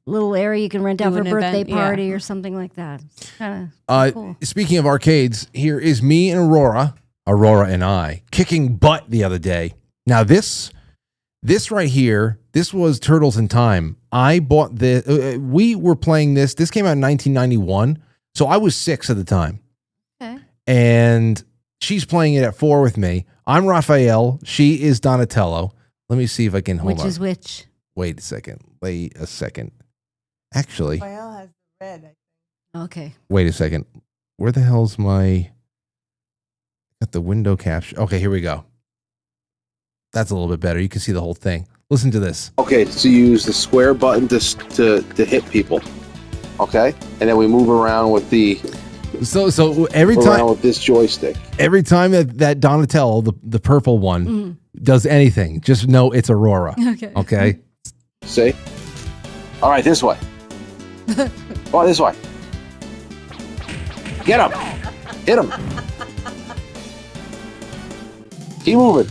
[SPEAKER 9] Little area you can rent out
[SPEAKER 6] Do
[SPEAKER 9] for a
[SPEAKER 6] an
[SPEAKER 9] birthday
[SPEAKER 6] event,
[SPEAKER 9] party or something like that. It's kind of cool.
[SPEAKER 1] Speaking of arcades, here is me and Aurora and I, kicking butt the other day. Now this right here, this was Turtles in Time. I bought this. We were playing this. This came out in 1991, so I was 6 at the time.
[SPEAKER 6] Okay.
[SPEAKER 1] And she's playing it at 4 with me. I'm Raphael. She is Donatello. Let me see if I can hold on.
[SPEAKER 9] Which is which?
[SPEAKER 1] Wait a second. Actually,
[SPEAKER 8] Raphael has the red.
[SPEAKER 9] Okay.
[SPEAKER 1] wait a second. Where the hell's my? Got the window capture. Okay, here we go. That's a little bit better. You can see the whole thing. Listen to this.
[SPEAKER 11] Okay, so you use the square button to hit people. Okay, and then we move around with the.
[SPEAKER 1] So every
[SPEAKER 11] around
[SPEAKER 1] time
[SPEAKER 11] with this joystick.
[SPEAKER 1] Every time that Donatello, the purple one, does anything, just know it's Aurora.
[SPEAKER 9] Okay.
[SPEAKER 1] Okay.
[SPEAKER 11] See? All right, this way. Oh, this way. Get him. Hit him. Keep moving.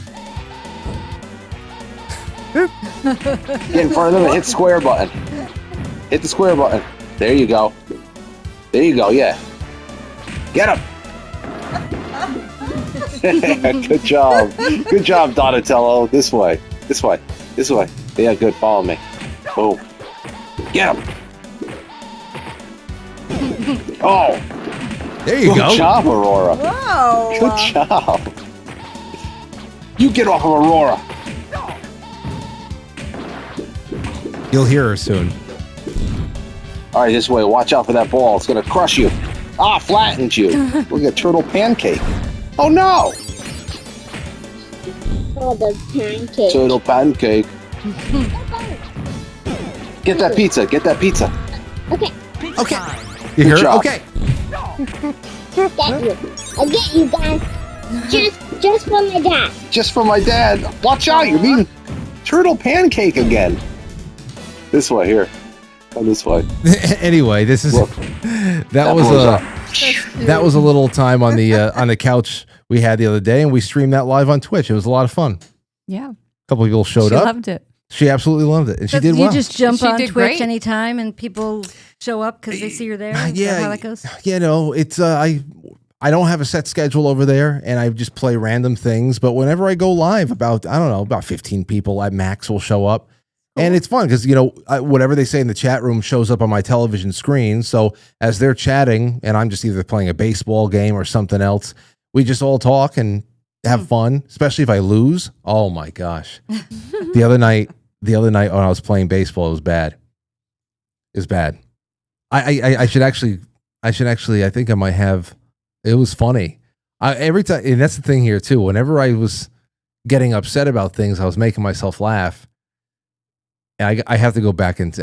[SPEAKER 11] Get in front of them and hit square button. Hit the square button. There you go. There you go, yeah. Get him. Good job. Good job, Donatello. This way. This way. This way. Yeah, good. Follow me. Boom. Get him. Oh.
[SPEAKER 1] There you go.
[SPEAKER 11] Good job, Aurora.
[SPEAKER 8] Whoa.
[SPEAKER 11] Good job. You get off of Aurora.
[SPEAKER 1] You'll hear her soon.
[SPEAKER 11] All right, this way. Watch out for that ball. It's going to crush you. Ah, flattened you. Look at turtle pancake. Oh, no.
[SPEAKER 7] Oh, the pancake.
[SPEAKER 11] Turtle pancake. Get that pizza. Get that pizza.
[SPEAKER 7] Okay.
[SPEAKER 1] Okay. You
[SPEAKER 11] Good
[SPEAKER 1] hear her?
[SPEAKER 11] job.
[SPEAKER 1] Okay.
[SPEAKER 7] Get you. I'll get you guys. Just for my dad.
[SPEAKER 11] Just for my dad. Watch out. You're being turtle pancake again. This way. Here. Come this way.
[SPEAKER 1] Anyway, this is
[SPEAKER 11] Look,
[SPEAKER 1] that was a little time on the couch we had the other day, and we streamed that live on Twitch. It was a lot of fun.
[SPEAKER 6] Yeah.
[SPEAKER 1] A couple of people showed up.
[SPEAKER 6] She loved it.
[SPEAKER 1] She absolutely loved it, and she
[SPEAKER 9] But
[SPEAKER 1] did well.
[SPEAKER 9] You just jump
[SPEAKER 6] She
[SPEAKER 9] on
[SPEAKER 6] did
[SPEAKER 9] Twitch
[SPEAKER 6] great.
[SPEAKER 9] anytime, and people show up because they see you're there. Is that how that goes?
[SPEAKER 1] You know, it's I don't have a set schedule over there, and I just play random things. But whenever I go live, about 15 people at max will show up. And it's fun because, whatever they say in the chat room shows up on my television screen. So as they're chatting and I'm just either playing a baseball game or something else, we just all talk and have fun, especially if I lose. Oh, my gosh. The other night when I was playing baseball, it was bad. It was bad. I should actually, I think I might have, it was funny. Every time, and that's the thing here too, whenever I was getting upset about things, I was making myself laugh. I have to go back into,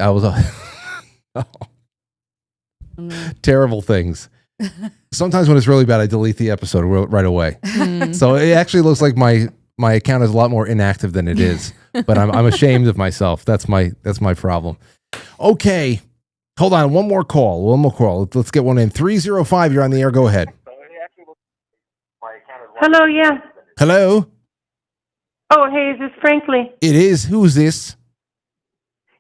[SPEAKER 1] terrible things. Sometimes when it's really bad, I delete the episode right away. So it actually looks like my account is a lot more inactive than it is, but I'm ashamed of myself. That's my problem. Okay. Hold on. One more call. Let's get one in. 305. You're on the air. Go ahead.
[SPEAKER 21] Hello, yeah.
[SPEAKER 1] Hello.
[SPEAKER 21] Oh, hey, is this Frankly?
[SPEAKER 1] It is. Who's this?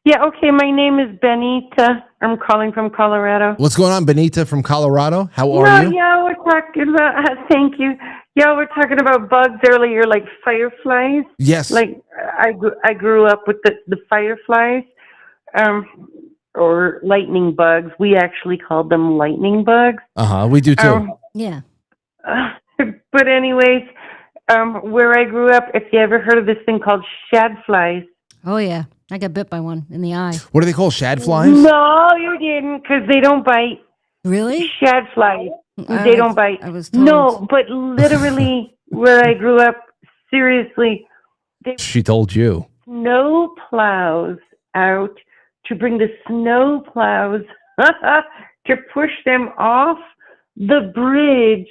[SPEAKER 21] Yeah, okay, my name is Benita. I'm calling from Colorado.
[SPEAKER 1] What's going on, Benita from Colorado? How are you?
[SPEAKER 21] Yeah, we're talking about, thank you. Yeah, we're talking about bugs earlier, like fireflies.
[SPEAKER 1] Yes.
[SPEAKER 21] Like, I grew up with the fireflies, or lightning bugs. We actually called them lightning bugs.
[SPEAKER 1] We do too.
[SPEAKER 9] Yeah.
[SPEAKER 21] But anyways, where I grew up, if you ever heard of this thing called shadflies.
[SPEAKER 9] Oh, yeah. I got bit by one in the eye.
[SPEAKER 1] What do they call shadflies?
[SPEAKER 21] No, you didn't, because they don't bite.
[SPEAKER 9] Really?
[SPEAKER 21] Shadflies. They don't bite.
[SPEAKER 9] I was told.
[SPEAKER 21] No, but literally, where I grew up, seriously, they
[SPEAKER 1] She told you.
[SPEAKER 21] snow plows out to bring the snow plows to push them off the bridge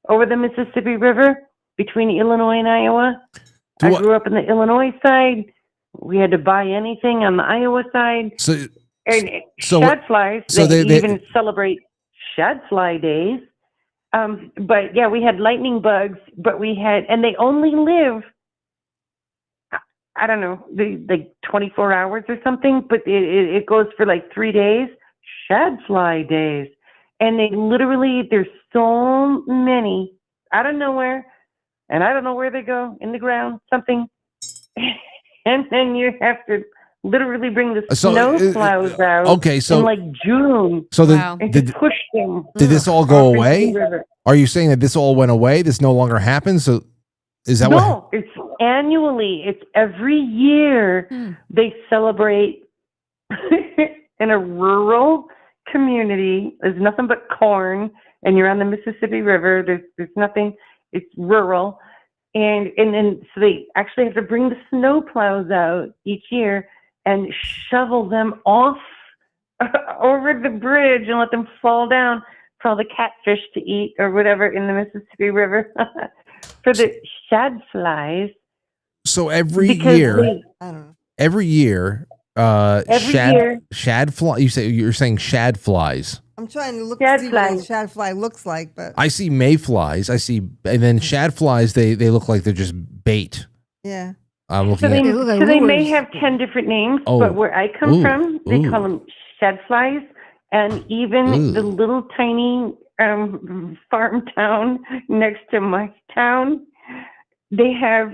[SPEAKER 21] over the Mississippi River between Illinois and Iowa. I grew up on the Illinois side. We had to buy anything on the Iowa side.
[SPEAKER 1] So
[SPEAKER 21] shadflies, they even celebrate shadfly days. But yeah, we had lightning bugs, and they only live, I don't know, like 24 hours or something, but it goes for like 3 days, shadfly days. And there's so many out of nowhere, and I don't know where they go, in the ground, something. And then you have to literally bring the snow plows out.
[SPEAKER 1] Okay, so
[SPEAKER 21] in like June.
[SPEAKER 1] So
[SPEAKER 21] and to push them.
[SPEAKER 1] Did this all go
[SPEAKER 21] off into
[SPEAKER 1] away?
[SPEAKER 21] the river.
[SPEAKER 1] Are you saying that this all went away? This no longer happens? So is that
[SPEAKER 21] No, it's annually. It's every year they celebrate in a rural community. There's nothing but corn, and you're on the Mississippi River. There's nothing. It's rural. And then so they actually have to bring the snow plows out each year and shovel them off over the bridge and let them fall down for all the catfish to eat or whatever in the Mississippi River for the shadflies.
[SPEAKER 1] So every year, shadfly. You're saying shadflies.
[SPEAKER 8] I'm trying to look to see what a shadfly looks like, but
[SPEAKER 1] I see mayflies. And then shadflies. They look like they're just bait.
[SPEAKER 8] yeah.
[SPEAKER 1] I'm looking
[SPEAKER 21] So they may have 10 different names,
[SPEAKER 1] Oh.
[SPEAKER 21] but where I come from, they
[SPEAKER 1] Ooh.
[SPEAKER 21] call them shadflies. And even the little tiny farm town next to my town, they have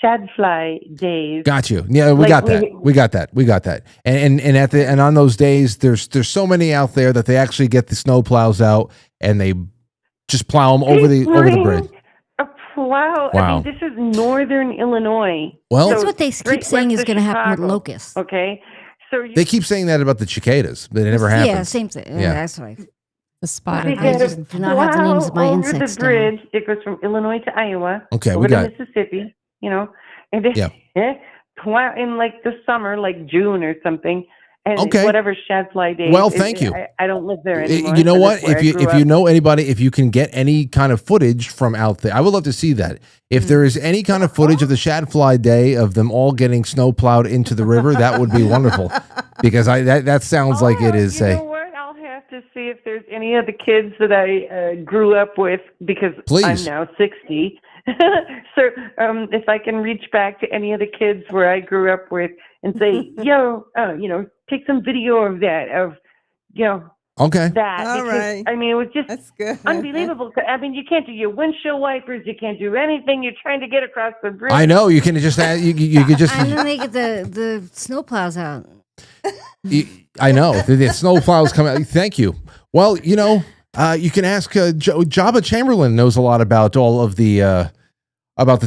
[SPEAKER 21] shadfly days.
[SPEAKER 1] Got you. Yeah, we got that. And on those days, there's so many out there that they actually get the snow plows out and they just plow them over the bridge.
[SPEAKER 21] A plow.
[SPEAKER 1] Wow.
[SPEAKER 21] I mean, this is northern Illinois.
[SPEAKER 1] Well-
[SPEAKER 9] That's what they keep saying is going to happen with locusts.
[SPEAKER 21] Okay, so
[SPEAKER 1] They keep saying that about the cicadas, but it never happens.
[SPEAKER 9] Yeah, same thing.
[SPEAKER 1] Yeah.
[SPEAKER 9] That's right.
[SPEAKER 6] The spot.
[SPEAKER 21] They
[SPEAKER 9] I
[SPEAKER 21] get
[SPEAKER 9] just do not have the names of my
[SPEAKER 21] over
[SPEAKER 9] insects
[SPEAKER 21] the
[SPEAKER 9] down.
[SPEAKER 21] bridge. It goes from Illinois to Iowa.
[SPEAKER 1] Okay,
[SPEAKER 21] over
[SPEAKER 1] we
[SPEAKER 21] to
[SPEAKER 1] got it.
[SPEAKER 21] Mississippi. And they plow in like the summer, like June or something. And
[SPEAKER 1] Okay.
[SPEAKER 21] whatever shadfly days.
[SPEAKER 1] Well, thank you.
[SPEAKER 21] I don't live there anymore.
[SPEAKER 1] You know
[SPEAKER 21] but
[SPEAKER 1] what?
[SPEAKER 21] that's where I
[SPEAKER 1] If
[SPEAKER 21] grew
[SPEAKER 1] you
[SPEAKER 21] up.
[SPEAKER 1] know anybody, if you can get any kind of footage from out there, I would love to see that. If there is any kind of footage of the shadfly day of them all getting snow plowed into the river, that would be wonderful. Because that sounds like it is
[SPEAKER 21] You know what? I'll have to see if there's any of the kids that I grew up with because
[SPEAKER 1] Please.
[SPEAKER 21] I'm now 60. So if I can reach back to any of the kids where I grew up with and say, yo, take some video of that, of,
[SPEAKER 1] Okay.
[SPEAKER 21] That.
[SPEAKER 8] All
[SPEAKER 21] because,
[SPEAKER 8] right.
[SPEAKER 21] I mean, it was just
[SPEAKER 8] That's good.
[SPEAKER 21] unbelievable. I mean, you can't do your windshield wipers. You can't do anything. You're trying to get across the bridge.
[SPEAKER 1] I know you can just add, you could just.
[SPEAKER 9] And then they get the snowplows out.
[SPEAKER 1] I know the snow plows come out. Thank you. Well, you can ask Jabba Chamberlain knows a lot about all of the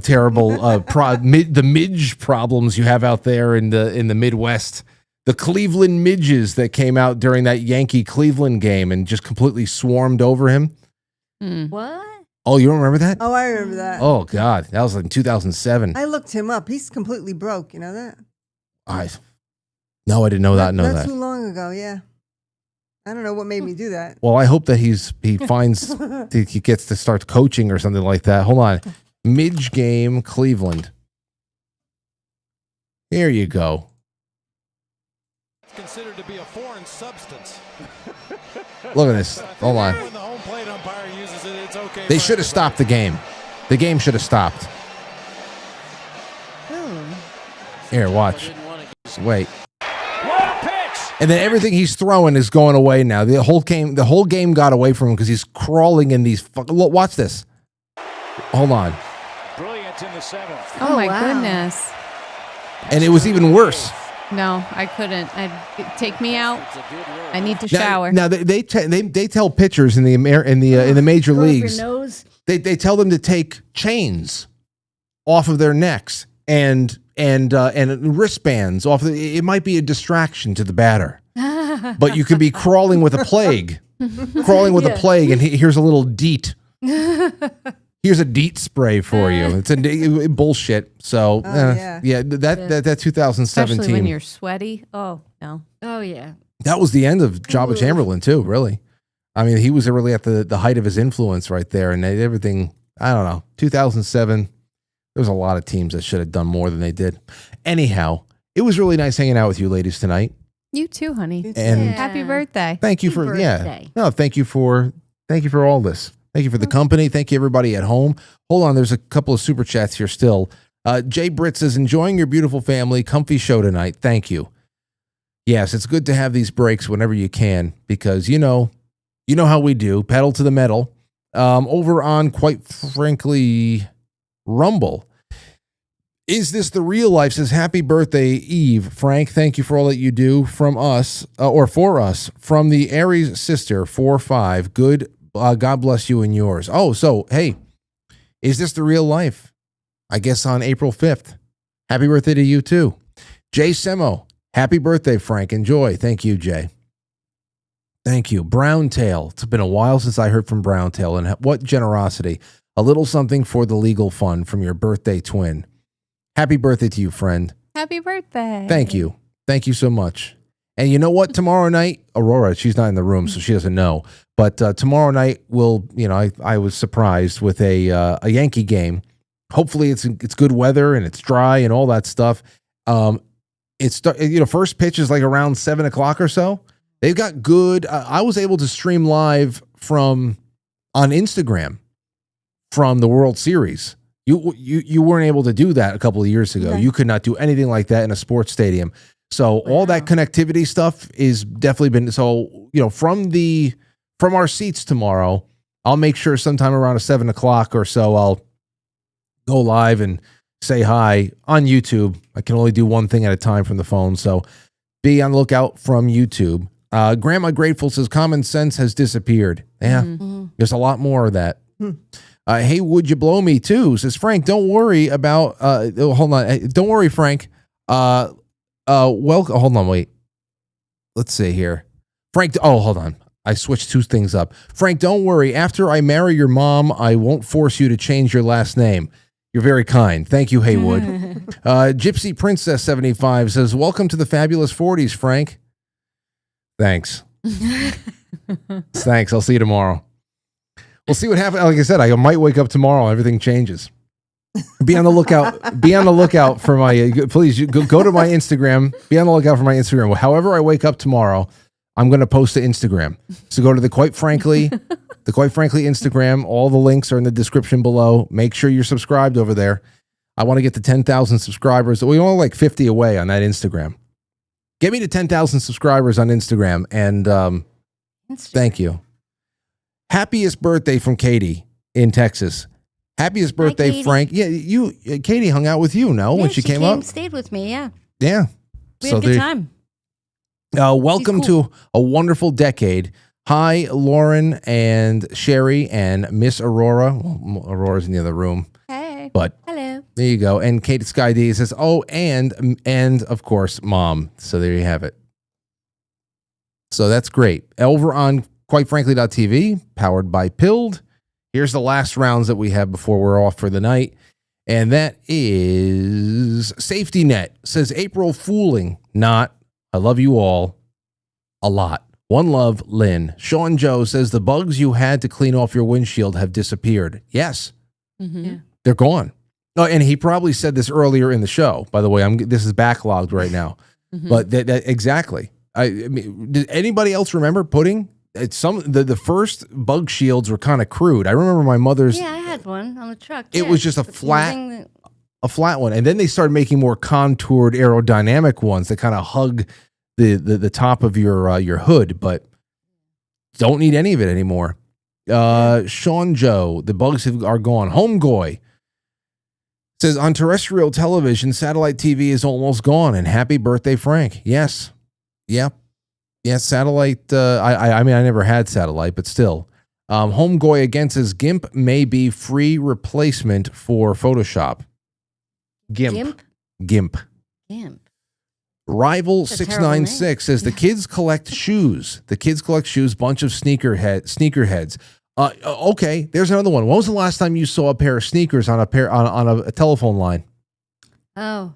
[SPEAKER 1] terrible the midge problems you have out there in the Midwest. The Cleveland midges that came out during that Yankee Cleveland game and just completely swarmed over him.
[SPEAKER 9] What?
[SPEAKER 1] Oh, you don't remember that?
[SPEAKER 8] Oh, I remember that.
[SPEAKER 1] Oh God, that was in 2007.
[SPEAKER 8] I looked him up. He's completely broke. You know that?
[SPEAKER 1] No, I didn't know that.
[SPEAKER 8] Not too long ago. Yeah. I don't know what made me do that.
[SPEAKER 1] Well, I hope that he finds he gets to start coaching or something like that. Hold on, midge game Cleveland. Here you go.
[SPEAKER 3] Considered to be a foreign substance.
[SPEAKER 1] Look at this. Hold on.
[SPEAKER 3] When the home plate umpire uses it, it's okay.
[SPEAKER 1] They should have stopped the game. The game should have stopped. Here, watch. Wait. And then everything he's throwing is going away now. The whole game got away from him because he's crawling in these. Look, watch this. Hold on.
[SPEAKER 3] Brilliant in the seventh.
[SPEAKER 6] Oh, my goodness.
[SPEAKER 1] And it was even worse.
[SPEAKER 6] No, I couldn't. Take me out. I need to shower.
[SPEAKER 1] Now they tell pitchers in the major leagues.
[SPEAKER 9] Your nose.
[SPEAKER 1] They tell them to take chains off of their necks and wristbands off. It might be a distraction to the batter, but you could be crawling with a plague, a plague, and here's a little DEET. Here's a DEET spray for you. It's a bullshit. So that 2017.
[SPEAKER 6] Especially when you're sweaty. Oh no.
[SPEAKER 9] Oh yeah.
[SPEAKER 1] That was the end of Jabba Chamberlain too. Really, I mean, he was really at the height of his influence right there, and everything. I don't know. 2007. There's a lot of teams that should have done more than they did. Anyhow, it was really nice hanging out with you ladies tonight.
[SPEAKER 6] You too, honey.
[SPEAKER 1] And
[SPEAKER 6] happy birthday.
[SPEAKER 1] Thank you for thank you for all this. Thank you for the company. Thank you everybody at home. Hold on, there's a couple of super chats here still. Jay Britt says, enjoying your beautiful family, comfy show tonight. Thank you. Yes, it's good to have these breaks whenever you can because you know how we do. Pedal to the metal. Over on Quite Frankly Rumble. Is this the real life? Says happy birthday, Eve. Frank, thank you for all that you do from us or for us from the Aries sister 4-5. Good. God bless you and yours. Oh, so hey, is this the real life? I guess on April 5th. Happy birthday to you too. Jay Semo. Happy birthday, Frank. Enjoy. Thank you, Jay. Thank you. Browntail. It's been a while since I heard from Browntail, and what generosity. A little something for the legal fund from your birthday twin. Happy birthday to you, friend.
[SPEAKER 6] Happy birthday.
[SPEAKER 1] Thank you. Thank you so much. And you know what? Tomorrow night, Aurora, she's not in the room, so she doesn't know. But tomorrow night, I was surprised with a Yankee game. Hopefully, it's good weather and it's dry and all that stuff. First pitch is like around 7:00 or so. They've got good. I was able to stream live on Instagram from the World Series. You weren't able to do that a couple of years ago.
[SPEAKER 8] Okay.
[SPEAKER 1] You could not do anything like that in a sports stadium. So all that connectivity stuff is definitely been from our seats tomorrow. I'll make sure sometime around 7:00 or so I'll go live and say hi on YouTube. I can only do one thing at a time from the phone, so be on the lookout from YouTube. Grandma Grateful says common sense has disappeared. Yeah, there's a lot more of that. Hey, would you blow me too? Says Frank. Don't worry about. Hold on. Hey, don't worry, Frank. Hold on. Wait. Let's see here, Frank. Oh, hold on. I switched two things up. Frank, don't worry. After I marry your mom, I won't force you to change your last name. You're very kind. Thank you, Haywood. Gypsy Princess 75 says, welcome to the fabulous 40s, Frank. Thanks. Thanks. I'll see you tomorrow. We'll see what happens. Like I said, I might wake up tomorrow. Everything changes. Be on the lookout. Be on the lookout for my. Please go to my Instagram. Be on the lookout for my Instagram. However, I wake up tomorrow, I'm going to post to Instagram. So go to the Quite Frankly Instagram. All the links are in the description below. Make sure you're subscribed over there. I want to get to 10,000 subscribers. We only like 50 away on that Instagram. Get me to 10,000 subscribers on Instagram, and Thank you. Happiest birthday from Katie in Texas. Happiest birthday,
[SPEAKER 9] Katie.
[SPEAKER 1] Frank. Yeah, Katie hung out with you, no, when she came up?
[SPEAKER 9] Stayed with me, yeah.
[SPEAKER 1] Yeah.
[SPEAKER 9] We had a good time.
[SPEAKER 1] Welcome to a wonderful decade. Hi, Lauren and Sheri and Miss Aurora. Well, Aurora's in the other room.
[SPEAKER 6] Hey.
[SPEAKER 1] But
[SPEAKER 9] hello.
[SPEAKER 1] There you go. And Kate Sky D says, oh, and of course, Mom. So there you have it. So that's great. Over on quitefrankly.tv, powered by Pilled. Here's the last rounds that we have before we're off for the night. And that is Safety Net. Says April Fooling, not I love you all a lot. One love, Lynn. Sean Joe says the bugs you had to clean off your windshield have disappeared. Yes. They're gone. Oh, and he probably said this earlier in the show. By the way, this is backlogged right now. But that exactly. I mean, did anybody else remember putting the first bug shields were kind of crude. I remember my mother's.
[SPEAKER 9] Yeah, I had one on the truck.
[SPEAKER 1] It was just a flat one, and then they started making more contoured aerodynamic ones that kind of hug the top of your hood, but don't need any of it anymore. Sean Joe, the bugs are gone. Homegoy says on terrestrial television, satellite TV is almost gone. And happy birthday, Frank. Yes, yep. Yeah, satellite. I mean, I never had satellite, but still. Homegoy again says GIMP may be free replacement for Photoshop. GIMP. Rival 696 says the kids collect shoes. The kids collect shoes. Bunch of sneakerheads. Okay, there's another one. When was the last time you saw a pair of sneakers on a telephone line?
[SPEAKER 6] Oh,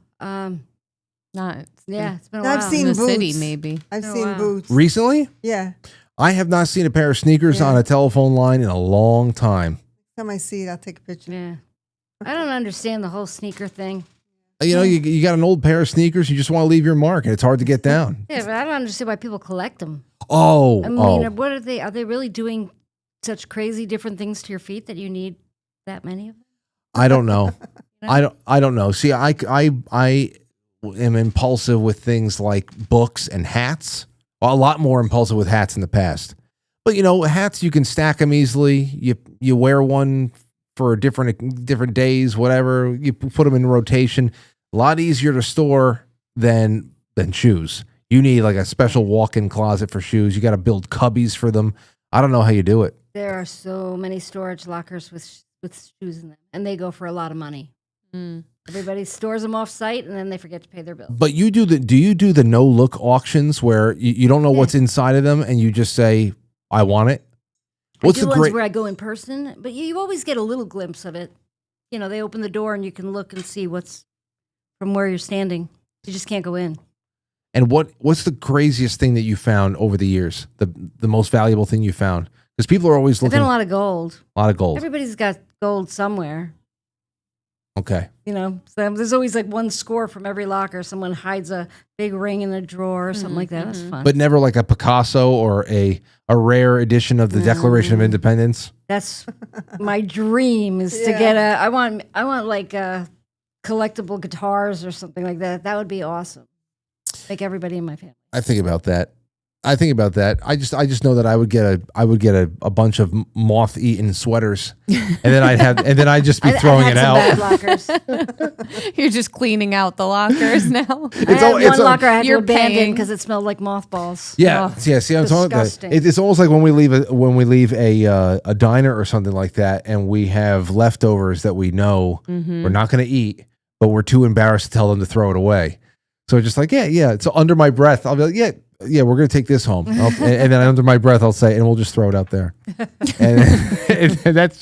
[SPEAKER 6] not.
[SPEAKER 9] Yeah, it's been a while.
[SPEAKER 8] I've seen
[SPEAKER 6] in the
[SPEAKER 8] boots.
[SPEAKER 6] city, maybe.
[SPEAKER 8] I've seen boots.
[SPEAKER 1] Recently?
[SPEAKER 8] Yeah.
[SPEAKER 1] I have not seen a pair of sneakers on a telephone line in a long time.
[SPEAKER 8] Next time I see it, I'll take a picture.
[SPEAKER 9] Yeah. I don't understand the whole sneaker thing.
[SPEAKER 1] You know, you got an old pair of sneakers, you just want to leave your mark, and it's hard to get down.
[SPEAKER 9] Yeah, but I don't understand why people collect them.
[SPEAKER 1] Oh,
[SPEAKER 9] I mean, what are they? Are they really doing such crazy different things to your feet that you need that many of them?
[SPEAKER 1] I don't know. I don't know. See, I am impulsive with things like books and hats. Well, a lot more impulsive with hats in the past. But you know, hats you can stack them easily. You wear one for different days, whatever. You put them in rotation. A lot easier to store than shoes. You need like a special walk-in closet for shoes. You got to build cubbies for them. I don't know how you do it.
[SPEAKER 9] There are so many storage lockers with shoes in them, and they go for a lot of money. Everybody stores them off site, and then they forget to pay their bills.
[SPEAKER 1] But do you do the no look auctions where you don't know what's inside of them and you just say, I want it?
[SPEAKER 9] What's the ones where I go in person, but you always get a little glimpse of it. You know, they open the door and you can look and see what's from where you're standing. You just can't go in.
[SPEAKER 1] And what's the craziest thing that you found over the years? The most valuable thing you found? Because people are always looking.
[SPEAKER 9] There's been a lot of gold.
[SPEAKER 1] A lot of gold.
[SPEAKER 9] Everybody's got gold somewhere.
[SPEAKER 1] Okay.
[SPEAKER 9] You know, so there's always like one score from every locker. Someone hides a big ring in a drawer or something like that. That's fun.
[SPEAKER 1] But never like a Picasso or a rare edition of the Declaration of Independence.
[SPEAKER 9] That's my dream is to get I want like collectible guitars or something like that. That would be awesome. Like everybody in my family.
[SPEAKER 1] I think about that. I just know that I would get a bunch of moth-eaten sweaters, and then I'd just be throwing it out.
[SPEAKER 9] Bad lockers.
[SPEAKER 6] You're just cleaning out the lockers now.
[SPEAKER 9] One locker I had to abandon because it smelled like mothballs.
[SPEAKER 1] Yeah, yeah. See, I'm talking about. It's almost like when we leave a diner or something like that, and we have leftovers that we know we're not going to eat, but we're too embarrassed to tell them to throw it away. So just like yeah. So under my breath, I'll be like yeah, we're going to take this home. And then under my breath, I'll say, and we'll just throw it out there. and that's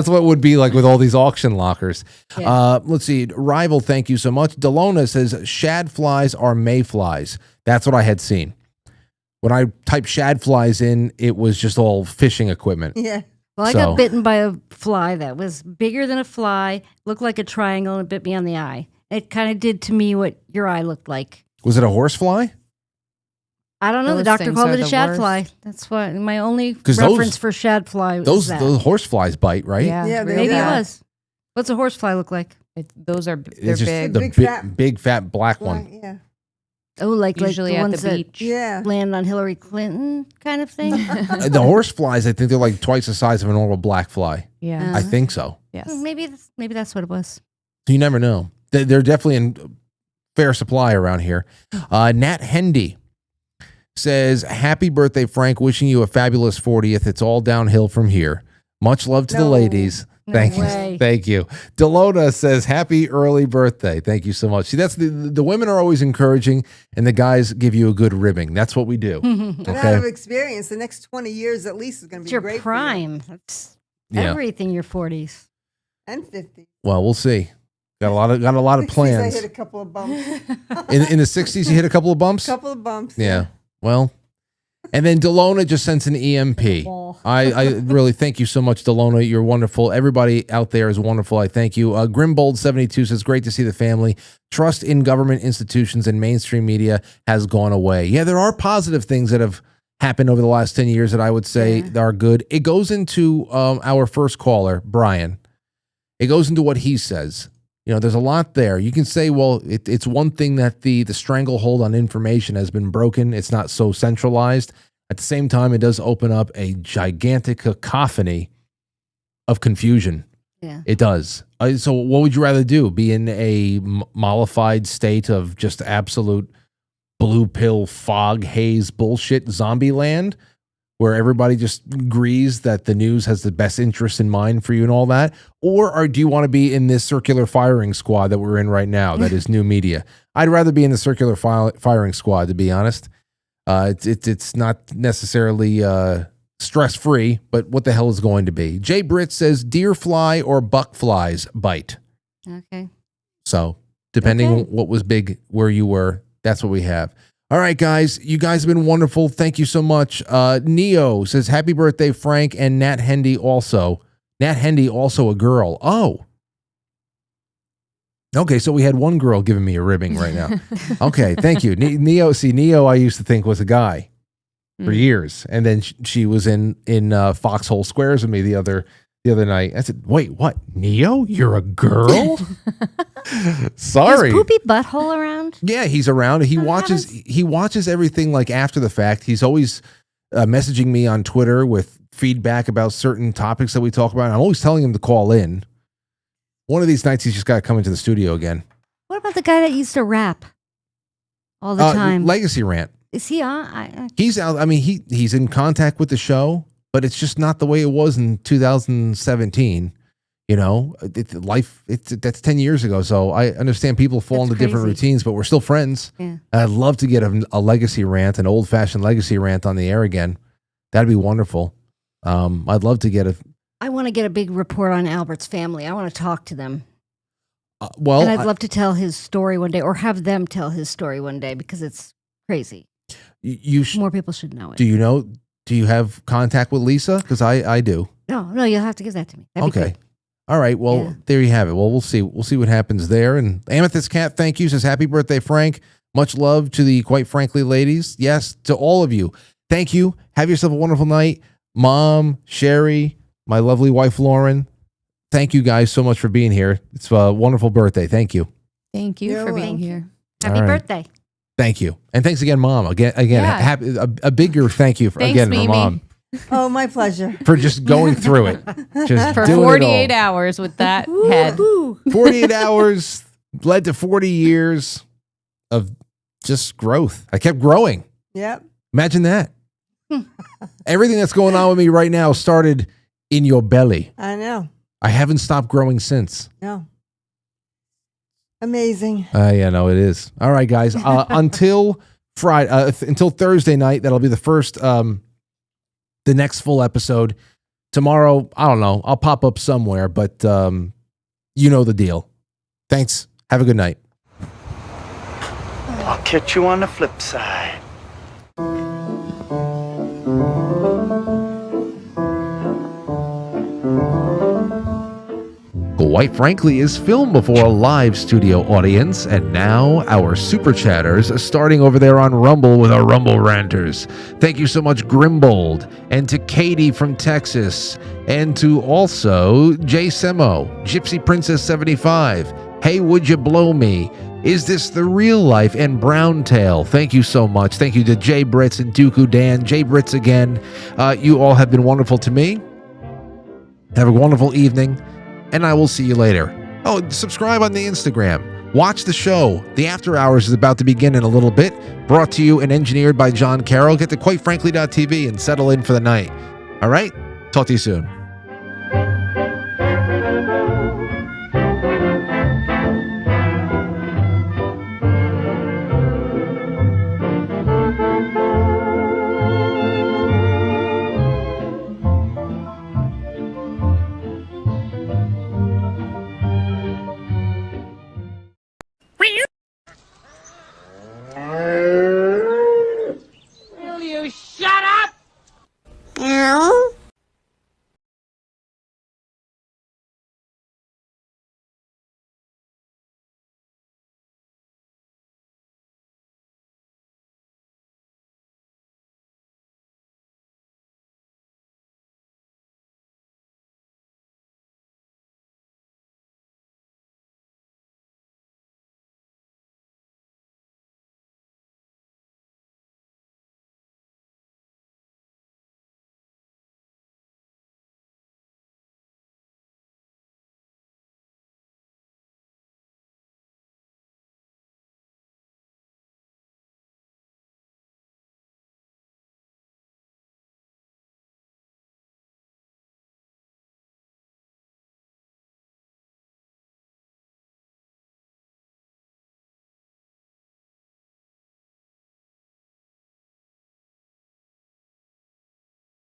[SPEAKER 1] what it would be like with all these auction lockers. Yeah. Let's see. Rival, thank you so much. Delona says, shad flies are mayflies. That's what I had seen. When I typed shad flies in, it was just all fishing equipment.
[SPEAKER 8] Yeah.
[SPEAKER 9] Well, I got bitten by a fly that was bigger than a fly, looked like a triangle, and it bit me on the eye. It kind of did to me what your eye looked like.
[SPEAKER 1] Was it a horse fly?
[SPEAKER 9] I don't know. The doctor called it a shad fly. That's what my only reference for shad fly was that.
[SPEAKER 1] Those horse flies bite, right?
[SPEAKER 8] Yeah,
[SPEAKER 9] maybe it was. What's a horse fly look like?
[SPEAKER 6] They're
[SPEAKER 1] It's just
[SPEAKER 6] big.
[SPEAKER 1] The big fat black one.
[SPEAKER 8] Yeah.
[SPEAKER 9] Oh, like
[SPEAKER 6] Usually
[SPEAKER 9] the
[SPEAKER 6] at the
[SPEAKER 9] ones that
[SPEAKER 6] beach.
[SPEAKER 9] land on Hillary Clinton kind of thing.
[SPEAKER 1] The horse flies, I think they're like twice the size of a normal black fly.
[SPEAKER 6] Yeah.
[SPEAKER 1] I think so.
[SPEAKER 6] Yes.
[SPEAKER 9] Maybe that's what it was.
[SPEAKER 1] You never know. They're definitely in fair supply around here. Nat Hendy says, happy birthday, Frank. Wishing you a fabulous 40th. It's all downhill from here. Much love to the ladies. Thank you. Thank you. Delona says, happy early birthday. Thank you so much. See, that's the women are always encouraging and the guys give you a good ribbing. That's what we do.
[SPEAKER 8] And out of experience, the next 20 years at least is going to be
[SPEAKER 9] It's your
[SPEAKER 8] great.
[SPEAKER 9] prime. That's
[SPEAKER 1] Yeah.
[SPEAKER 9] everything. Your 40s
[SPEAKER 8] and 50s.
[SPEAKER 1] Well, we'll see. Got a lot of
[SPEAKER 8] 60s,
[SPEAKER 1] plans.
[SPEAKER 8] I hit a couple of bumps.
[SPEAKER 1] In the 60s, you hit a couple of bumps?
[SPEAKER 8] Couple of bumps.
[SPEAKER 1] Yeah. Well, and then Delona just sent an EMP. I really thank you so much, Delona. You're wonderful. Everybody out there is wonderful. I thank you. Grimbold72 says, great to see the family. Trust in government institutions and mainstream media has gone away. Yeah, there are positive things that have happened over the last 10 years that I would say are good. It goes into our first caller, Brian. It goes into what he says. You know, there's a lot there. You can say, well, it's one thing that the stranglehold on information has been broken. It's not so centralized. At the same time, it does open up a gigantic cacophony of confusion.
[SPEAKER 9] Yeah.
[SPEAKER 1] It does. So what would you rather do? Be in a mollified state of just absolute blue pill fog haze bullshit zombie land where everybody just agrees that the news has the best interest in mind for you and all that? Or do you want to be in this circular firing squad that we're in right now that is new media? I'd rather be in the circular firing squad, to be honest. It's not necessarily stress-free, but what the hell is going to be? Jay Britt says, deer fly or buck flies bite.
[SPEAKER 9] Okay.
[SPEAKER 1] So depending on what was big where you were, that's what we have. All right, guys. You guys have been wonderful. Thank you so much. Neo says, happy birthday, Frank, and Nat Hendy also. Nat Hendy also a girl. Oh. Okay, so we had one girl giving me a ribbing right now. Okay, thank you. Neo, Neo I used to think was a guy for years. And then she was in Foxhole Squares with me the other night. I said, wait, what? Neo? You're a girl? Sorry.
[SPEAKER 9] Is Poopy Butthole around?
[SPEAKER 1] Yeah, he's around. He watches everything like after the fact. He's always messaging me on Twitter with feedback about certain topics that we talk about. I'm always telling him to call in. One of these nights, he's just got to come into the studio again.
[SPEAKER 9] What about the guy that used to rap all the time?
[SPEAKER 1] Legacy Rant.
[SPEAKER 9] Is he on?
[SPEAKER 1] He's out. I mean, he's in contact with the show, but it's just not the way it was in 2017. You know, that's 10 years ago. So I understand people fall into different routines, but we're still friends.
[SPEAKER 9] Yeah.
[SPEAKER 1] I'd love to get a legacy rant, an old fashioned legacy rant on the air again. That'd be wonderful. I'd love to get
[SPEAKER 9] I want to get a big report on Albert's family. I want to talk to them.
[SPEAKER 1] Well,
[SPEAKER 9] and I'd love to tell his story one day, or have them tell his story one day, because it's crazy. More people should know it.
[SPEAKER 1] Do you have contact with Lisa? Because I do.
[SPEAKER 9] No, you'll have to give that to me. That'd be
[SPEAKER 1] Okay.
[SPEAKER 9] good.
[SPEAKER 1] All right. Well, there you have it. Well, we'll see. We'll see what happens there. And Amethyst Cat, thank you. Says, happy birthday, Frank. Much love to the Quite Frankly ladies. Yes, to all of you. Thank you. Have yourself a wonderful night. Mom, Sherry, my lovely wife, Lauren. Thank you guys so much for being here. It's a wonderful birthday. Thank you.
[SPEAKER 6] Thank you for being here.
[SPEAKER 9] Happy birthday.
[SPEAKER 1] Thank you. And thanks again, Mom. Again,
[SPEAKER 6] Yeah.
[SPEAKER 1] a bigger thank you
[SPEAKER 6] Thanks,
[SPEAKER 1] for
[SPEAKER 6] Mimi.
[SPEAKER 1] Mom.
[SPEAKER 8] Oh, my pleasure.
[SPEAKER 1] For just going through it. Just
[SPEAKER 6] For
[SPEAKER 1] doing
[SPEAKER 6] 48
[SPEAKER 1] it all.
[SPEAKER 6] hours with that head.
[SPEAKER 1] 48 hours led to 40 years of just growth. I kept growing.
[SPEAKER 8] Yep.
[SPEAKER 1] Imagine that. Everything that's going on with me right now started in your belly.
[SPEAKER 8] I know.
[SPEAKER 1] I haven't stopped growing since.
[SPEAKER 8] No. Amazing.
[SPEAKER 1] Yeah, no, it is. All right, guys. Until Friday, until Thursday night, that'll be the first, the next full episode. Tomorrow, I don't know. I'll pop up somewhere, but you know the deal. Thanks. Have a good night.
[SPEAKER 5] I'll catch you on the flip side.
[SPEAKER 1] Quite Frankly is filmed before a live studio audience, and now our super chatters are starting over there on Rumble with our Rumble ranters. Thank you so much, Grimbold, and to Katie from Texas, and to also Jay Semo, Gypsy Princess 75, Hey Would You Blow Me, Is This the Real Life? And Brown Tail. Thank you so much. Thank you to Jay Britz and Dooku Dan. Jay Britz again. You all have been wonderful to me. Have a wonderful evening, and I will see you later. Oh, subscribe on the Instagram. Watch the show. The After Hours is about to begin in a little bit. Brought to you and engineered by John Carroll. Get to quitefrankly.tv and settle in for the night. All right? Talk to you soon.